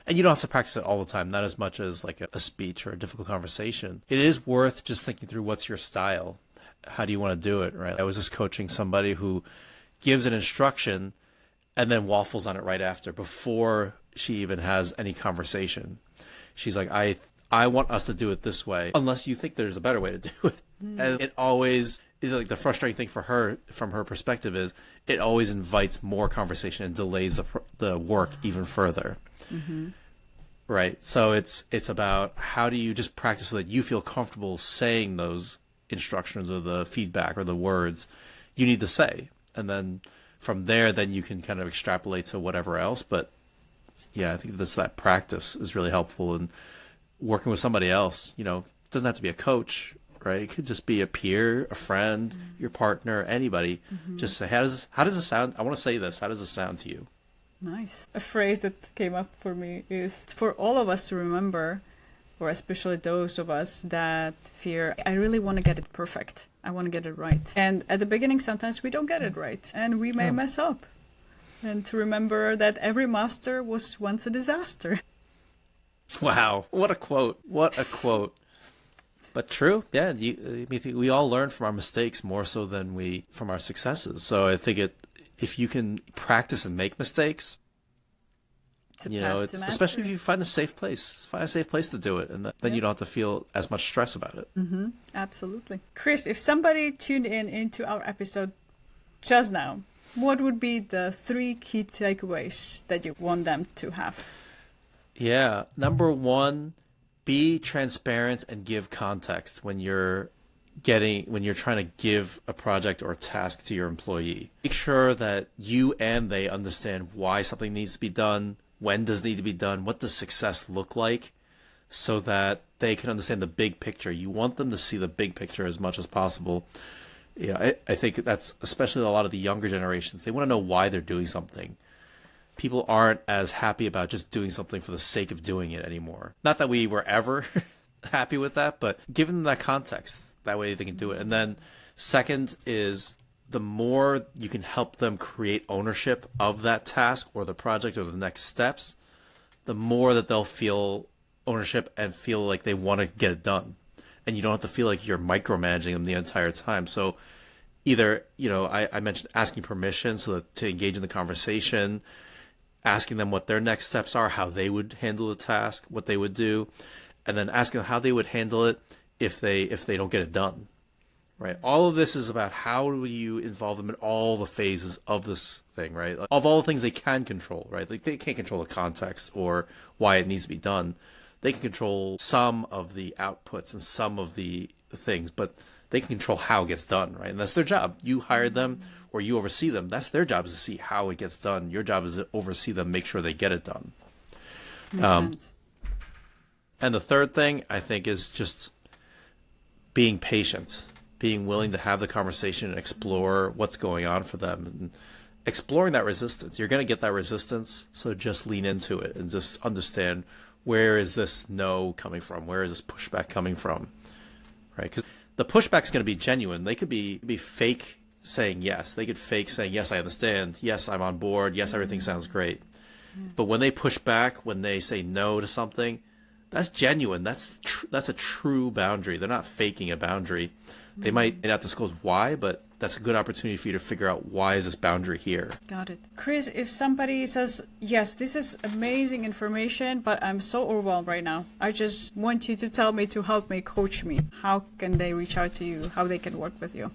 And you don't have to practice it all the time, not as much as like a speech or a difficult conversation. It is worth just thinking through what's your style. How do you want to do it, right? I was just coaching somebody who gives an instruction and then waffles on it right after, before she even has any conversation. She's like, I want us to do it this way, unless you think there's a better way to do it. And it always, like, the frustrating thing for her, from her perspective, is it always invites more conversation and delays the work even further. Right. So it's about, how do you just practice so that you feel comfortable saying those instructions or the feedback or the words you need to say. And then from there, then you can kind of extrapolate to whatever else. But yeah, I think that practice is really helpful. And working with somebody else, it doesn't have to be a coach, right? It could just be a peer, a friend, your partner, anybody. Just say, how does it sound? I want to say this. How does it sound to you? Nice. A phrase that came up for me is for all of us to remember, or especially those of us that fear, I really want to get it perfect. I want to get it right. And at the beginning, sometimes we don't get it right and we may mess up. And to remember that every master was once a disaster. Wow. What a quote. What a quote. But true. Yeah. We all learn from our mistakes more so than from our successes. So I think if you can practice and make mistakes, especially if you find a safe place to do it, and then you don't have to feel as much stress about it. Absolutely. Chris, if somebody tuned into our episode just now, what would be the 3 key takeaways that you want them to have? Yeah. Number 1, be transparent and give context when you're trying to give a project or a task to your employee. Make sure that you and they understand why something needs to be done, when does it need to be done, what does success look like, so that they can understand the big picture. You want them to see the big picture as much as possible. Yeah, I think that's especially a lot of the younger generations. They want to know why they're doing something. People aren't as happy about just doing something for the sake of doing it anymore. Not that we were ever happy with that, but give them that context. That way they can do it. And then second is, the more you can help them create ownership of that task or the project or the next steps, the more that they'll feel ownership and feel like they want to get it done. And you don't have to feel like you're micromanaging them the entire time. So either, I mentioned asking permission to engage in the conversation, asking them what their next steps are, how they would handle the task, what they would do, and then asking them how they would handle it if they don't get it done. Right. All of this is about how do you involve them in all the phases of this thing, right? Of all the things they can control, right? Like, they can't control the context or why it needs to be done. They can control some of the outputs and some of the things, but they can control how it gets done, right? And that's their job. You hired them or you oversee them. That's their job, is to see how it gets done. Your job is to oversee them, make sure they get it done. Makes sense. And the third thing, I think, is just being patient. Being willing to have the conversation and explore what's going on for them, and exploring that resistance. You're going to get that resistance, so just lean into it and just understand, where is this no coming from? Where is this pushback coming from? Right? Because the pushback's going to be genuine. They could be fake saying yes. They could fake saying, yes, I understand. Yes, I'm on board. Yes, everything sounds great. But when they push back, when they say no to something, that's genuine. That's a true boundary. They're not faking a boundary. They might not disclose why, but that's a good opportunity for you to figure out, why is this boundary here? Got it. Chris, if somebody says, yes, this is amazing information, but I'm so overwhelmed right now, I just want you to tell me, to help me, coach me, how can they reach out to you? How they can work with you?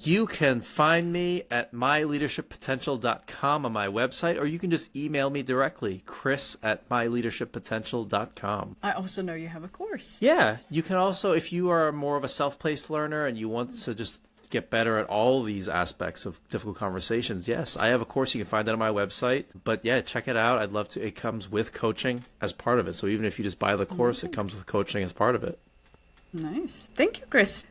You can find me at myleadershippotential.com on my website, or you can just email me directly, chris@myleadershippotential.com. I also know you have a course. Yeah, you can also, if you are more of a self-paced learner and you want to just get better at all these aspects of difficult conversations, yes, I have a course. You can find that on my website. But yeah, check it out. I'd love to. It comes with coaching as part of it. So even if you just buy the course, it comes with coaching as part of it. Nice. Thank you, Chris.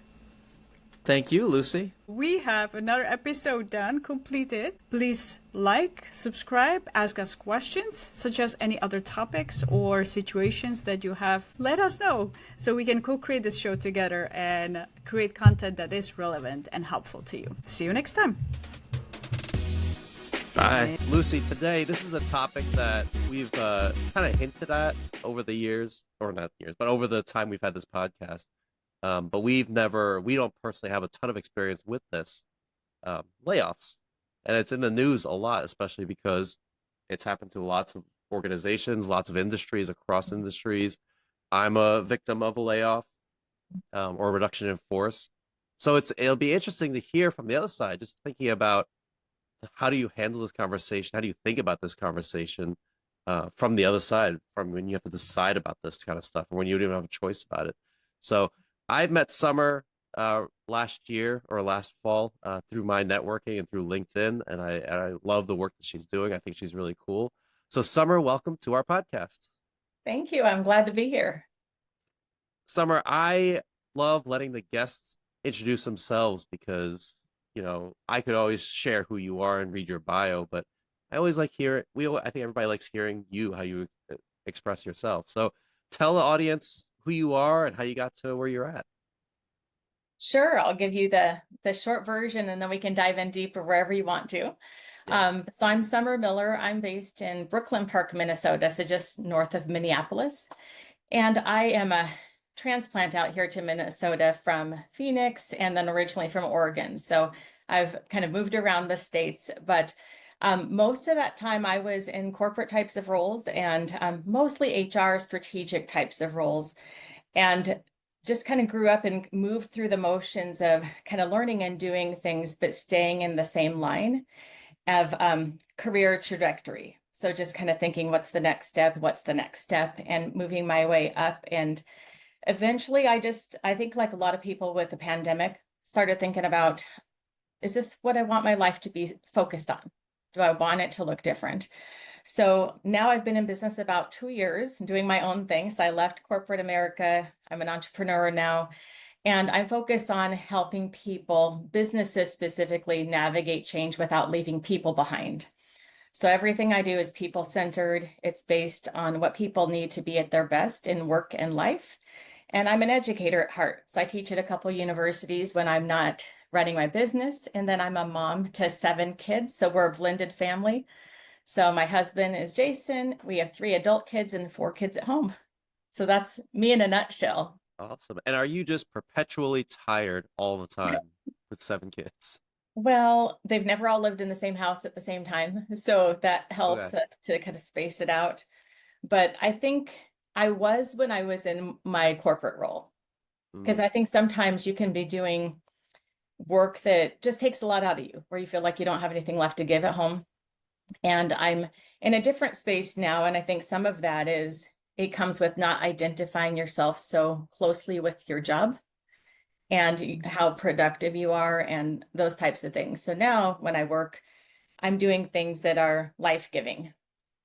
Thank you, Lucy. We have another episode done, completed. Please like, subscribe, ask us questions, such as any other topics or situations that you have. Let us know so we can co-create this show together and create content that is relevant and helpful to you. See you next time. Bye. Lucy, today, this is a topic that we've kind of hinted at over the years, or not years, but over the time we've had this podcast. But we don't personally have a ton of experience with this, layoffs. And it's in the news a lot, especially because it's happened to lots of organizations, lots of industries, across industries. I'm a victim of a layoff or a reduction in force. So it'll be interesting to hear from the other side, just thinking about how do you handle this conversation? How do you think about this conversation from the other side, from when you have to decide about this kind of stuff, or when you don't even have a choice about it? So I met Summer last year or last fall through my networking and through LinkedIn, and I love the work that she's doing. I think she's really cool. So Summer, welcome to our podcast. Thank you. I'm glad to be here. Summer, I love letting the guests introduce themselves because, I could always share who you are and read your bio, but I always like I think everybody likes hearing how you express yourself. So tell the audience who you are and how you got to where you're at. Sure, I'll give you the short version and then we can dive in deeper wherever you want to. Yeah. So I'm Summer Miller. I'm based in Brooklyn Park, Minnesota, so just north of Minneapolis. And I am a transplant out here to Minnesota from Phoenix and then originally from Oregon. So I've kind of moved around the states, but most of that time I was in corporate types of roles and mostly HR strategic types of roles. And just kind of grew up and moved through the motions of kind of learning and doing things, but staying in the same line of career trajectory. So just kind of thinking, what's the next step? What's the next step? And moving my way up. And eventually I think like a lot of people with the pandemic, started thinking about, is this what I want my life to be focused on? Do I want it to look different? So now I've been in business about 2 years doing my own thing. So I left corporate America. I'm an entrepreneur now, and I'm focused on helping people, businesses specifically, navigate change without leaving people behind. So everything I do is people centered. It's based on what people need to be at their best in work and life. And I'm an educator at heart. So I teach at a couple universities when I'm not running my business. And then I'm a mom to 7 kids. So we're a blended family. So my husband is Jason. We have 3 adult kids and 4 kids at home. So that's me in a nutshell. Awesome. And are you just perpetually tired all the time with 7 kids? Well, they've never all lived in the same house at the same time. So that helps Okay. us to kind of space it out. But I think I was when I was in my corporate role, because Mm, I think sometimes you can be doing work that just takes a lot out of you, where you feel like you don't have anything left to give at home. And I'm in a different space now. And I think some of that is it comes with not identifying yourself so closely with your job and how productive you are and those types of things. So now when I work, I'm doing things that are life-giving,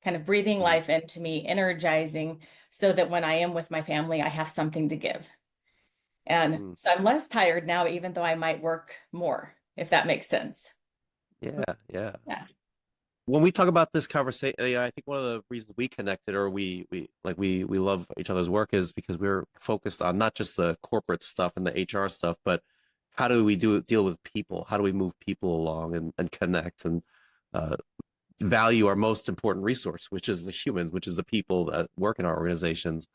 kind of breathing mm, life into me, energizing, so that when I am with my family, I have something to give. And mm. so I'm less tired now, even though I might work more, if that makes sense. Yeah, yeah. Yeah. When we talk about this conversation, I think one of the reasons we connected or we love each other's work is because we're focused on not just the corporate stuff and the HR stuff, but how do we deal with people? How do we move people along and connect and uh, value our most important resource, which is the humans, which is the people that work in our organizations.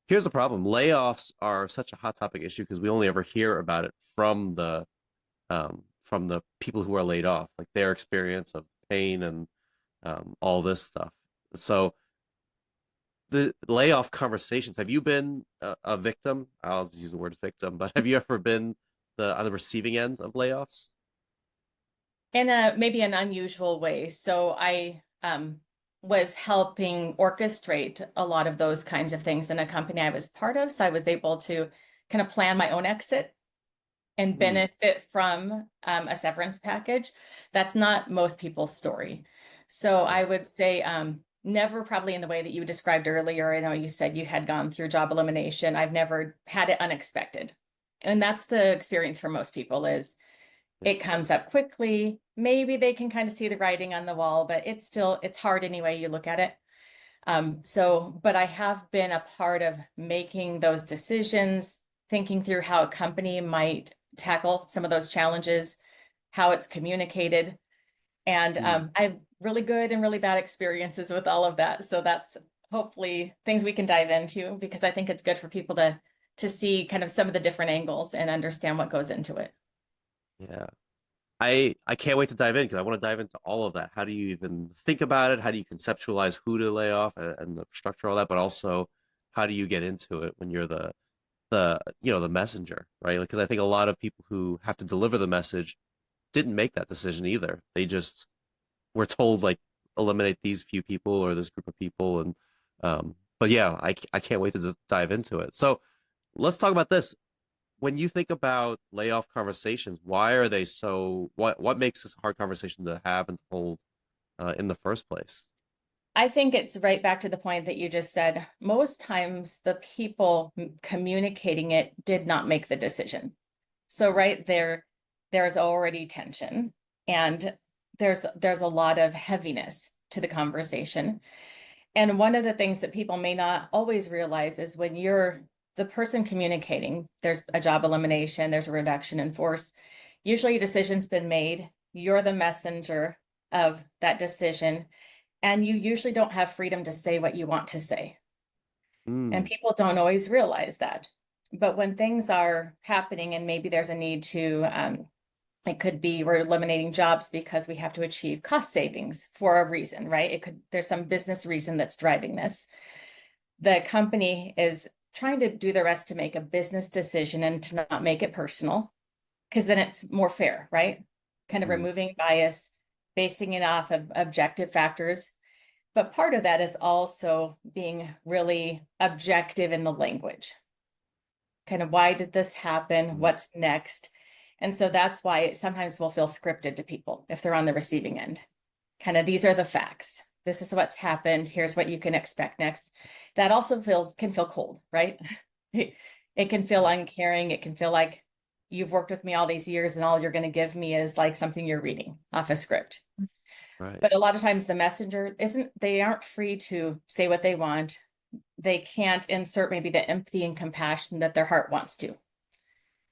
Here's the problem: layoffs are such a hot topic issue because we only ever hear about it from the people who are laid off, like their experience of pain and all this stuff. So the layoff conversations. Have you been a victim? I'll use the word victim, but have you ever been on the receiving end of layoffs? In a maybe an unusual way. So I was helping orchestrate a lot of those kinds of things in a company I was part of. So I was able to kind of plan my own exit and Hmm. benefit from a severance package. That's not most people's story. So I Yeah. would say never probably in the way that you described earlier. I know you said you had gone through job elimination. I've never had it unexpected. And that's the experience for most people is Yeah. it comes up quickly. Maybe they can kind of see the writing on the wall, but it's hard anyway you look at it. But I have been a part of making those decisions, thinking through how a company might tackle some of those challenges, how it's communicated. And Hmm. I have really good and really bad experiences with all of that. So that's hopefully things we can dive into because I think it's good for people to see kind of some of the different angles and understand what goes into it. Yeah. I can't wait to dive in because I want to dive into all of that. How do you even think about it? How do you conceptualize who to lay off and the structure, all that, but also how do you get into it when you're the messenger, right? Because I think a lot of people who have to deliver the message didn't make that decision either. They just were told like eliminate these few people or this group of people, and but yeah, I can't wait to just dive into it. So let's talk about this. When you think about layoff conversations, why are they so? What makes this a hard conversation to have and to hold in the first place? I think it's right back to the point that you just said. Most times the people communicating it did not make the decision. So right there, there's already tension, and there's a lot of heaviness to the conversation. And one of the things that people may not always realize is when you're the person communicating, there's a job elimination, there's a reduction in force. Usually a decision's been made. You're the messenger of that decision, and you usually don't have freedom to say what you want to say. And people don't always realize that. But when things are happening and maybe there's a need to, it could be we're eliminating jobs because we have to achieve cost savings for a reason, right? There's some business reason that's driving this. The company is trying to do their best to make a business decision and to not make it personal, because then it's more fair, right? Kind of removing bias, basing it off of objective factors. But part of that is also being really objective in the language. Kind of why did this happen? What's next? And so that's why it sometimes will feel scripted to people if they're on the receiving end. Kind of these are the facts. This is what's happened. Here's what you can expect next. That also can feel cold, right? It can feel uncaring. It can feel like you've worked with me all these years and all you're going to give me is like something you're reading off a script. Right. But a lot of times the messenger they aren't free to say what they want. They can't insert maybe the empathy and compassion that their heart wants to,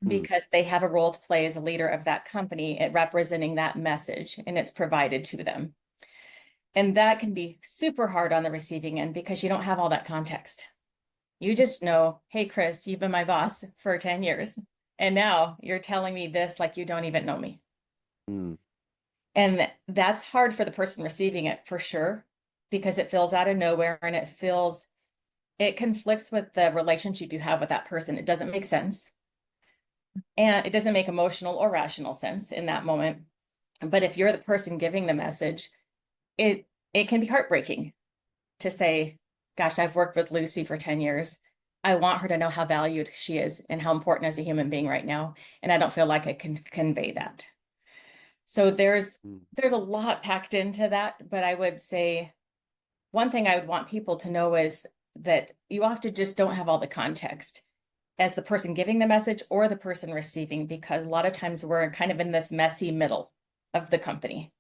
because they have a role to play as a leader of that company at representing that message, and it's provided to them. And that can be super hard on the receiving end because you don't have all that context. You just know, hey, Chris, you've been my boss for 10 years. And now you're telling me this like you don't even know me. And that's hard for the person receiving it for sure, because it feels out of nowhere and it conflicts with the relationship you have with that person. It doesn't make sense. And it doesn't make emotional or rational sense in that moment. But if you're the person giving the message, it can be heartbreaking to say, gosh, I've worked with Lucy for 10 years. I want her to know how valued she is and how important as a human being right now. And I don't feel like I can convey that. So there's a lot packed into that. But I would say one thing I would want people to know is that you often just don't have all the context as the person giving the message or the person receiving, because a lot of times we're kind of in this messy middle of the company.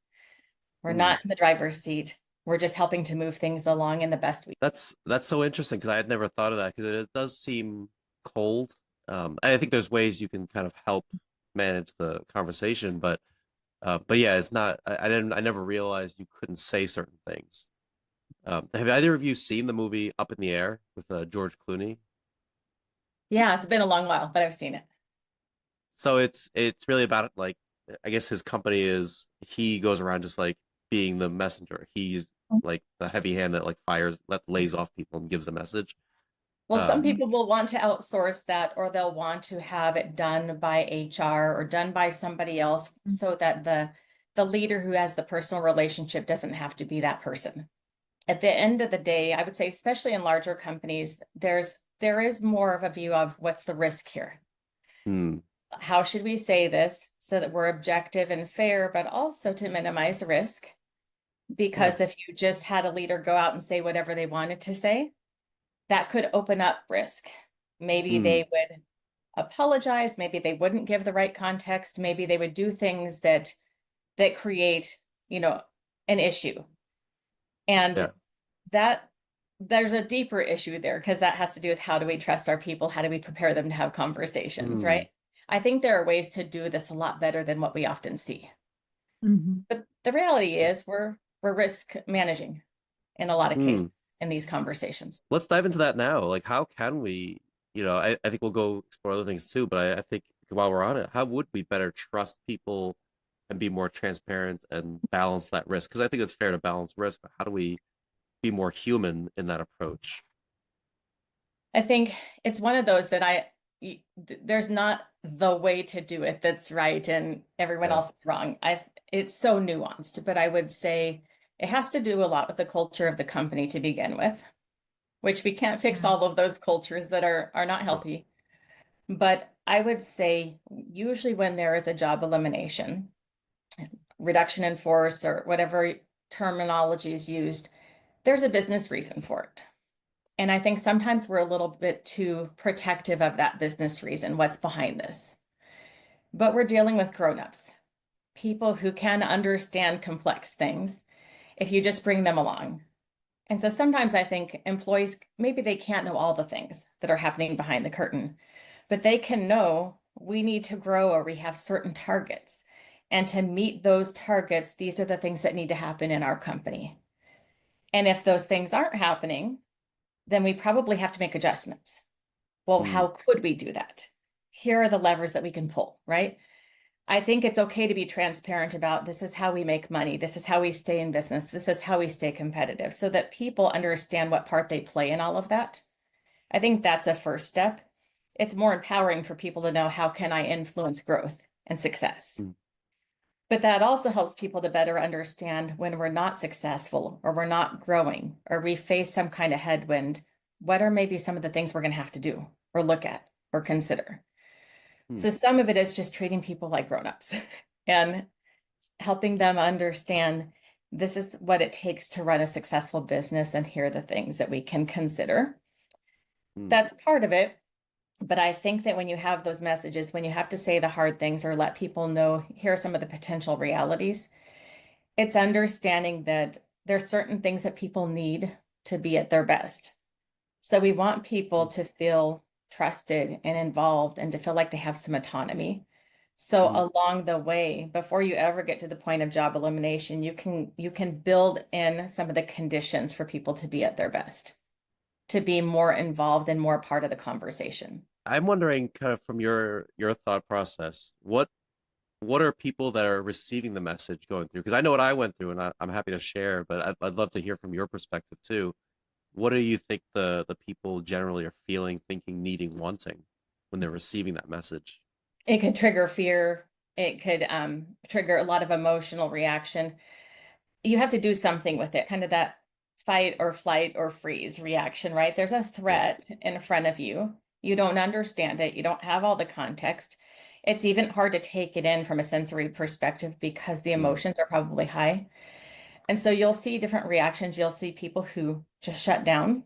We're not in the driver's seat. We're just helping to move things along in the best we. That's so interesting, because I had never thought of that, because it does seem cold. I think there's ways you can kind of help manage the conversation, but yeah, it's not. I never realized you couldn't say certain things. Have either of you seen the movie Up in the Air with George Clooney? Yeah, it's been a long while, but I've seen it. So it's really about, like, I guess his company is, he goes around just like being the messenger. He's like the heavy hand that like lays off people and gives a message. Well, some people will want to outsource that, or they'll want to have it done by HR or done by somebody else, so that the leader who has the personal relationship doesn't have to be that person. At the end of the day, I would say, especially in larger companies, there is more of a view of what's the risk here. How should we say this so that we're objective and fair, but also to minimize risk? Because if you just had a leader go out and say whatever they wanted to say, that could open up risk. Maybe they would apologize. Maybe they wouldn't give the right context. Maybe they would do things that create, an issue. And that there's a deeper issue there, because that has to do with how do we trust our people? How do we prepare them to have conversations, right? I think there are ways to do this a lot better than what we often see. But the reality is we're risk managing in a lot of cases in these conversations. Let's dive into that now. Like, how can we, I think we'll go explore other things too, but I think while we're on it, how would we better trust people and be more transparent and balance that risk? Because I think it's fair to balance risk, but how do we be more human in that approach? I think it's one of those that there's not the way to do it that's right and everyone Yeah. else is wrong. It's so nuanced, but I would say it has to do a lot with the culture of the company to begin with, which we can't fix all of those cultures that are not healthy. But I would say usually when there is a job elimination, reduction in force, or whatever terminology is used, there's a business reason for it. And I think sometimes we're a little bit too protective of that business reason, what's behind this. But we're dealing with grown-ups, people who can understand complex things if you just bring them along. And so sometimes I think employees, maybe they can't know all the things that are happening behind the curtain, but they can know we need to grow or we have certain targets. And to meet those targets, these are the things that need to happen in our company. And if those things aren't happening, then we probably have to make adjustments. Well, how could we do that? Here are the levers that we can pull, right? I think it's okay to be transparent about this is how we make money. This is how we stay in business. This is how we stay competitive so that people understand what part they play in all of that. I think that's a first step. It's more empowering for people to know how can I influence growth and success. But that also helps people to better understand when we're not successful or we're not growing or we face some kind of headwind, what are maybe some of the things we're going to have to do or look at or consider. So some of it is just treating people like grown-ups and helping them understand this is what it takes to run a successful business and here are the things that we can consider. That's part of it. But I think that when you have those messages, when you have to say the hard things or let people know, here are some of the potential realities, it's understanding that there's certain things that people need to be at their best. So we want people to feel trusted and involved and to feel like they have some autonomy. So along the way, before you ever get to the point of job elimination, you can build in some of the conditions for people to be at their best, to be more involved and more part of the conversation. I'm wondering, kind of from your thought process, what are people that are receiving the message going through? Because I know what I went through, and I'm happy to share, but I'd love to hear from your perspective too. What do you think the people generally are feeling, thinking, needing, wanting when they're receiving that message? It could trigger fear. It could trigger a lot of emotional reaction. You have to do something with it, kind of that fight or flight or freeze reaction, right? There's a threat in front of you. You don't understand it. You don't have all the context. It's even hard to take it in from a sensory perspective because the emotions are probably high. And so you'll see different reactions. You'll see people who just shut down.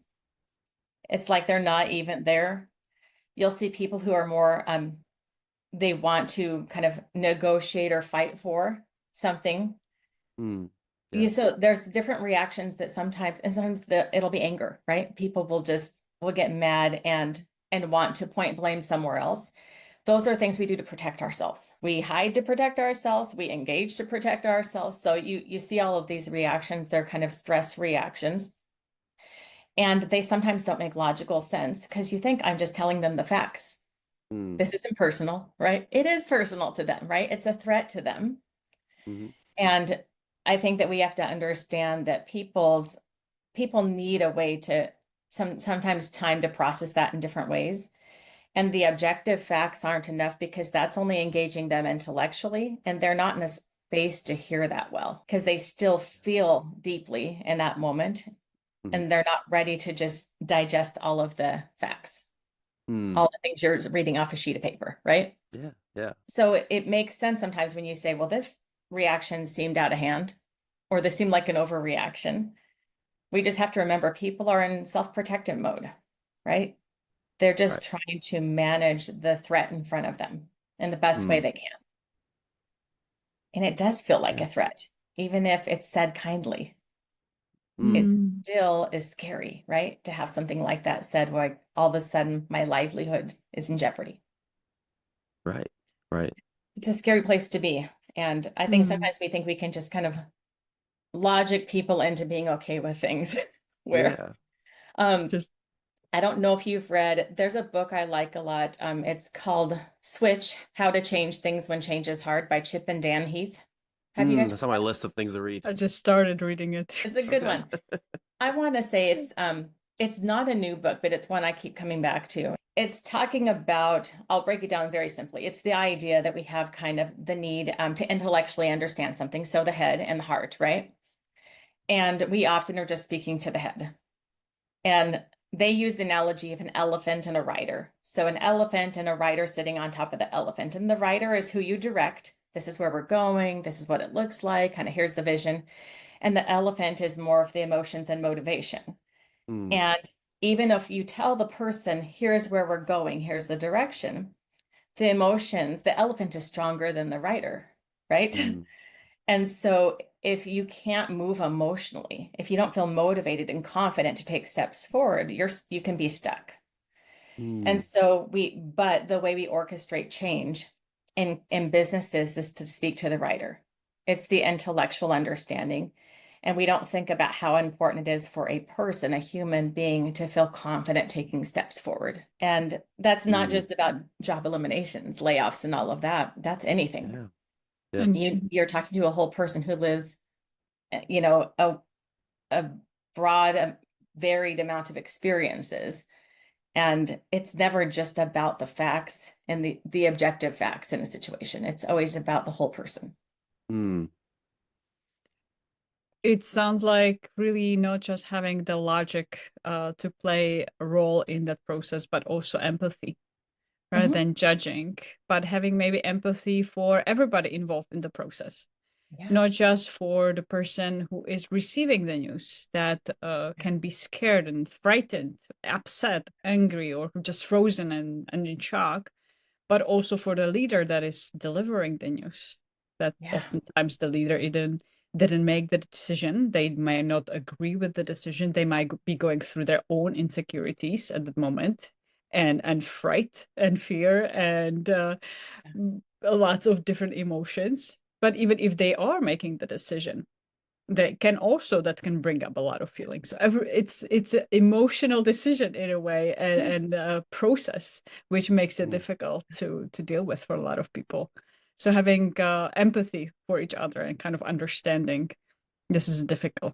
It's like they're not even there. You'll see people who are more, they want to kind of negotiate or fight for something. So there's different reactions that sometimes, and sometimes it'll be anger, right? People will get mad and want to point blame somewhere else. Those are things we do to protect ourselves. We hide to protect ourselves. We engage to protect ourselves. So you see all of these reactions. They're kind of stress reactions. And they sometimes don't make logical sense because you think I'm just telling them the facts. This isn't personal, right? It is personal to them, right? It's a threat to them. And I think that we have to understand that people need a way to sometimes time to process that in different ways. And the objective facts aren't enough because that's only engaging them intellectually, and they're not in a space to hear that well because they still feel deeply in that moment, and they're not ready to just digest all of the facts, all the things you're reading off a sheet of paper, right? Yeah. So it makes sense sometimes when you say, well, this reaction seemed out of hand, or this seemed like an overreaction. We just have to remember people are in self-protective mode, right? They're just trying to manage the threat in front of them in the best way they can. And it does feel like a threat, even if it's said kindly. It still is scary, right? To have something like that said, like all of a sudden my livelihood is in jeopardy. Right. It's a scary place to be. And I think sometimes we think we can just kind of logic people into being okay with things where I don't know if you've read, there's a book I like a lot. It's called Switch, How to Change Things When Change is Hard by Chip and Dan Heath. Have you guys? That's on my list of things to read. I just started reading it. It's a good one. I want to say it's It's not a new book, but it's one I keep coming back to. It's talking about, I'll break it down very simply. It's the idea that we have kind of the need to intellectually understand something. So the head and the heart, right? And we often are just speaking to the head. And they use the analogy of an elephant and a rider. So an elephant and a rider sitting on top of the elephant. And the rider is who you direct. This is where we're going. This is what it looks like. Kind of here's the vision. And the elephant is more of the emotions and motivation. And even if you tell the person, here's where we're going, here's the direction, the emotions, the elephant is stronger than the rider, right? And so if you can't move emotionally, if you don't feel motivated and confident to take steps forward, you can be stuck. And so but the way we orchestrate change in businesses is to speak to the rider. It's the intellectual understanding. And we don't think about how important it is for a person, a human being, to feel confident taking steps forward. And that's not just about job eliminations, layoffs, and all of that. That's anything. Yeah. You're talking to a whole person who lives, you know, a broad, varied amount of experiences. And it's never just about the facts and the objective facts in a situation. It's always about the whole person. It sounds like really not just having the logic to play a role in that process, but also empathy rather than judging, but having maybe empathy for everybody involved in the process. Yeah. Not just for the person who is receiving the news that can be scared and frightened, upset, angry, or just frozen and in shock, but also for the leader that is delivering the news. That oftentimes the leader didn't make the decision. They may not agree with the decision. They might be going through their own insecurities at the moment and fright and fear and lots of different emotions. But even if they are making the decision, that can bring up a lot of feelings. So it's an emotional decision in a way and a process, which makes it difficult to deal with for a lot of people. So having empathy for each other and kind of understanding this is difficult,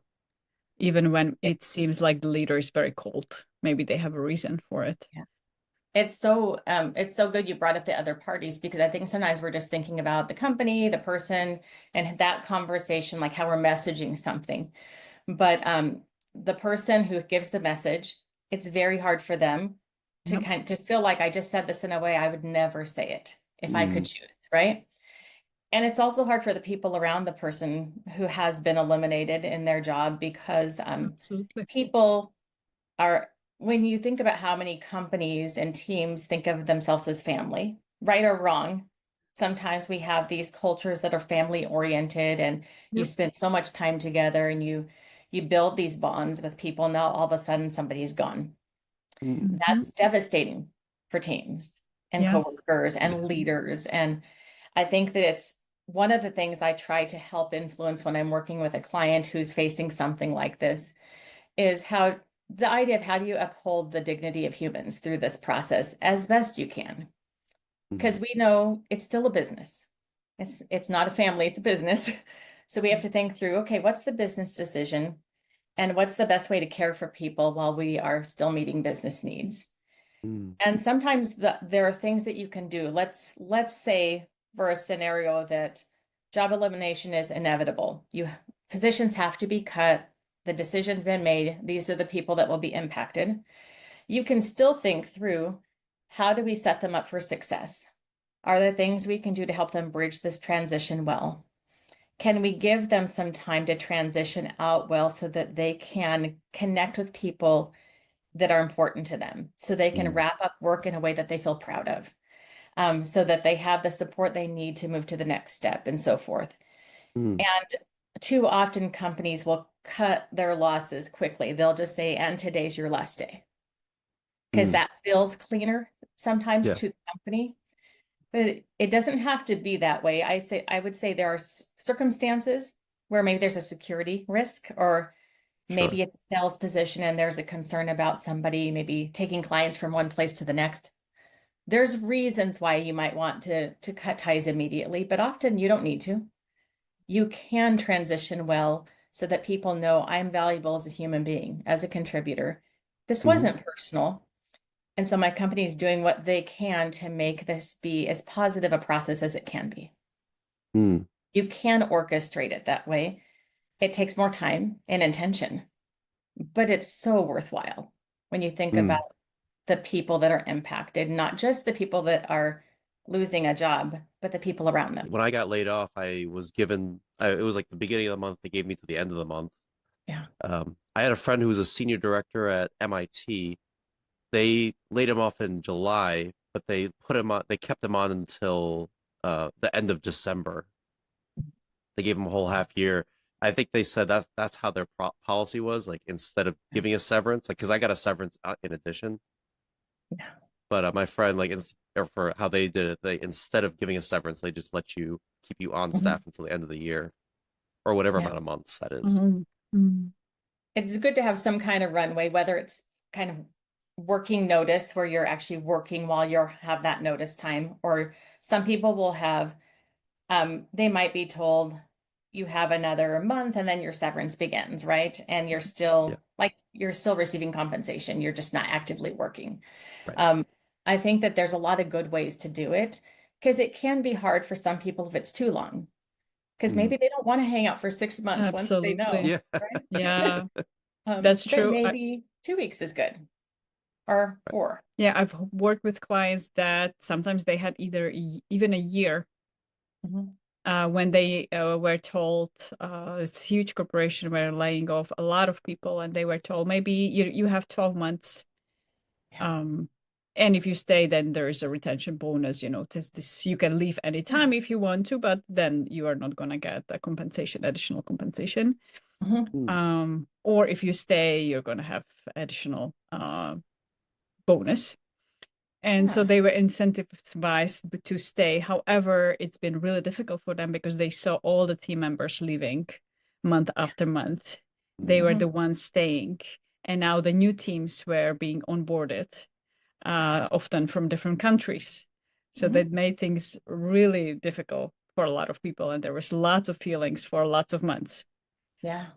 even when it seems like the leader is very cold. Maybe they have a reason for it. Yeah. It's so good you brought up the other parties, because I think sometimes we're just thinking about the company, the person, and that conversation, like how we're messaging something. But the person who gives the message, it's very hard for them to feel like I just said this in a way I would never say it if I could choose, right? And it's also hard for the people around the person who has been eliminated in their job, because Absolutely. people are, when you think about how many companies and teams think of themselves as family, right or wrong, sometimes we have these cultures that are family oriented, and you spend so much time together and you build these bonds with people. Now all of a sudden somebody's gone. That's devastating for teams and coworkers and leaders. And I think that it's one of the things I try to help influence when I'm working with a client who's facing something like this, is how the idea of how do you uphold the dignity of humans through this process as best you can. Because we know it's still a business. It's not a family, it's a business. So we have to think through, okay, what's the business decision and what's the best way to care for people while we are still meeting business needs? And sometimes there are things that you can do. Let's say for a scenario that job elimination is inevitable. Positions have to be cut. The decision's been made. These are the people that will be impacted. You can still think through, how do we set them up for success? Are there things we can do to help them bridge this transition well? Can we give them some time to transition out well so that they can connect with people that are important to them, so they can wrap up work in a way that they feel proud of, so that they have the support they need to move to the next step and so forth. And too often companies will cut their losses quickly. They'll just say, and today's your last day, because that feels cleaner sometimes to the company. But it doesn't have to be that way. I would say there are circumstances where maybe there's a security risk, or maybe it's a sales position and there's a concern about somebody maybe taking clients from one place to the next. There's reasons why you might want to cut ties immediately, but often you don't need to. You can transition well so that people know I'm valuable as a human being, as a contributor. This wasn't personal. And so my company is doing what they can to make this be as positive a process as it can be. Mm. You can orchestrate it that way. It takes more time and intention, but it's so worthwhile when you think about the people that are impacted, not just the people that are losing a job, but the people around them. When I got laid off, I was given, it was like the beginning of the month. They gave me to the end of the month. Yeah. I had a friend who was a senior director at MIT. They laid him off in July, but they put him on, they kept him on until the end of December. They gave him a whole half year. I think they said that's how their policy was. Like instead of giving a severance, like because I got a severance in addition. Yeah. But my friend, like, or for how they did it, they instead of giving a severance, they just let you keep you on staff until the end of the year, or whatever Yeah. amount of months that is. It's good to have some kind of runway, whether it's kind of working notice where you're actually working while you have that notice time, or some people will have, they might be told you have another month and then your severance begins, right? And you're still you're still receiving compensation. You're just not actively working. Right. I think that there's a lot of good ways to do it because it can be hard for some people if it's too long. Because maybe they don't want to hang out for 6 months once they know. Absolutely. Yeah. Right? Yeah, that's But true. maybe 2 weeks is good, or 4. Yeah, I've worked with clients that sometimes they had either even a year when they were told this huge corporation were laying off a lot of people, and they were told maybe you have 12 months. And if you stay, then there is a retention bonus, this you can leave anytime if you want to, but then you are not going to get a compensation, additional compensation. Or if you stay, you're going to have additional bonus. And so they were incentivized to stay. However, it's been really difficult for them because they saw all the team members leaving month after month. They were the ones staying. And now the new teams were being onboarded, often from different countries. So that made things really difficult for a lot of people. And there was lots of feelings for lots of months. Yeah.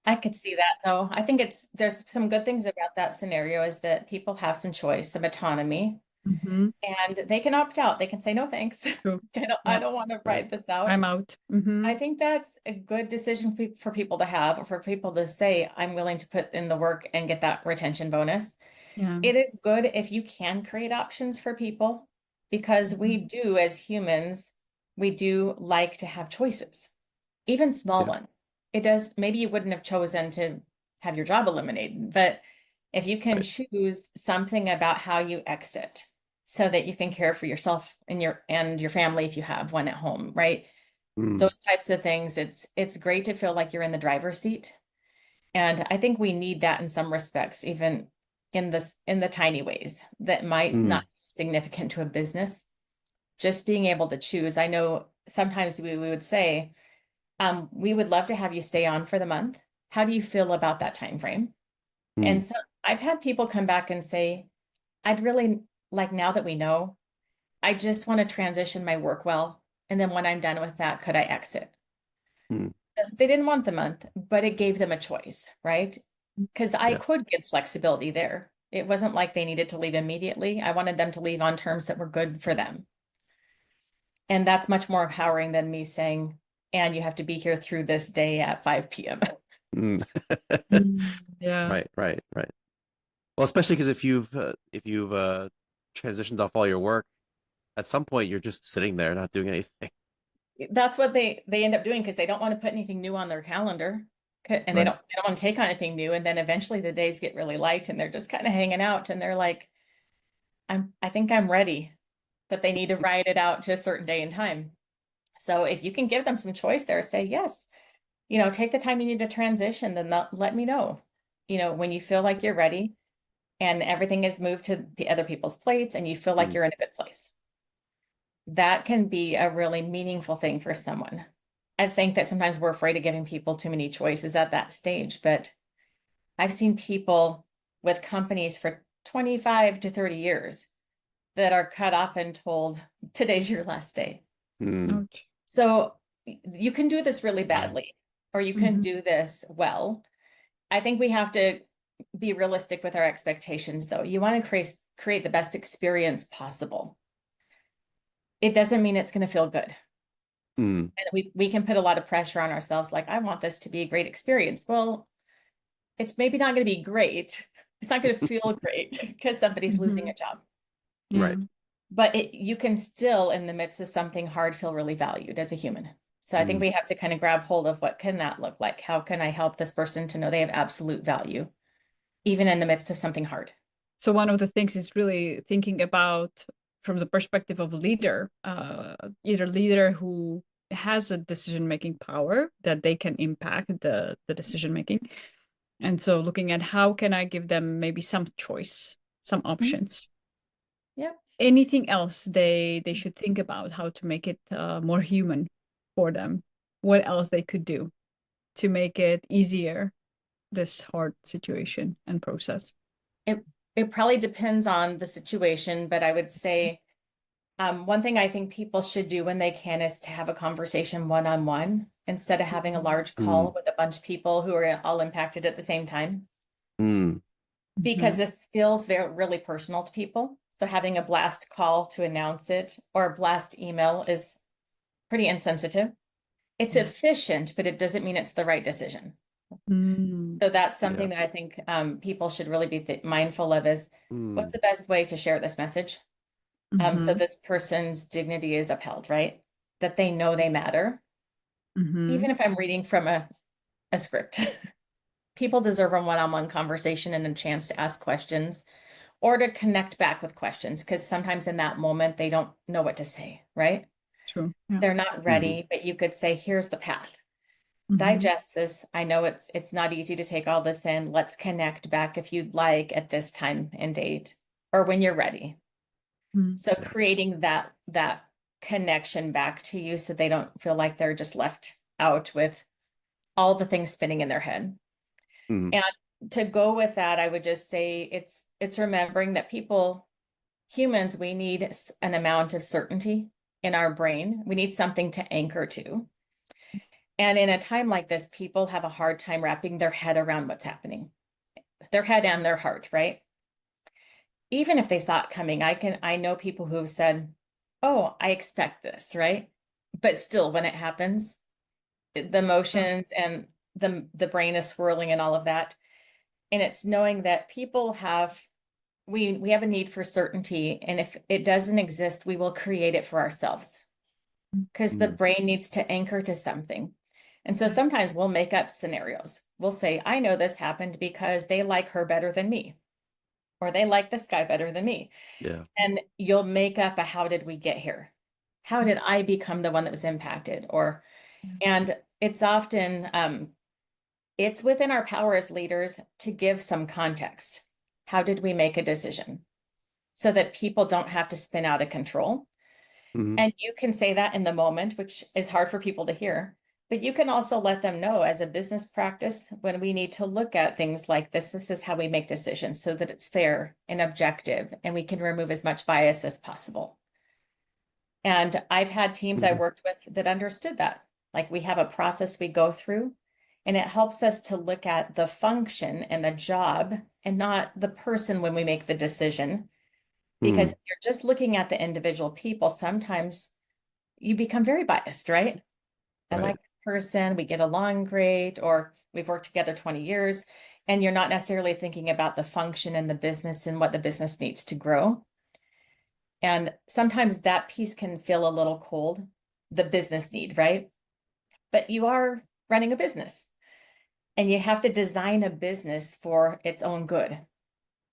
I could see that though. I think there's some good things about that scenario is that people have some choice, some autonomy, and they can opt out. They can say, no, thanks. I don't want to ride this out. I'm out. I think that's a good decision for people to have, or for people to say, I'm willing to put in the work and get that retention bonus. Yeah. It is good if you can create options for people, because we do, as humans, we do like to have choices, even small ones. It does, maybe you wouldn't have chosen to have your job eliminated, but if you can choose something about how you exit so that you can care for yourself and your family if you have one at home, right? Those types of things, it's great to feel like you're in the driver's seat. And I think we need that in some respects, even in the tiny ways that might not seem significant to a business. Just being able to choose. I know sometimes we would say, we would love to have you stay on for the month. How do you feel about that time frame? And so I've had people come back and say, I'd really like, now that we know, I just want to transition my work well. And then when I'm done with that, could I exit? They didn't want the month, but it gave them a choice, right? Because I could give flexibility there. It wasn't like they needed to leave immediately. I wanted them to leave on terms that were good for them. And that's much more empowering than me saying, and you have to be here through this day at 5 p.m. Yeah. Right. Well, especially because if you've transitioned off all your work, at some point you're just sitting there not doing anything. That's what they end up doing, because they don't want to put anything new on their calendar, and they don't want to take on anything new. And then eventually the days get really light and they're just kind of hanging out, and they're like, I think I'm ready, but they need to ride it out to a certain day and time. So if you can give them some choice there, say, yes, take the time you need to transition, then let me know, when you feel like you're ready and everything is moved to the other people's plates and you feel like you're in a good place. That can be a really meaningful thing for someone. I think that sometimes we're afraid of giving people too many choices at that stage, but I've seen people with companies for 25 to 30 years that are cut off and told, today's your last day. Ouch. So you can do this really badly, or you can do this well. I think we have to be realistic with our expectations, though. You want to create the best experience possible. It doesn't mean it's going to feel good. Mm. And we can put a lot of pressure on ourselves, like, I want this to be a great experience. Well, it's maybe not going to be great. It's not going to feel great because somebody's losing a job. Yeah. Right. But you can still, in the midst of something hard, feel really valued as a human. So I think we have to kind of grab hold of what can that look like? How can I help this person to know they have absolute value, even in the midst of something hard? So one of the things is really thinking about from the perspective of a leader, either leader who has a decision-making power that they can impact the decision-making. And so looking at how can I give them maybe some choice, some options. Yep. Anything else they should think about how to make it more human for them? What else they could do to make it easier, this hard situation and process? It probably depends on the situation, but I would say one thing I think people should do when they can is to have a conversation one-on-one instead of having a large call with a bunch of people who are all impacted at the same time. Mm. Because this feels really personal to people. So having a blast call to announce it or a blast email is pretty insensitive. It's efficient, but it doesn't mean it's the right decision. So that's something that I think people should really be mindful of is what's the best way to share this message? So this person's dignity is upheld, right? That they know they matter. Even if I'm reading from a script, people deserve a one-on-one conversation and a chance to ask questions or to connect back with questions, because sometimes in that moment, they don't know what to say, right? True. Yeah. They're not ready, but you could say, here's the path. Digest this. I know it's not easy to take all this in. Let's connect back if you'd like at this time and date or when you're ready. So creating that connection back to you so they don't feel like they're just left out with all the things spinning in their head. And to go with that, I would just say it's remembering that humans, we need an amount of certainty in our brain. We need something to anchor to. And in a time like this, people have a hard time wrapping their head around what's happening, their head and their heart, right? Even if they saw it coming, I know people who have said, oh, I expect this, right? But still, when it happens, the emotions and the brain is swirling and all of that. And it's knowing that people we have a need for certainty. And if it doesn't exist, we will create it for ourselves because the brain needs to anchor to something. And so sometimes we'll make up scenarios. We'll say, I know this happened because they like her better than me, or they like this guy better than me. Yeah. And you'll make up a how did we get here? How did I become the one that was impacted? And it's often it's within our power as leaders to give some context. How did we make a decision? So that people don't have to spin out of control. And you can say that in the moment, which is hard for people to hear, but you can also let them know as a business practice when we need to look at things like this is how we make decisions so that it's fair and objective and we can remove as much bias as possible. And I've had teams I worked with that understood that. Like we have a process we go through. And it helps us to look at the function and the job and not the person when we make the decision. Because if you're just looking at the individual people, sometimes you become very biased, right? I like this person, we get along great, or we've worked together 20 years, and you're not necessarily thinking about the function and the business and what the business needs to grow. And sometimes that piece can feel a little cold, the business need, right? But you are running a business. And you have to design a business for its own good.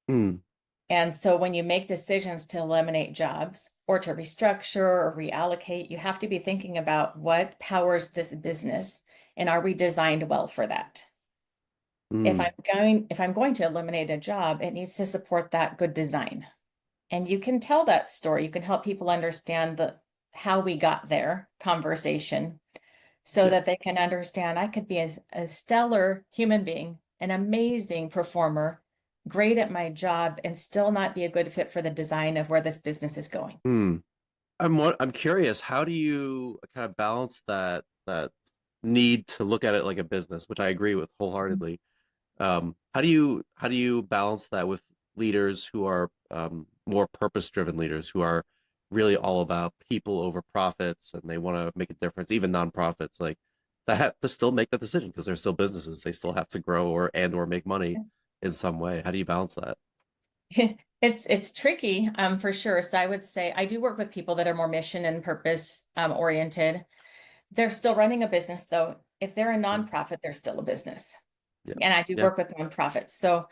And so when you make decisions to eliminate jobs or to restructure or reallocate, you have to be thinking about what powers this business and are we designed well for that? If I'm going to eliminate a job, it needs to support that good design. And you can tell that story. You can help people understand how we got there conversation. So that they can understand I could be a stellar human being, an amazing performer, great at my job, and still not be a good fit for the design of where this business is going. I'm curious, how do you kind of balance that need to look at it like a business, which I agree with wholeheartedly, How do you balance that with leaders who are more purpose-driven leaders who are really all about people over profits and they want to make a difference, even nonprofits like that have to still make that decision because they're still businesses. They still have to grow or make money in some way. How do you balance that? It's tricky, for sure. So I would say I do work with people that are more mission and purpose oriented. They're still running a business though. If they're a nonprofit, they're still a business. Yeah. And I do Yeah. work with nonprofits. So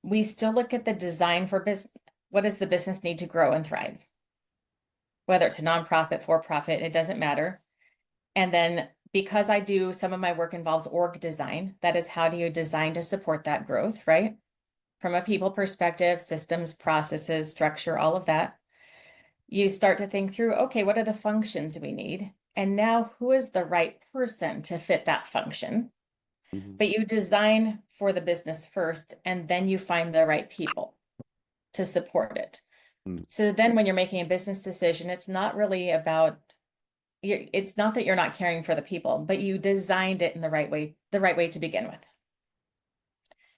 we still look at the design for business. What does the business need to grow and thrive? Whether it's a nonprofit, for profit, it doesn't matter. And then because I do some of my work involves org design, that is how do you design to support that growth, right? From a people perspective, systems, processes, structure, all of that. You start to think through, okay, what are the functions we need? And now who is the right person to fit that function? Mhm. But you design for the business first, and then you find the right people to support it. Mm. So then when you're making a business decision, it's not really about, it's not that you're not caring for the people, but you designed it in the right way to begin with.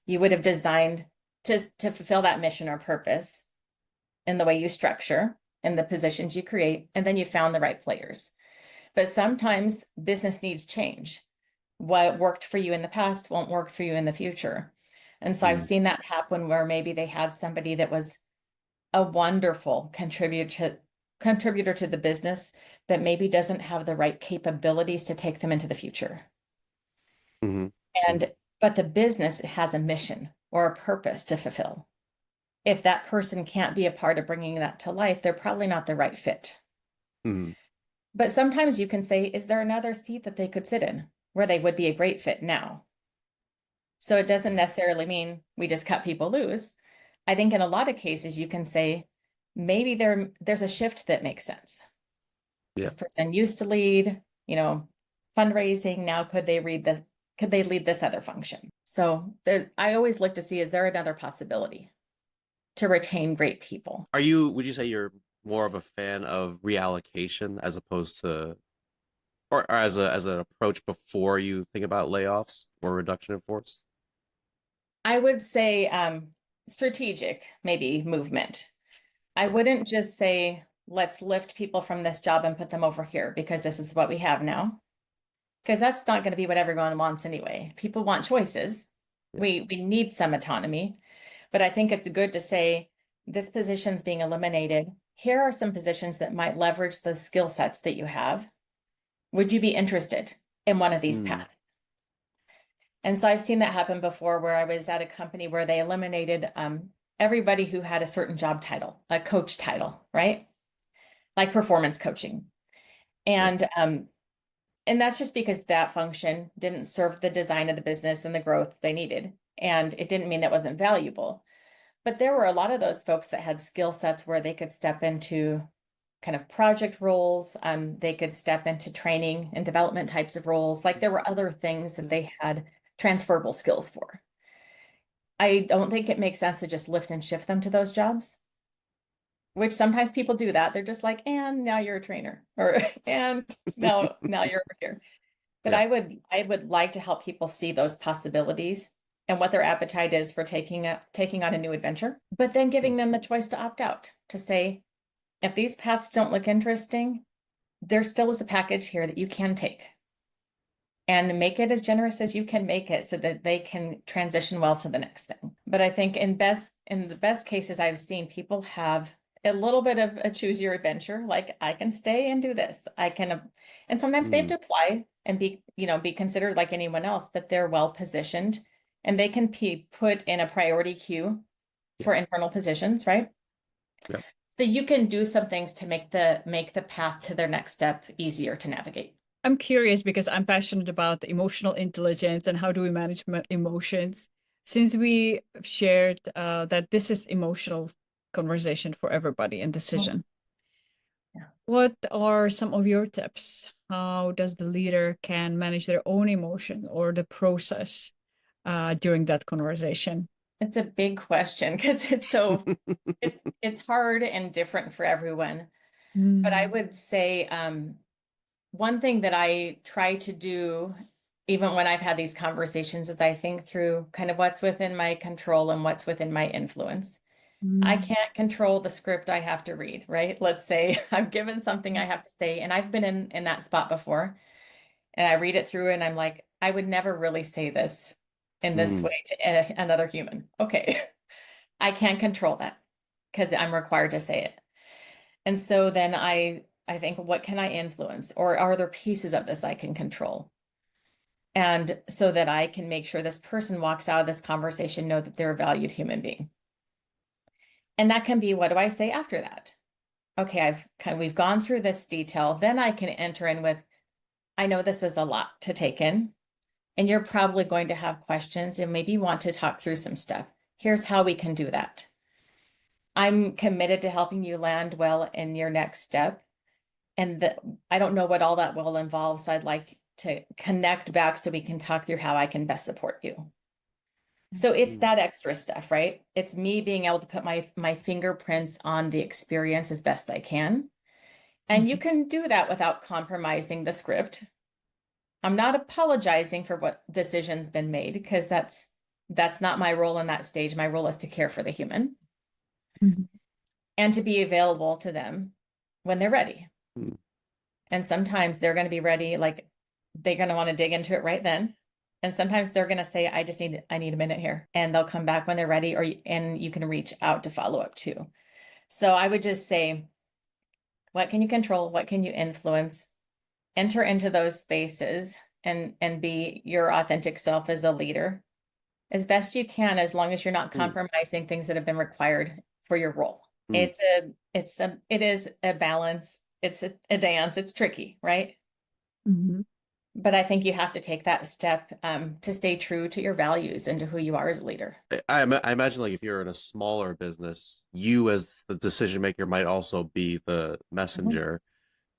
You would have designed to fulfill that mission or purpose in the way you structure and the positions you create, and then you found the right players. But sometimes business needs change. What worked for you in the past won't work for you in the future. And so I've seen that happen where maybe they had somebody that was a wonderful contributor to the business, but maybe doesn't have the right capabilities to take them into the future. Mhm. And but the business has a mission or a purpose to fulfill. If that person can't be a part of bringing that to life, they're probably not the right fit. Mhm. But sometimes you can say, is there another seat that they could sit in where they would be a great fit now? So it doesn't necessarily mean we just cut people loose. I think in a lot of cases, you can say, maybe there's a shift that makes sense. Yeah. This person used to lead, fundraising. Now could they lead this other function? So I always look to see, is there another possibility to retain great people? Would you say you're more of a fan of reallocation as opposed to, or as an approach before you think about layoffs or reduction in force? I would say strategic, maybe movement. I wouldn't just say, let's lift people from this job and put them over here because this is what we have now. Because that's not going to be what everyone wants anyway. People want choices. Yeah. We need some autonomy. But I think it's good to say this position's being eliminated. Here are some positions that might leverage the skill sets that you have. Would you be interested in one of these paths? And so I've seen that happen before where I was at a company where they eliminated everybody who had a certain job title, a coach title, right? Like performance coaching. And that's just because that function didn't serve the design of the business and the growth they needed. And it didn't mean that wasn't valuable. But there were a lot of those folks that had skill sets where they could step into kind of project roles. They could step into training and development types of roles. Like there were other things that they had transferable skills for. I don't think it makes sense to just lift and shift them to those jobs, which sometimes people do that. They're just like, and now you're a trainer, or and now you're over here. But Yeah. I would like to help people see those possibilities and what their appetite is for taking on a new adventure, but then giving them the choice to opt out, to say, if these paths don't look interesting, there still is a package here that you can take. And make it as generous as you can make it so that they can transition well to the next thing. But I think in the best cases I've seen, people have a little bit of a choose your adventure. Like I can stay and do this. I can, and sometimes they have to apply and be considered like anyone else, but they're well positioned and they can be put in a priority queue for internal positions, right? Yeah. So you can do some things to make the path to their next step easier to navigate. I'm curious because I'm passionate about emotional intelligence and how do we manage emotions. Since we shared that this is emotional conversation for everybody and decision. Yeah. What are some of your tips? How does the leader can manage their own emotion or the process during that conversation? It's a big question because it's so it's hard and different for everyone. But I would say one thing that I try to do even when I've had these conversations, as I think through kind of what's within my control and what's within my influence. I can't control the script I have to read, right? Let's say I'm given something I have to say, and I've been in that spot before, and I read it through and I'm like, I would never really say this in this way to another human. Okay. I can't control that because I'm required to say it. And so then I think, what can I influence? Or are there pieces of this I can control? And so that I can make sure this person walks out of this conversation, know that they're a valued human being. And that can be, what do I say after that? Okay, we've gone through this detail. Then I can enter in with, I know this is a lot to take in, and you're probably going to have questions and maybe want to talk through some stuff. Here's how we can do that. I'm committed to helping you land well in your next step. And I don't know what all that will involve, so I'd like to connect back so we can talk through how I can best support you. So it's that extra stuff, right? It's me being able to put my fingerprints on the experience as best I can. And you can do that without compromising the script. I'm not apologizing for what decision's been made, because that's not my role in that stage. My role is to care for the human and to be available to them when they're ready. And sometimes they're going to be ready, like they're going to want to dig into it right then. And sometimes they're going to say, I need a minute here, and they'll come back when they're ready, and you can reach out to follow up too. So I would just say, what can you control? What can you influence? Enter into those spaces and be your authentic self as a leader as best you can, as long as you're not compromising things that have been required for your role. It is a balance. It's a dance. It's tricky, right? But I think you have to take that step to stay true to your values and to who you are as a leader. I imagine, like, if you're in a smaller business, you as the decision maker might also be the messenger.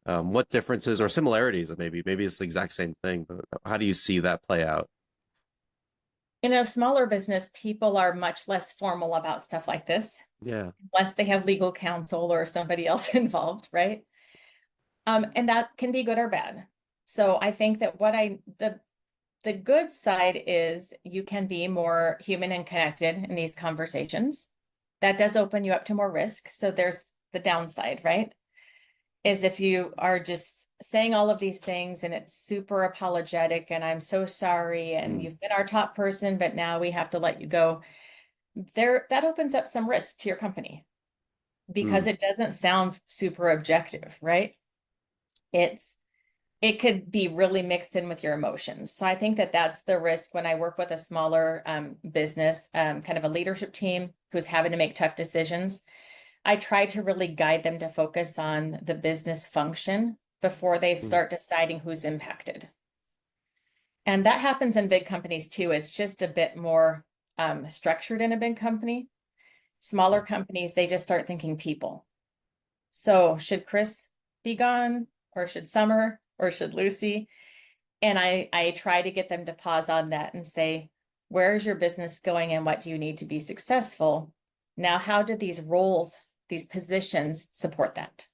What differences or similarities, maybe it's the exact same thing, but how do you see that play out? In a smaller business, people are much less formal about stuff like this. Yeah. Unless they have legal counsel or somebody else involved, right? And that can be good or bad. So I think that the good side is you can be more human and connected in these conversations. That does open you up to more risk. So there's the downside, right? Is if you are just saying all of these things and it's super apologetic and I'm so sorry and you've been our top person, but now we have to let you go. That opens up some risk to your company because it doesn't sound super objective, right? It could be really mixed in with your emotions. So I think that that's the risk when I work with a smaller business, kind of a leadership team who's having to make tough decisions. I try to really guide them to focus on the business function before they start deciding who's impacted. And that happens in big companies too. It's just a bit more structured in a big company. Smaller companies, they just start thinking people. So should Chris be gone, or should Summer, or should Lucy? And I try to get them to pause on that and say, where's your business going and what do you need to be successful? Now, how do these roles, these positions support that?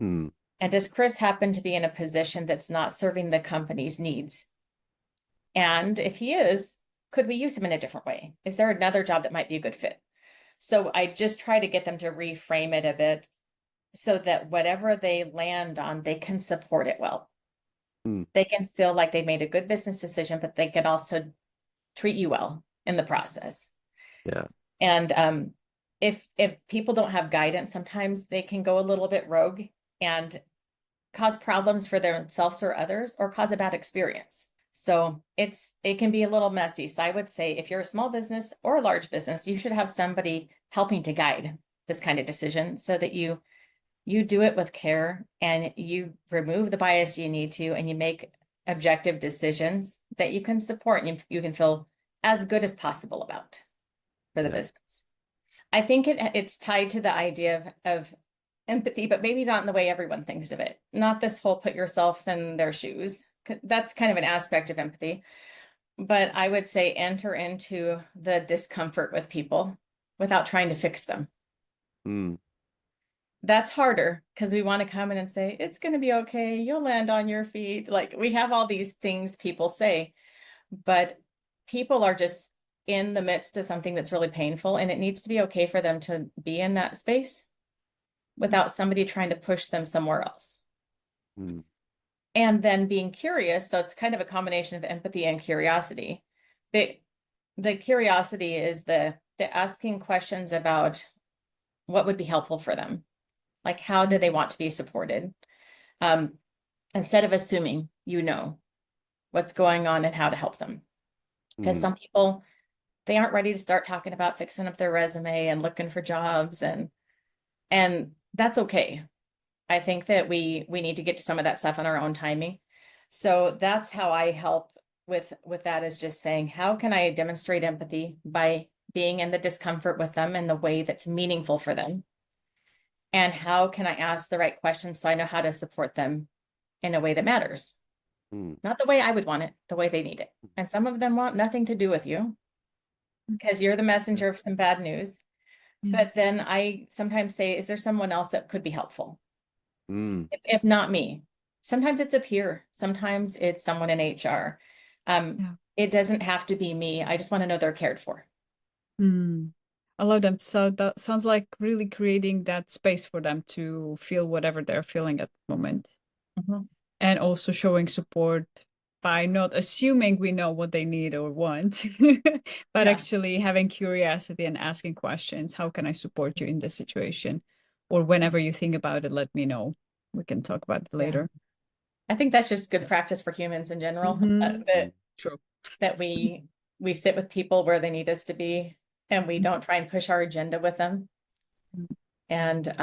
And does Chris happen to be in a position that's not serving the company's needs? And if he is, could we use him in a different way? Is there another job that might be a good fit? So I just try to get them to reframe it a bit so that whatever they land on, they can support it well. They can feel like they made a good business decision, but they can also treat you well in the process. Yeah. And if people don't have guidance, sometimes they can go a little bit rogue and cause problems for themselves or others, or cause a bad experience. So it can be a little messy. So I would say if you're a small business or a large business, you should have somebody helping to guide this kind of decision so that you do it with care and you remove the bias you need to, and you make objective decisions that you can support and you can feel as good as possible about for the business. I think it's tied to the idea of empathy, but maybe not in the way everyone thinks of it. Not this whole put yourself in their shoes. That's kind of an aspect of empathy. But I would say enter into the discomfort with people without trying to fix them. That's harder because we want to come in and say, it's going to be okay. You'll land on your feet. Like, we have all these things people say, but people are just in the midst of something that's really painful, and it needs to be okay for them to be in that space without somebody trying to push them somewhere else. Mm. And then being curious. So it's kind of a combination of empathy and curiosity. But the curiosity is the asking questions about what would be helpful for them. Like, how do they want to be supported? Instead of assuming you know what's going on and how to help them. Because some people, they aren't ready to start talking about fixing up their resume and looking for jobs, and that's okay. I think that we need to get to some of that stuff on our own timing. So that's how I help with that, is just saying, how can I demonstrate empathy by being in the discomfort with them in the way that's meaningful for them? And how can I ask the right questions so I know how to support them in a way that matters? Not the way I would want it, the way they need it. And some of them want nothing to do with you because you're the messenger of some bad news. But then I sometimes say, is there someone else that could be helpful? If not me. Sometimes it's a peer. Sometimes it's someone in HR. It doesn't have to be me. I just want to know they're cared for. I love them. So that sounds like really creating that space for them to feel whatever they're feeling at the moment. And also showing support by not assuming we know what they need or want, but actually having curiosity and asking questions. How can I support you in this situation? Or whenever you think about it, let me know. We can talk about it later. I think that's just good practice for humans in general. That we sit with people where they need us to be, and we don't try and push our agenda with them. And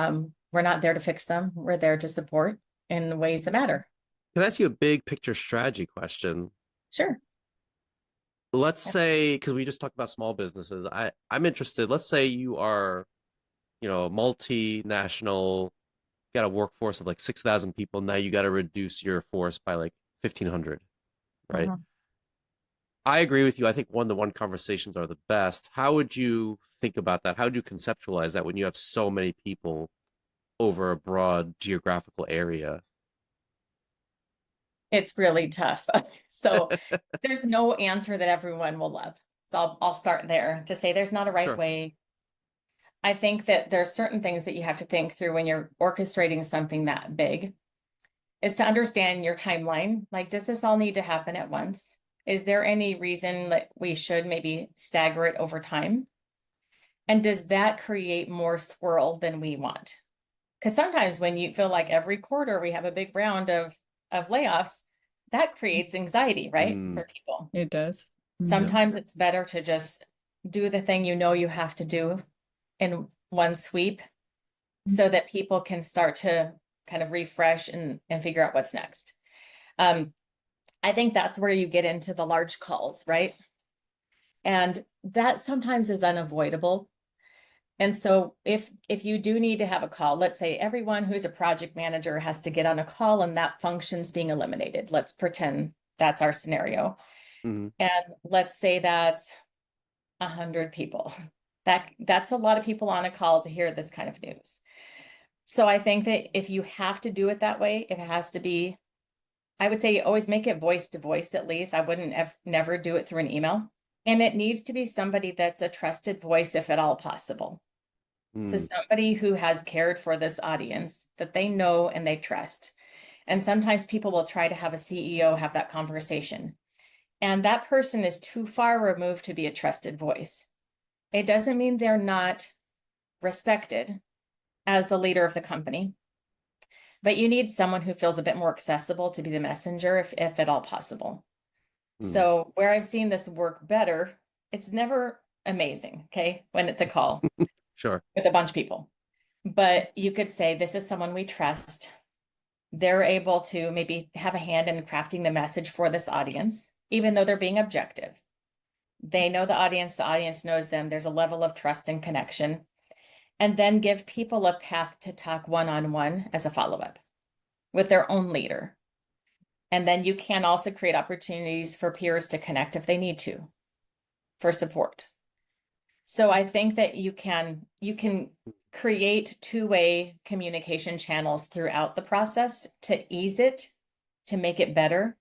we're not there to fix them. We're there to support in ways that matter. Can I ask you a big picture strategy question? Sure. Let's say, because we just talked about small businesses, I'm interested. Let's say you are, multinational, got a workforce of like 6,000 people. Now you got to reduce your force by like 1,500, right? I agree with you. I think one-to-one conversations are the best. How would you think about that? How would you conceptualize that when you have so many people over a broad geographical area? It's really tough. So there's no answer that everyone will love. So I'll start there to say there's not a right way. I think that there's certain things that you have to think through when you're orchestrating something that big, is to understand your timeline. Like, does this all need to happen at once? Is there any reason that we should maybe stagger it over time? And does that create more swirl than we want? Because sometimes when you feel like every quarter we have a big round of layoffs, that creates anxiety, right? For people. It does. Sometimes it's better to just do the thing you know you have to do in one sweep so that people can start to kind of refresh and figure out what's next. I think that's where you get into the large calls, right? And that sometimes is unavoidable. And so if you do need to have a call, let's say everyone who's a project manager has to get on a call and that function's being eliminated. Let's pretend that's our scenario. And let's say that's 100 people. That's a lot of people on a call to hear this kind of news. So I think that if you have to do it that way, if it has to be, I would say always make it voice to voice at least. I wouldn't never do it through an email. And it needs to be somebody that's a trusted voice if at all possible. So somebody who has cared for this audience that they know and they trust. And sometimes people will try to have a CEO have that conversation. And that person is too far removed to be a trusted voice. It doesn't mean they're not respected as the leader of the company, but you need someone who feels a bit more accessible to be the messenger if at all possible. So where I've seen this work better, it's never amazing, okay, when it's a call with a bunch of people. But you could say, this is someone we trust. They're able to maybe have a hand in crafting the message for this audience, even though they're being objective. They know the audience knows them. There's a level of trust and connection. And then give people a path to talk one-on-one as a follow-up with their own leader. And then you can also create opportunities for peers to connect if they need to, for support. So I think that you can create two-way communication channels throughout the process to ease it, to make it better.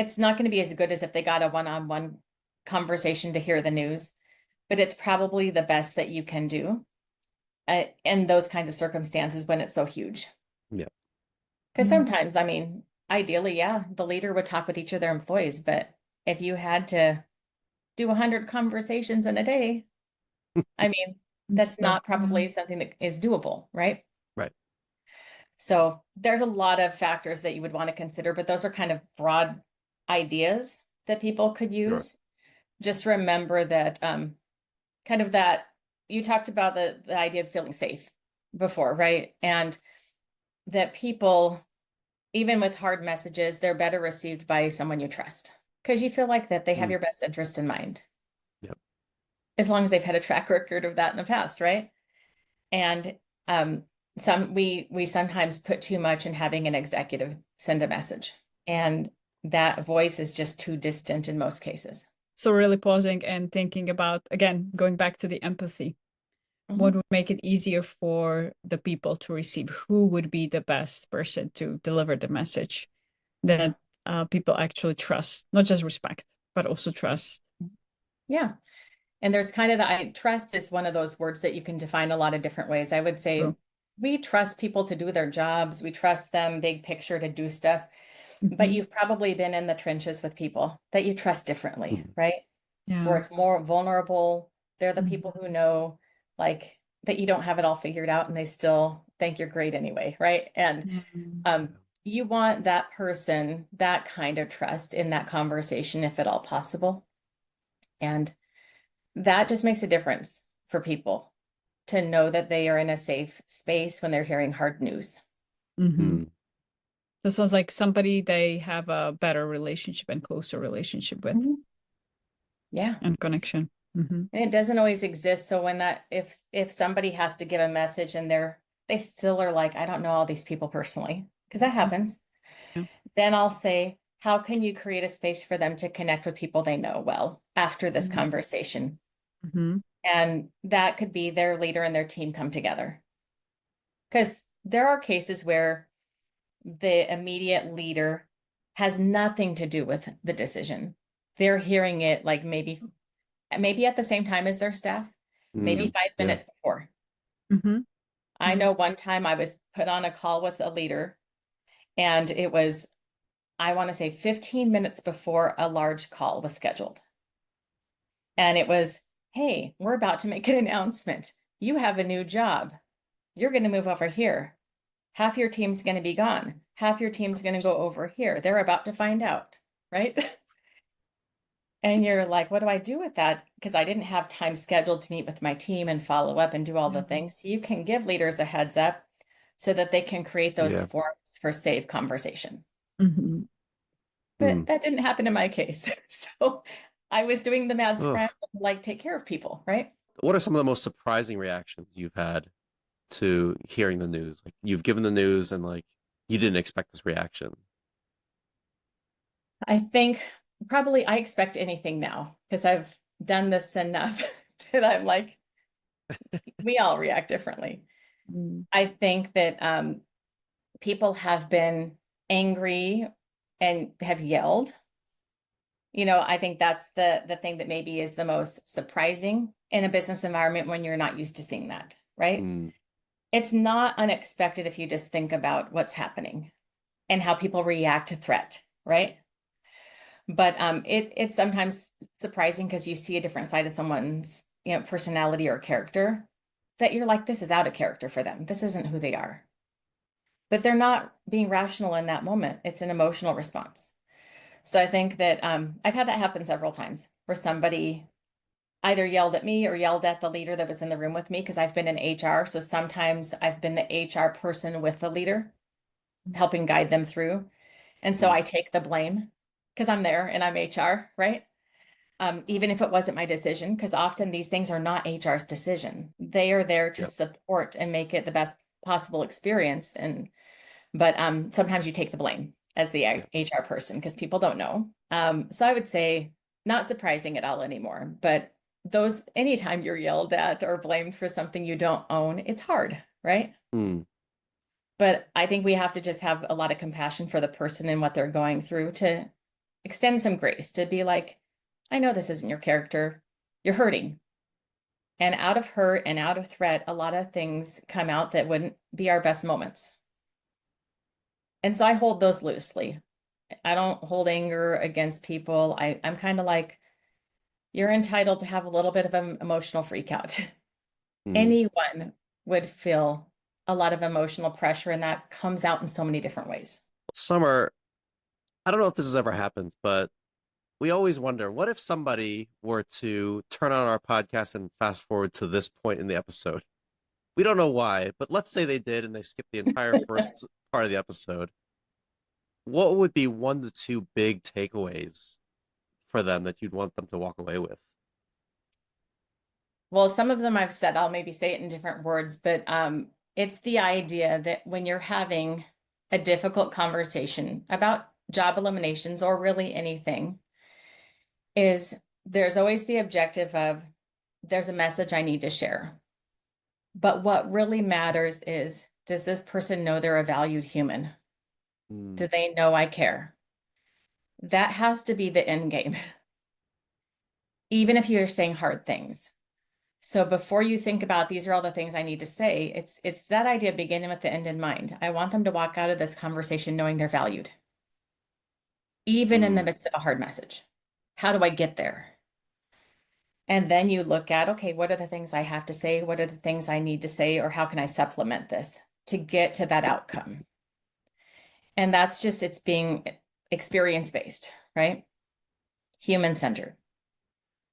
it's not going to be as good as if they got a one-on-one conversation to hear the news, but it's probably the best that you can do in those kinds of circumstances when it's so huge. Yeah. Because Mhm. sometimes, I mean, ideally, yeah, the leader would talk with each of their employees, but if you had to do 100 conversations in a day, I mean, It's that's the- not probably something that is doable, right? Right. So there's a lot of factors that you would want to consider, but those are kind of broad ideas that people could use. Just remember that kind of that you talked about the idea of feeling safe before, right? And that people, even with hard messages, they're better received by someone you trust because you feel like that they have Mm. your best interest in mind. Yep. As long as they've had a track record of that in the past, right? And we sometimes put too much in having an executive send a message, and that voice is just too distant in most cases. So really pausing and thinking about, again, going back to the empathy. What would make it easier for the people to receive? Who would be the best person to deliver the message that people actually trust, not just respect, but also trust? Yeah. And there's kind of trust is one of those words that you can define a lot of different ways. I would say True. we trust people to do their jobs. We trust them big picture to do stuff, but Mhm. you've probably been in the trenches with people that you trust differently, right? Where Yeah. it's more vulnerable. They're the Mhm. people who know like that you don't have it all figured out and they still think you're great anyway, right? And Yeah. you want that person, that kind of trust in that conversation, if at all possible. And that just makes a difference for people to know that they are in a safe space when they're hearing hard news. Mhm. Mm. This sounds like somebody they have a better relationship and closer relationship with Yeah. and connection. Mhm. And it doesn't always exist. So when that if somebody has to give a message and they still are like, I don't know all these people personally, because that happens. Yeah. Then I'll say, how can you create a space for them to connect with people they know well after this Mhm. conversation? Mhm. And that could be their leader and their team come together. Because there are cases where the immediate leader has nothing to do with the decision. They're hearing it like maybe at the same time as their staff, maybe Mm. 5 minutes before. Mhm. I know one time I was put on a call with a leader, and it was, I want to say 15 minutes before a large call was scheduled. And it was, hey, we're about to make an announcement. You have a new job. You're going to move over here. Half your team's going to be gone. Half your team's going to go over here. They're about to find out, right? And you're like, what do I do with that? Because I didn't have time scheduled to meet with my team and follow up and do all the things. You can give leaders a heads up so that they can create those Yeah. forums for safe conversation. Mhm. But that didn't happen in my case. So I was doing the mad Ugh. scramble to like take care of people, right? What are some of the most surprising reactions you've had to hearing the news? Like you've given the news and like you didn't expect this reaction. I think probably I expect anything now because I've done this enough that I'm like, we all react differently. Mm. I think that people have been angry and have yelled. You know, I think that's the thing that maybe is the most surprising in a business environment when you're not used to seeing that, right? Mm. It's not unexpected if you just think about what's happening and how people react to threat, right? But it's sometimes surprising because you see a different side of someone's, you know, personality or character that you're like, this is out of character for them. This isn't who they are. But they're not being rational in that moment. It's an emotional response. So I think that I've had that happen several times where somebody either yelled at me or yelled at the leader that was in the room with me because I've been in HR. So sometimes I've been the HR person with the leader, helping guide them through. And so I take the blame because I'm there and I'm HR, right? Even if it wasn't my decision, because often these things are not HR's decision. They are there to Yep. support and make it the best possible experience. But sometimes you take the blame as the HR person because people don't know. So I would say not surprising at all anymore. But those anytime you're yelled at or blamed for something you don't own, it's hard, right? Mm. But I think we have to just have a lot of compassion for the person and what they're going through to extend some grace, to be like, I know this isn't your character. You're hurting. And out of hurt and out of threat, a lot of things come out that wouldn't be our best moments. And so I hold those loosely. I don't hold anger against people. I'm kind of like, you're entitled to have a little bit of an emotional freak out. Anyone would feel a lot of emotional pressure, and that comes out in so many different ways. Summer, I don't know if this has ever happened, but we always wonder, what if somebody were to turn on our podcast and fast forward to this point in the episode? We don't know why, but let's say they did and they skipped the entire first part of the episode. What would be 1 to 2 big takeaways for them that you'd want them to walk away with? Well, some of them I've said, I'll maybe say it in different words, but it's the idea that when you're having a difficult conversation about job eliminations or really anything, is there's always the objective of there's a message I need to share. But what really matters is, does this person know they're a valued human? Do they know I care? That has to be the end game, even if you're saying hard things. So before you think about these are all the things I need to say, it's that idea beginning with the end in mind. I want them to walk out of this conversation knowing they're valued, even in the midst of a hard message. How do I get there? And then you look at, okay, what are the things I have to say? What are the things I need to say? Or how can I supplement this to get to that outcome? And that's just, it's being experience-based, right? Human-centered.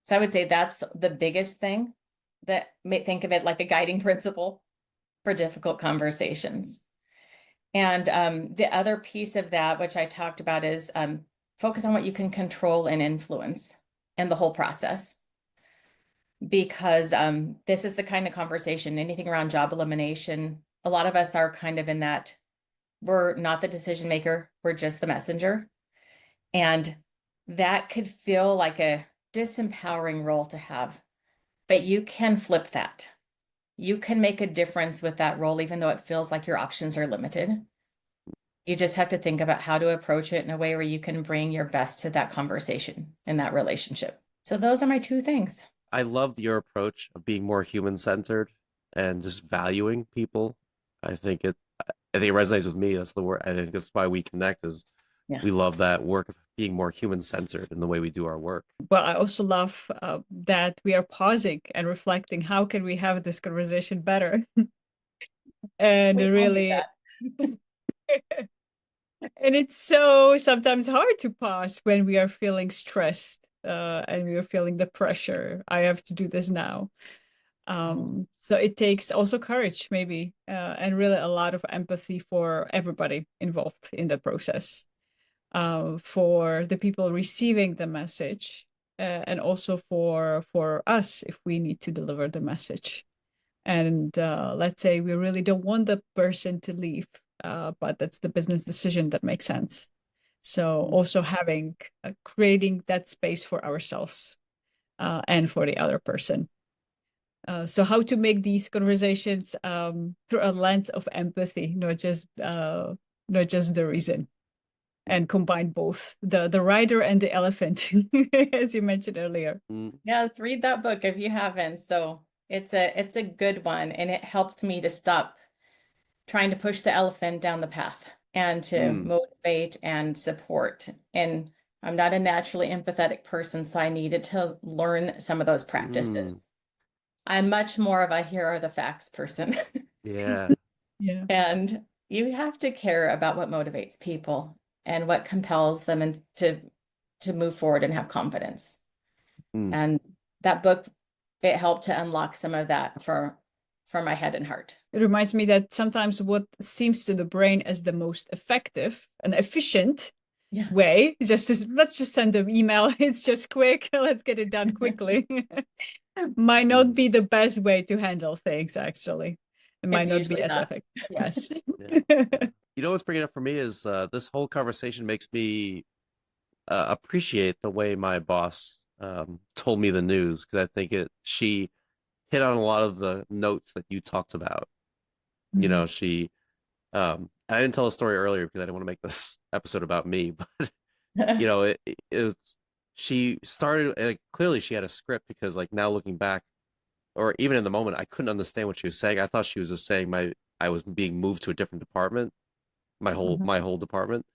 So I would say that's the biggest thing, that may think of it like a guiding principle for difficult conversations. And the other piece of that, which I talked about, is focus on what you can control and influence in the whole process. Because this is the kind of conversation, anything around job elimination, a lot of us are kind of in that, we're not the decision maker, we're just the messenger. And that could feel like a disempowering role to have, but you can flip that. You can make a difference with that role, even though it feels like your options are limited. You just have to think about how to approach it in a way where you can bring your best to that conversation and that relationship. So those are my 2 things. I loved your approach of being more human-centered and just valuing people. I think it resonates with me. That's the word. I think that's why we connect, is we love that work of being more human-centered in the way we do our work. Well, I also love that we are pausing and reflecting, how can we have this conversation better? And really, and it's so sometimes hard to pause when we are feeling stressed and we are feeling the pressure. I have to do this now. So it takes also courage, maybe, and really a lot of empathy for everybody involved in the process, for the people receiving the message, and also for us if we need to deliver the message. And let's say we really don't want the person to leave, but that's the business decision that makes sense. So also creating that space for ourselves and for the other person. So how to make these conversations through a lens of empathy, not just the reason, and combine both the rider and the elephant, as you mentioned earlier. Yes, read that book if you haven't. So it's a good one, and it helped me to stop trying to push the elephant down the path and to motivate and support. And I'm not a naturally empathetic person, so I needed to learn some of those practices. I'm much more of a here are the facts person. Yeah. And you have to care about what motivates people and what compels them and to move forward and have confidence. And that book, it helped to unlock some of that for my head and heart. It reminds me that sometimes what seems to the brain as the most effective and efficient way, let's just send an email, it's just quick, let's get it done quickly, might not be the best way to handle things, actually. It might not be as effective. Yes. You know what's bringing up for me is this whole conversation makes me appreciate the way my boss told me the news, because I think she hit on a lot of the notes that you talked about. You know, she I didn't tell a story earlier because I didn't want to make this episode about me, but you know, it was, she started, like, clearly she had a script, because like now looking back, or even in the moment, I couldn't understand what she was saying. I thought she was just saying I was being moved to a different department, Mhm. my whole department.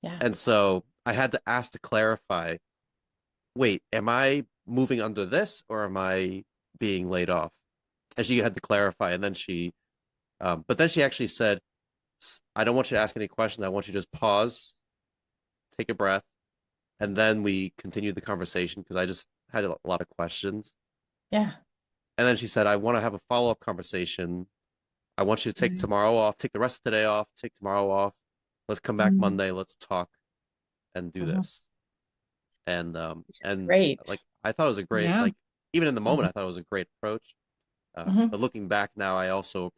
Yeah. And so I had to ask to clarify, wait, am I moving under this, or am I being laid off? And she had to clarify. And then but then she actually said, I don't want you to ask any questions. I want you to just pause, take a breath. And then we continued the conversation, because I just had a lot of questions. Yeah. And then she said, I want to have a follow-up conversation. I want you to take Mm. tomorrow off, take the rest of the day off, take tomorrow off. Let's come back Mm. Monday. Let's talk and do Mhm. this. And Great. like, I thought it was a great, Yeah. like, even in the moment, Mhm. I thought it was a great approach. Mhm. But looking back now, I also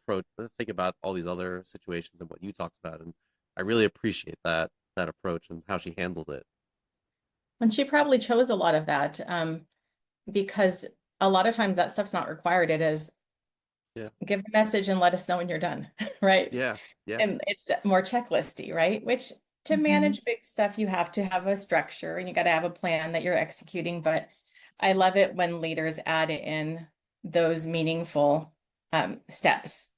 think about all these other situations and what you talked about, and I really appreciate that approach and how she handled it. And she probably chose a lot of that, because a lot of times that stuff's not required. It is Yeah, give the message and let us know when you're done, right? yeah, yeah. And it's more checklisty, right? Which to Mhm. manage big stuff, you have to have a structure and you got to have a plan that you're executing. But I love it when leaders add in those meaningful steps,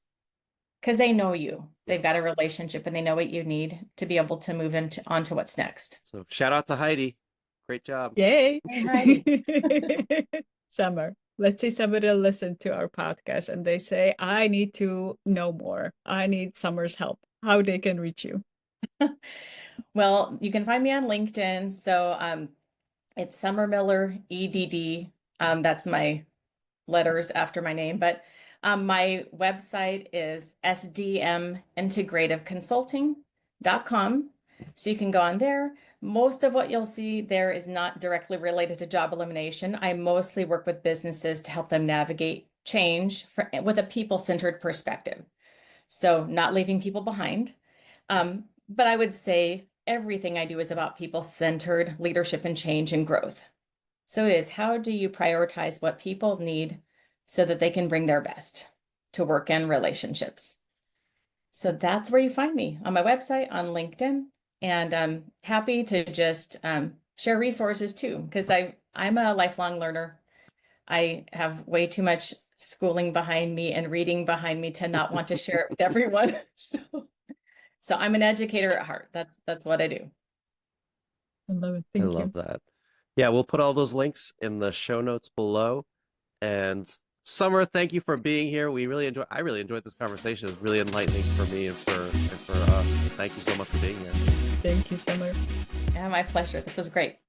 because they know you. Yeah. They've got a relationship and they know what you need to be able to move into onto what's next. So shout out to Heidi. Great job. Yay. Hey, Heidi. Summer. Let's say somebody will listen to our podcast and they say, I need to know more. I need Summer's help. How they can reach you. Well, you can find me on LinkedIn. So it's Summer Miller, EDD. That's my letters after my name. But my website is sdmintegrativeconsulting.com. So you can go on there. Most of what you'll see there is not directly related to job elimination. I mostly work with businesses to help them navigate change with a people-centered perspective. So not leaving people behind. But I would say everything I do is about people-centered leadership and change and growth. So it is, how do you prioritize what people need so that they can bring their best to work and relationships? So that's where you find me, on my website, on LinkedIn, and I'm happy to just share resources too, because I'm a lifelong learner. I have way too much schooling behind me and reading behind me to not want to share it with everyone. So I'm an educator at heart. That's what I do. I love it. I Thank love you. that. Yeah, we'll put all those links in the show notes below. And Summer, thank you for being here. I really enjoyed this conversation. It was really enlightening for me and for us. Thank you so much for being here. Thank you, Summer. Yeah, my pleasure. This was great.